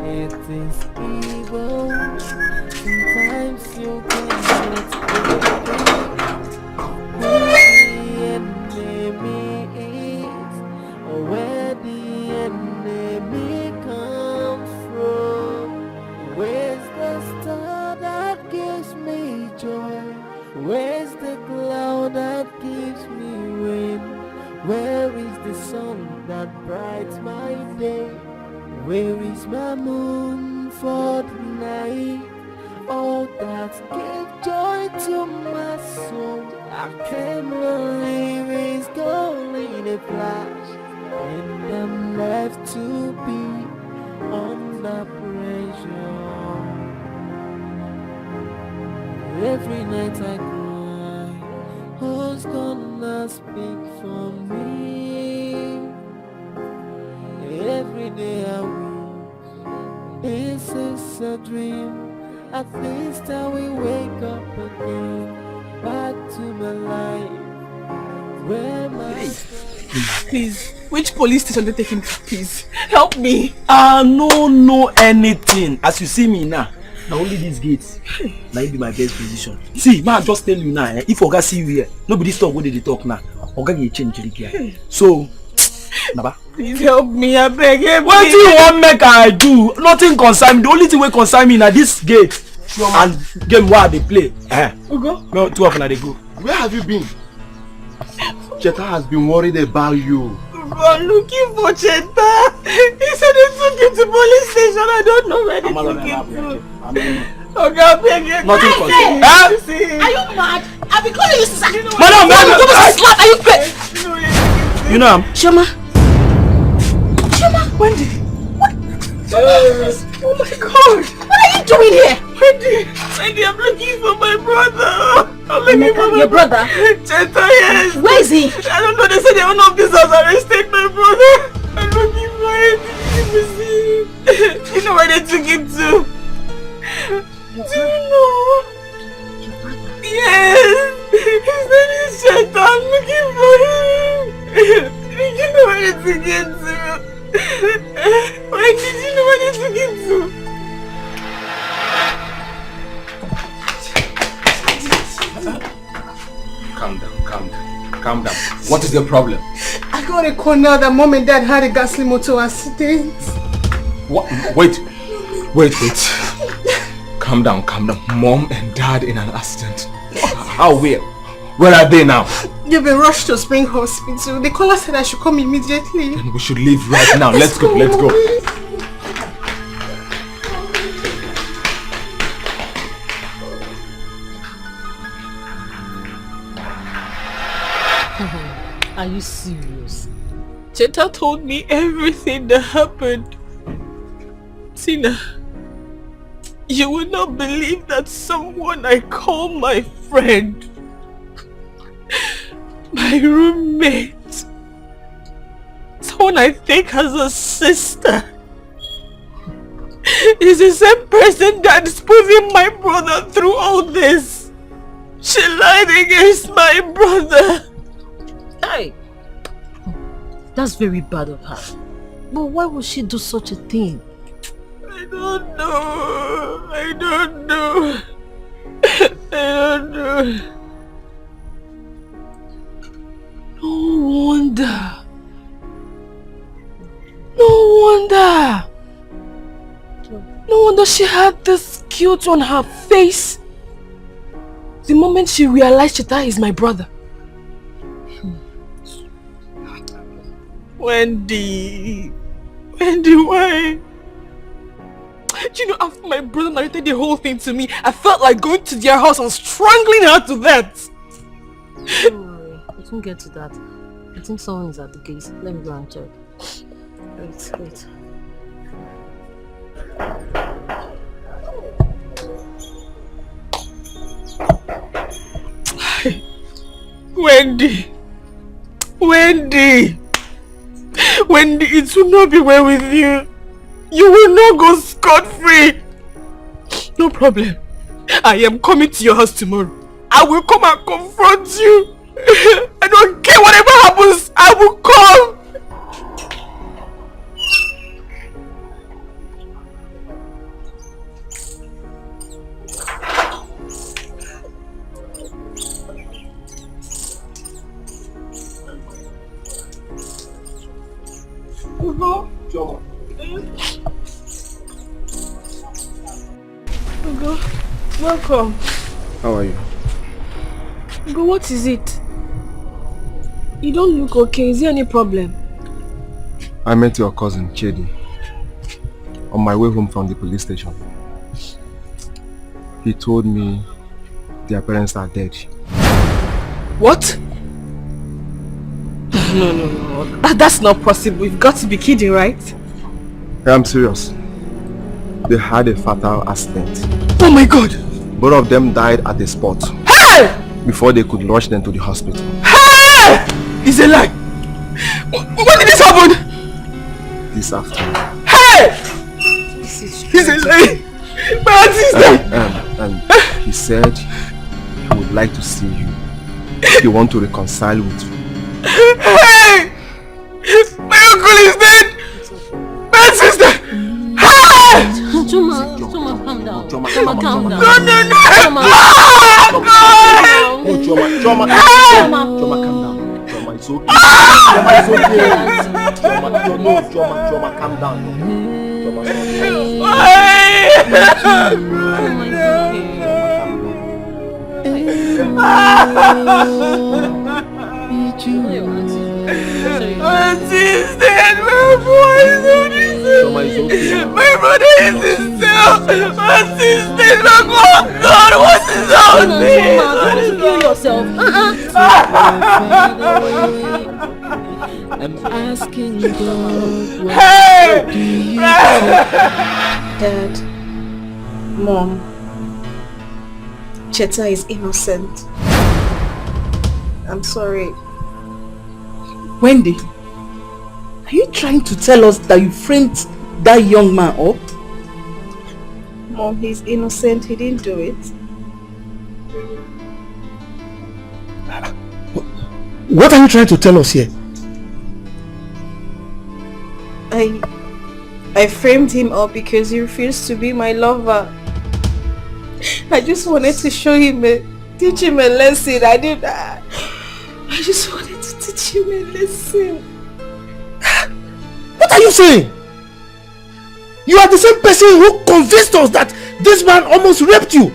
It is evil. Sometimes you cannot save it. Who the enemy is, or where the enemy comes from. Where's the star that gives me joy? Where's the cloud that gives me rain? Where is the sun that brights my day? Where is my moon for the night? All that gives joy to my soul, I can't believe it's gone in a flash, and I'm left to be under pressure. Every night I cry, who's gonna speak for me? Every day I wish this is a dream. At least I will wake up again, back to my life, where my Please, which police station they taking to, please? Help me. I no know anything. As you see me now, only these gates. Now it be my best position. See, man, just tell you now, if Oga see you here, nobody stop what they talk now. Oga get change here. So, Naba. Please help me, I beg you. What do you want make I do? Nothing concern me. The only thing we concern me now this gate and game where they play. Ugo? No, two of them they go. Where have you been? Cheta has been worried about you. I'm looking for Cheta. He said they took him to police station. I don't know where they took him to. Okay, I beg you. Nothing concern. Are you mad? I've been calling you since I didn't know. Madam, Are you crazy? You know him? Shoma. Wendy. What? Oh my God. What are you doing here? Wendy, I'm looking for my brother. I'm looking for your brother? Cheta, yes. Where is he? I don't know. They said the owner of this house arrested my brother. I'm looking for him. You know where they took him to? Do you know? Yes. His name is Cheta. I'm looking for him. You know where they took him to? Why did you know where they took him to? Calm down. What is your problem? I got a call now that mom and dad had a ghastly motor accident. What? Wait. Calm down. Mom and dad in an accident. How? Where are they now? They've been rushed to Spring Hospital. The caller said I should come immediately. Then we should leave right now. Let's go. Are you serious? Cheta told me everything that happened. Tina, you will not believe that someone I call my friend, my roommate, someone I think has a sister, is the same person that's putting my brother through all this. She lied against my brother. Hey, that's very bad of her. But why would she do such a thing? I don't know. I don't know. I don't know. No wonder. No wonder she had this guilt on her face the moment she realized Cheta is my brother. Wendy, why? You know, after my brother narrated the whole thing to me, I felt like going to their house and strangling her to death. Don't worry, we can get to that. I think someone is at the gate. Let me go and check. Wait. Wendy, it will not be well with you. You will not go scot-free. No problem. I am coming to your house tomorrow. I will come and confront you. I don't care whatever happens. I will come. Choma. Ugo, welcome. How are you? Ugo, what is it? You don't look okay. Is there any problem? I met your cousin, Chedi, on my way home from the police station. He told me their parents are dead. What? No. That's not possible. You've got to be kidding, right? I'm serious. They had a fatal accident. Oh my God! Both of them died at the spot. Hey! Before they could rush them to the hospital. Hey! It's a lie! When did this happen? This afternoon. Hey! It's a lie! My sister! And he said he would like to see you. He wants to reconcile with you. Hey! My uncle is dead! My sister! Hey! Choma, calm down. Choma, calm down. No! Choma, Choma, calm down. Choma, it's okay. Choma, calm down. Auntie's dead, my boy is okay. My brother is in cell. Auntie's dead, my God, what is all this? Don't kill yourself. I'm asking God, hey! Do you Dad, Mom, Cheta is innocent. I'm sorry. Wendy, are you trying to tell us that you framed that young man up? Mom, he's innocent. He didn't do it. What are you trying to tell us here? I framed him up because he refused to be my lover. I just wanted to teach him a lesson. I just wanted to teach him a lesson. What are you saying? You are the same person who convinced us that this man almost raped you.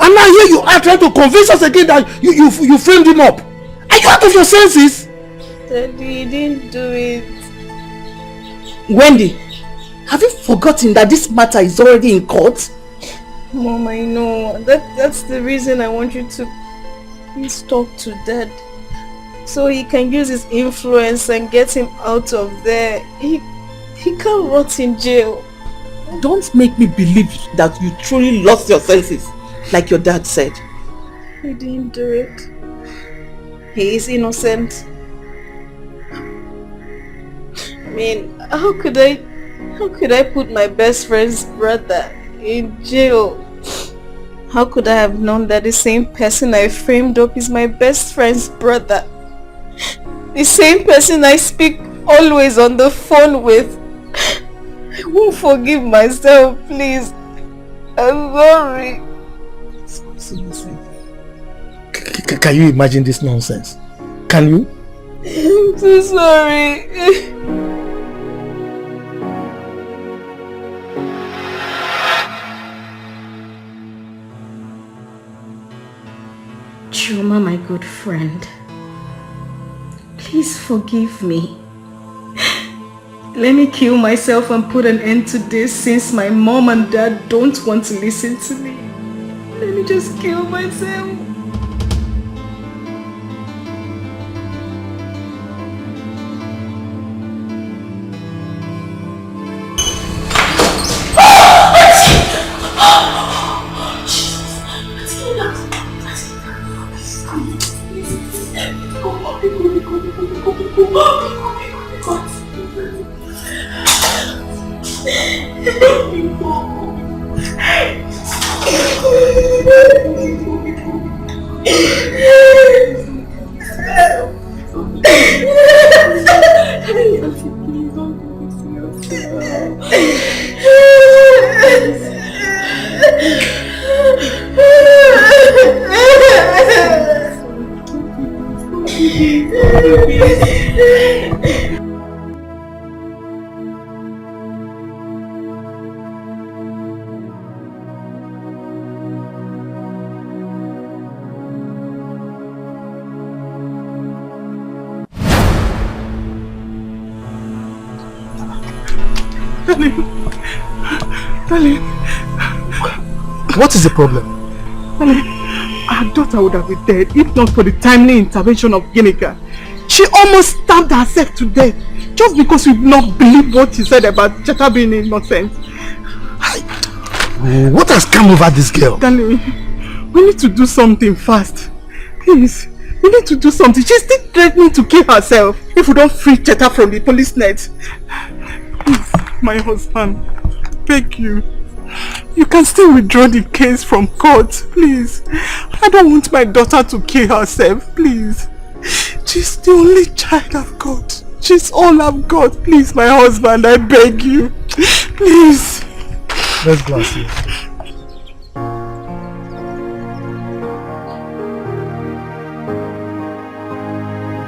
And now here you are trying to convince us again that you framed him up. Are you out of your senses? Daddy, he didn't do it. Wendy, have you forgotten that this matter is already in court? Mom, I know. That's the reason I want you to please talk to Dad. So he can use his influence and get him out of there. He can't rot in jail. Don't make me believe that you truly lost your senses, like your dad said. He didn't do it. He is innocent. I mean, how could I put my best friend's brother in jail? How could I have known that the same person I framed up is my best friend's brother? The same person I speak always on the phone with. I won't forgive myself, please. I'm sorry. Can you imagine this nonsense? Can you? I'm so sorry. Chuma, my good friend, please forgive me. Let me kill myself and put an end to this, since my mom and dad don't want to listen to me. Let me just kill myself. Darling, what is the problem? Darling, our daughter would have been dead if not for the timely intervention of Ginika. She almost stabbed herself to death just because we did not believe what she said about Cheta being innocent. What has come over this girl? Darling, we need to do something fast. Please, we need to do something. She's still threatening to kill herself if we don't free Cheta from the police net. Please, my husband, beg you. You can still withdraw the case from court, please. I don't want my daughter to kill herself, please. She's the only child I've got. She's all I've got. Please, my husband, I beg you. Please. Let's go and see.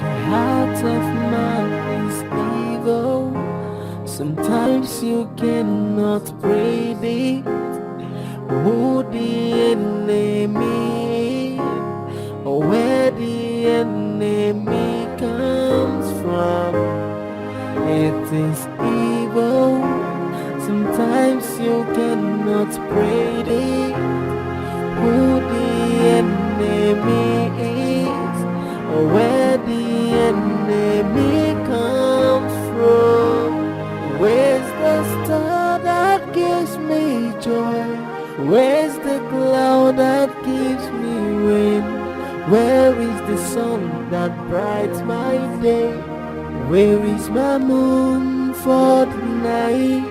The heart of man is evil. Sometimes you cannot break it. Who the enemy or where the enemy comes from. It is evil. Sometimes you cannot break it. Who the enemy is or where the enemy comes from. Where's the star that gives me joy? Where's the cloud that gives me rain? Where is the sun that brights my day? Where is my moon for the night?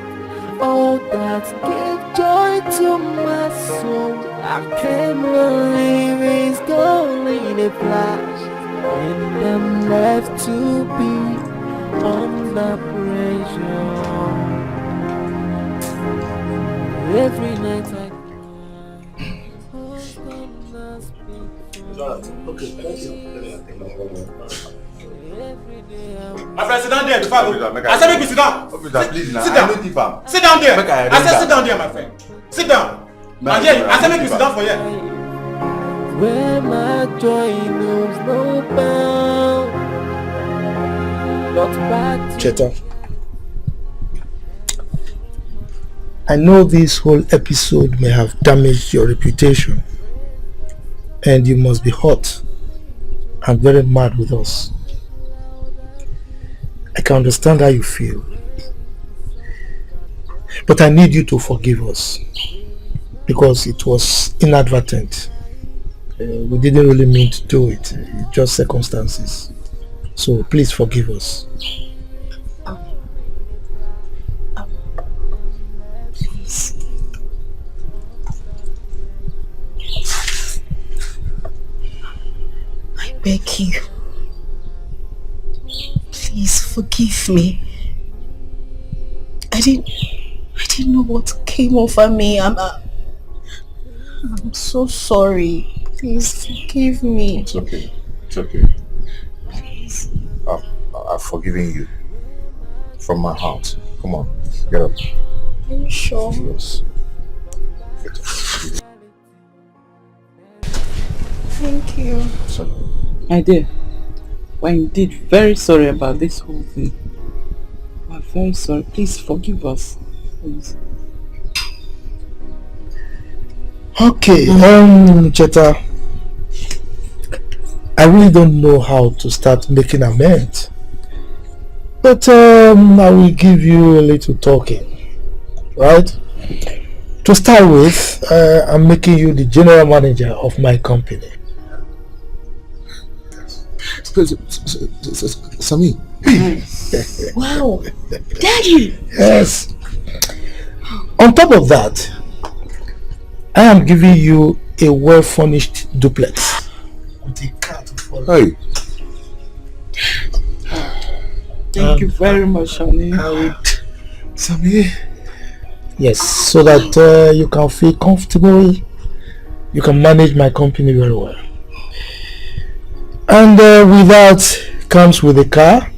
All that gives joy to my soul. I can't believe it's gone in a flash, and I'm left to be under pressure. Every night I okay, thank you. My friend, sit down there before I go. I said make you sit down. Sit down. Sit down there. I said sit down there, my friend. Sit down. I said make you sit down for here. Where my joy knows no bound. Not back to Cheta, I know this whole episode may have damaged your reputation, and you must be hot and very mad with us. I can understand how you feel, but I need you to forgive us because it was inadvertent. We didn't really mean to do it, just circumstances. So please forgive us. I beg you. Forgive me. I didn't know what came over me. I'm so sorry. Please forgive me. It's okay. It's okay. Please. I've forgiven you. From my heart. Come on, get up. Are you sure? Yes. Thank you. My dear, we're indeed very sorry about this whole thing. We're very sorry. Please forgive us. Please. Okay, Cheta, I really don't know how to start making amends. But I will give you a little talking, right? To start with, I'm making you the general manager of my company. Sammy. Wow, Daddy. Yes. On top of that, I am giving you a well-furnished duplex with a car to follow. Hey. Thank you very much, honey. Sammy. Yes, so that you can feel comfortable, you can manage my company very well. And with that comes with a car,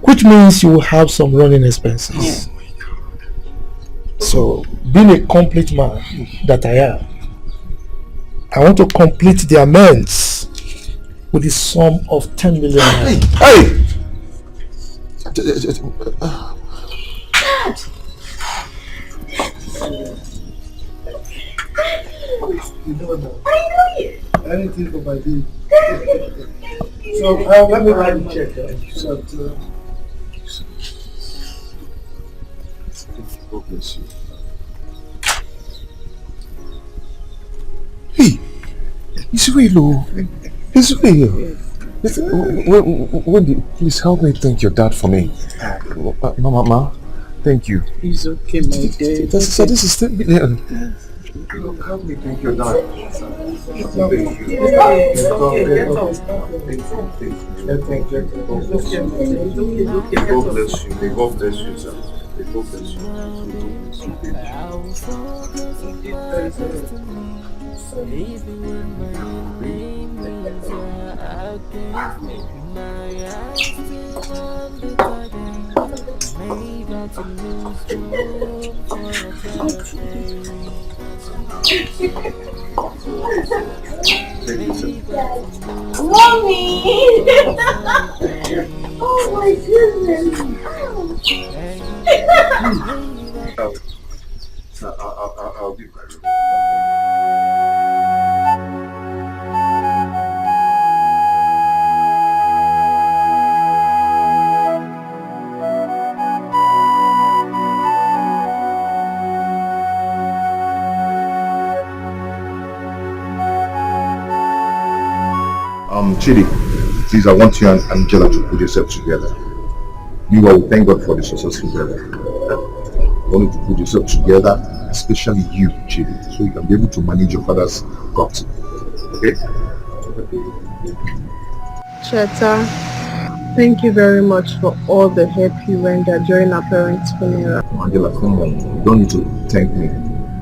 which means you will have some running expenses. So, being a complete man that I am, I want to complete the amends with the sum of 10 million. Hey! You know that. I know you. Anything for my deal. So let me write the check. God bless you. Hey, it's real. It's real. Wendy, please help me thank your dad for me. Mama, thank you. It's okay, my dear. This is 10 million. Help me thank your dad. Thank you. God bless you. May God bless you, sir. May God bless Mommy! Oh my goodness! I'll be right back. Chidi, please, I want you and Angela to put yourselves together. You all thank God for the successful brother. I want you to put yourself together, especially you, Chidi, so you can be able to manage your father's property. Okay? Cheta, thank you very much for all the help you rendered during our parents' funeral. Angela, come on. You don't need to thank me.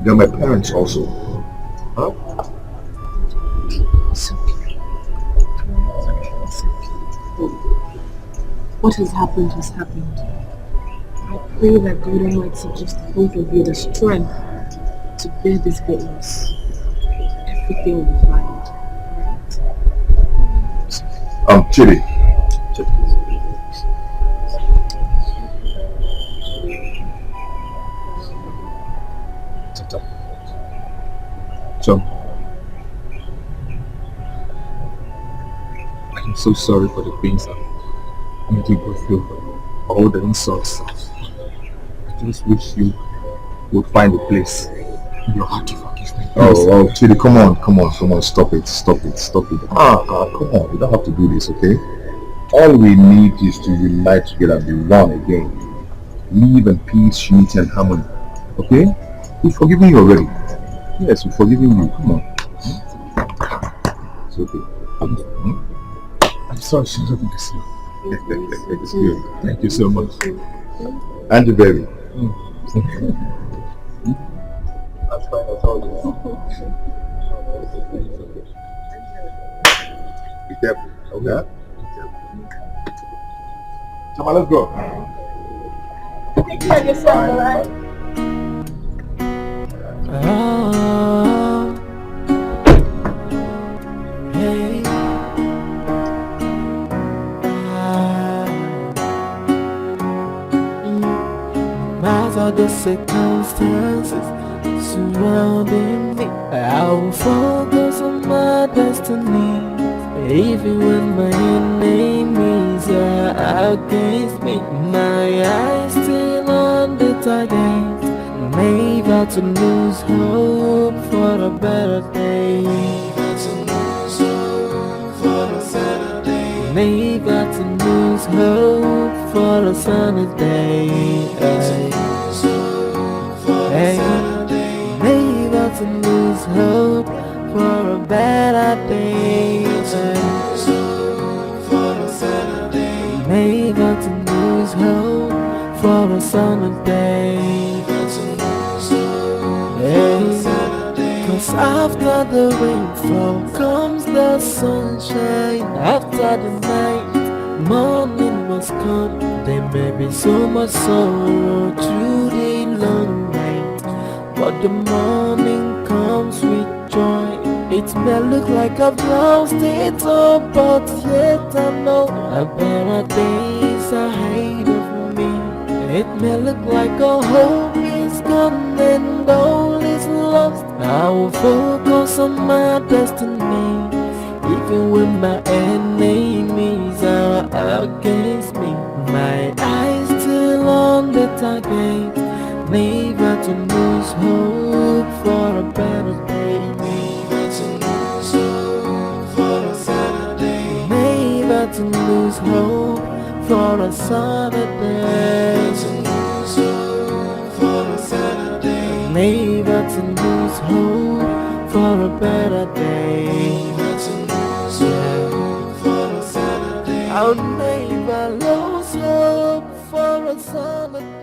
They're my parents also. Huh? It's okay. What has happened has happened. I pray that God Almighty gives both of you the strength to bear this great loss. Everything will be fine. Chidi. So, I'm so sorry for the things I made you go through, all the insults. I just wish you would find a place in your heart to forgive me. Oh, Chidi, come on, stop it. Come on, you don't have to do this, okay? All we need is to unite together and be one again. Live in peace, unity and harmony, okay? We've forgiven you already. Yes, we've forgiven you, come on. It's okay. I'm sorry, she doesn't listen. It's good. Thank you so much. And you, baby. That's fine, I told you. Be careful. Okay. Come on, let's go. Take care of yourself, alright? Hey. Matter the circumstances surrounding me, I will focus on my destiny. Even when my enemies are against me, my eyes still on the target. Never to lose hope for a better day. Never to lose hope for a sunny day. Never to lose hope for a better day. Never to lose hope for a sunny day. Cause after the rainfall comes the sunshine. After the night, morning must come. There may be so much sorrow through the long night, but the morning comes with joy. It may look like I've lost it all, but yet I know a better days ahead of me. It may look like all hope is gone and all is lost. I will focus on my destiny, even when my enemies are against me. My eyes still on the target, never to lose hope for a better day. Never to lose hope for a Saturday. Never to lose hope for a Saturday. Never to lose hope for a better day. I'll never lose hope for a Saturday.